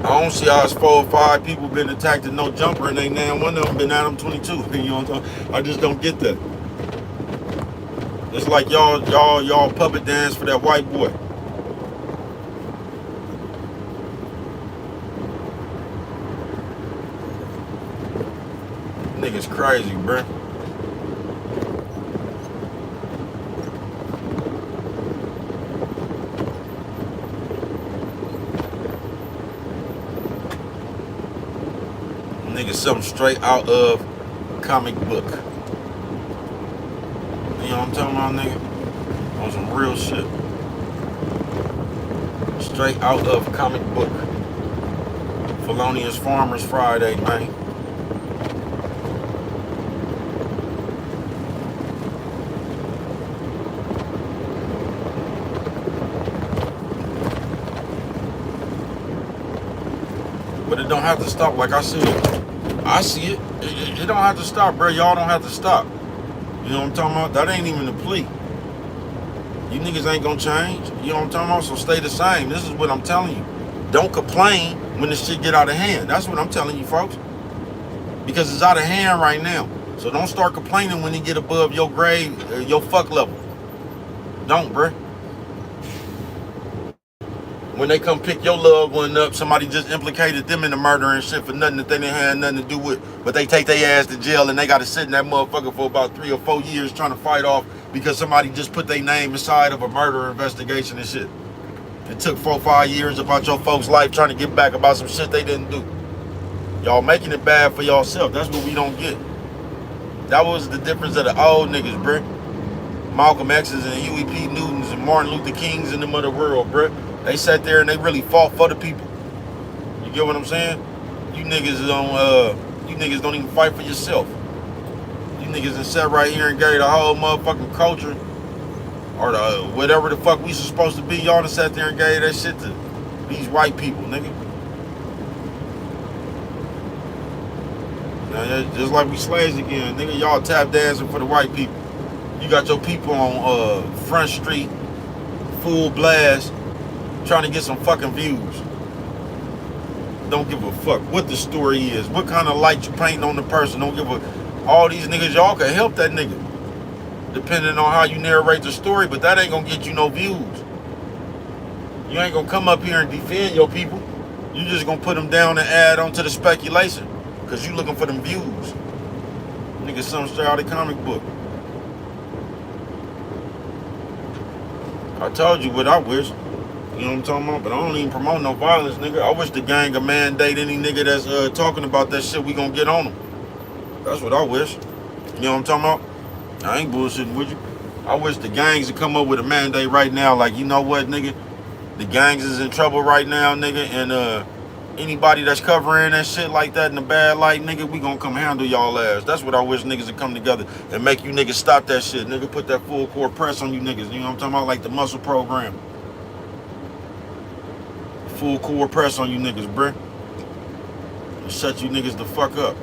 Speaker 1: I don't see how it's 4 or 5 people been attacked and no jumper, and ain't now one of them been at them 22. You know what I'm talking? I just don't get that. It's like y'all puppet dance for that white boy. Niggas crazy, bruh. Niggas something straight out of comic book. You know what I'm talking about, nigga? On some real shit. Straight out of comic book. Felonious Farmers Friday, man. But it don't have to stop, like I said. I see it. It don't have to stop, bro. Y'all don't have to stop. You know what I'm talking about? That ain't even a plea. You niggas ain't gonna change. You know what I'm talking about? So stay the same. This is what I'm telling you. Don't complain when this shit get out of hand. That's what I'm telling you, folks. Because it's out of hand right now. So don't start complaining when you get above your grade, your fuck level. Don't, bruh. When they come pick your loved one up, somebody just implicated them in the murder and shit for nothing that they didn't have nothing to do with. But they take their ass to jail and they got to sit in that motherfucker for about 3 or 4 years trying to fight off because somebody just put their name inside of a murder investigation and shit. It took 4 or 5 years about your folks' life trying to get back about some shit they didn't do. Y'all making it bad for yourself. That's what we don't get. That was the difference of the old niggas, bruh. Malcolm X's and Huey P. Newtons and Martin Luther Kings in the mother world, bruh. They sat there and they really fought for the people. You get what I'm saying? You niggas don't even fight for yourself. You niggas done sat right here and gave the whole motherfucking culture, or the whatever the fuck we supposed to be. Y'all done sat there and gave that shit to these white people, nigga. Just like we slaves again, nigga. Y'all tap dancing for the white people. You got your people on Front Street, full blast, trying to get some fucking views. Don't give a fuck what the story is, what kind of light you painting on the person. Don't give a. All these niggas, y'all can help that nigga, depending on how you narrate the story, but that ain't gonna get you no views. You ain't gonna come up here and defend your people. You just gonna put them down and add on to the speculation, cause you looking for them views. Nigga, something straight out of the comic book. I told you what I wish. You know what I'm talking about? But I don't even promote no violence, nigga. I wish the gang would mandate any nigga that's talking about that shit, we gonna get on them. That's what I wish. You know what I'm talking about? I ain't bullshitting with you. I wish the gangs would come up with a mandate right now, like, you know what, nigga? The gangs is in trouble right now, nigga, and anybody that's covering that shit like that in a bad light, nigga, we gonna come handle y'all ass. That's what I wish niggas would come together and make you niggas stop that shit. Nigga, put that full court press on you niggas. You know what I'm talking about? Like the muscle program. Full core press on you niggas, bruh. And shut you niggas the fuck up.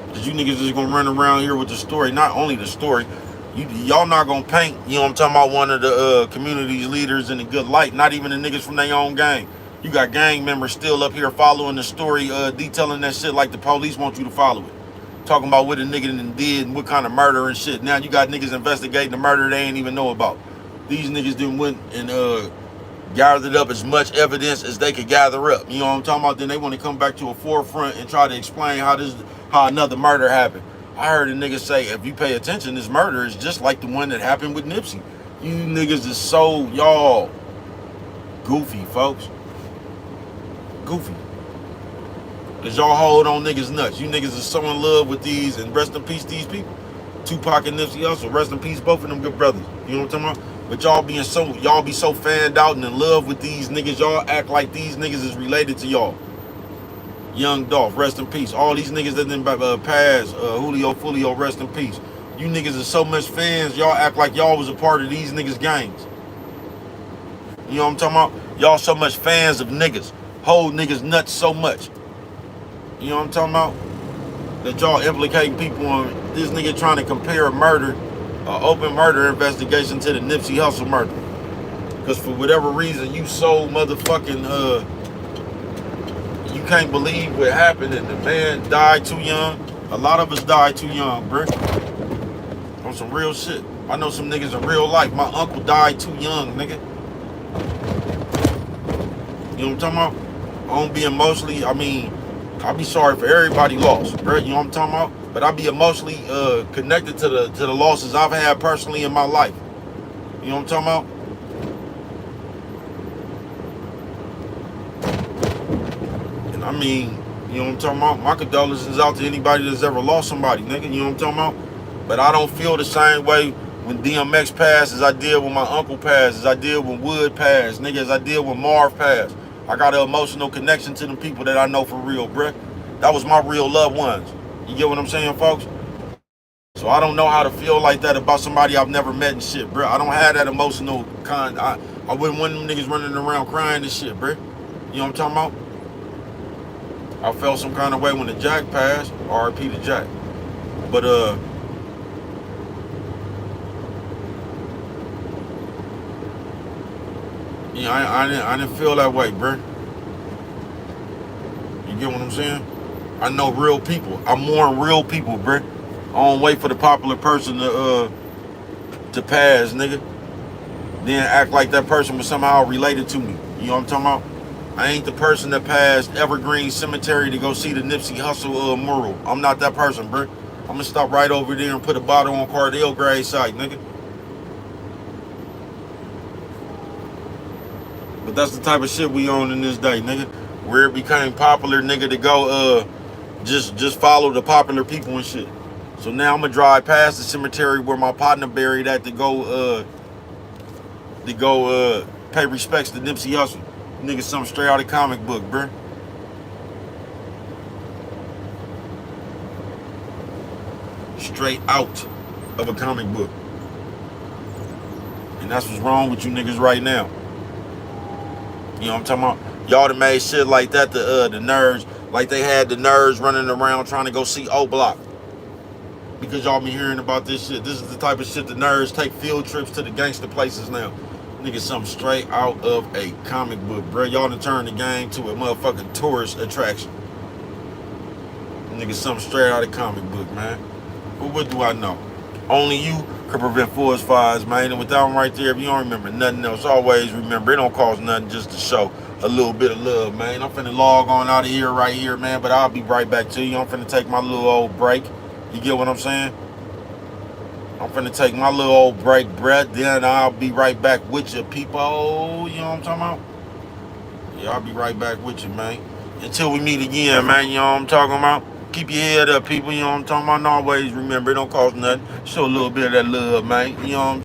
Speaker 1: Cause you niggas just gonna run around here with the story. Not only the story, y'all not gonna paint, you know what I'm talking about, one of the community's leaders in a good light. Not even the niggas from their own gang. You got gang members still up here following the story, detailing that shit like the police want you to follow it. Talking about what a nigga did and what kind of murder and shit. Now you got niggas investigating the murder they ain't even know about. These niggas done went and gathered up as much evidence as they could gather up. You know what I'm talking about? Then they want to come back to a forefront and try to explain how another murder happened. I heard a nigga say, if you pay attention, this murder is just like the one that happened with Nipsey. You niggas is so, y'all, goofy, folks. Goofy. Cause y'all hold on niggas nuts. You niggas is so in love with these, and rest in peace these people. Tupac and Nipsey Hussle, rest in peace both of them good brothers. You know what I'm talking about? But y'all be so fanned out and in love with these niggas. Y'all act like these niggas is related to y'all. Young Dolph, rest in peace. All these niggas that didn't pass, Julio Fulio, rest in peace. You niggas are so much fans, y'all act like y'all was a part of these niggas' gangs. You know what I'm talking about? Y'all so much fans of niggas. Hold niggas nuts so much. You know what I'm talking about? That y'all implicating people on this nigga trying to compare a murder, open murder investigation to the Nipsey Hussle murder. Because for whatever reason, you so motherfucking, you can't believe what happened and the man died too young. A lot of us died too young, bro. On some real shit. I know some niggas in real life. My uncle died too young, nigga. You know what I'm talking about? I don't be emotionally, I be sorry for everybody lost, bro. You know what I'm talking about? But I be emotionally connected to the losses I've had personally in my life. You know what I'm talking about? And I mean, you know what I'm talking about? My condolences out to anybody that's ever lost somebody, nigga. You know what I'm talking about? But I don't feel the same way when DMX passed as I did when my uncle passed, as I did when Wood passed, nigga, as I did when Marv passed. I got an emotional connection to them people that I know for real, bruh. That was my real loved ones. You get what I'm saying, folks? So I don't know how to feel like that about somebody I've never met and shit, bruh. I don't have that emotional kind. I wouldn't want them niggas running around crying and shit, bruh. You know what I'm talking about? I felt some kind of way when the Jack passed. R.I.P. to Jack. But yeah, I didn't feel that way, bruh. You get what I'm saying? I know real people. I mourn real people, bruh. I don't wait for the popular person to pass, nigga. Then act like that person was somehow related to me. You know what I'm talking about? I ain't the person that passed Evergreen Cemetery to go see the Nipsey Hussle mural. I'm not that person, bruh. I'm gonna stop right over there and put a bottle on Cardale grave site, nigga. But that's the type of shit we on in this day, nigga. Where it became popular, nigga, to go just follow the popular people and shit. So now I'm gonna drive past the cemetery where my partner buried at to go pay respects to Nipsey Hussle. Nigga, something straight out of comic book, bruh. Straight out of a comic book. And that's what's wrong with you niggas right now. You know what I'm talking about? Y'all done made shit like that the nerds, like they had the nerds running around trying to go see O Block. Because y'all been hearing about this shit. This is the type of shit the nerds take field trips to the gangster places now. Nigga, something straight out of a comic book, bro. Y'all done turned the game to a motherfucking tourist attraction. Nigga, something straight out of comic book, man. But what do I know? Only you can prevent forest fires, man. And with that one right there, if you don't remember nothing else, always remember, it don't cost nothing just to show a little bit of love, man. I'm finna log on out of here right here, man. But I'll be right back to you. I'm finna take my little old break. You get what I'm saying? I'm finna take my little old break, bruh. Then I'll be right back with you, people. You know what I'm talking about? Yeah, I'll be right back with you, man. Until we meet again, man. You know what I'm talking about? Keep your head up, people. You know what I'm talking about? And always remember, it don't cost nothing. Show a little bit of that love, man. You know what I'm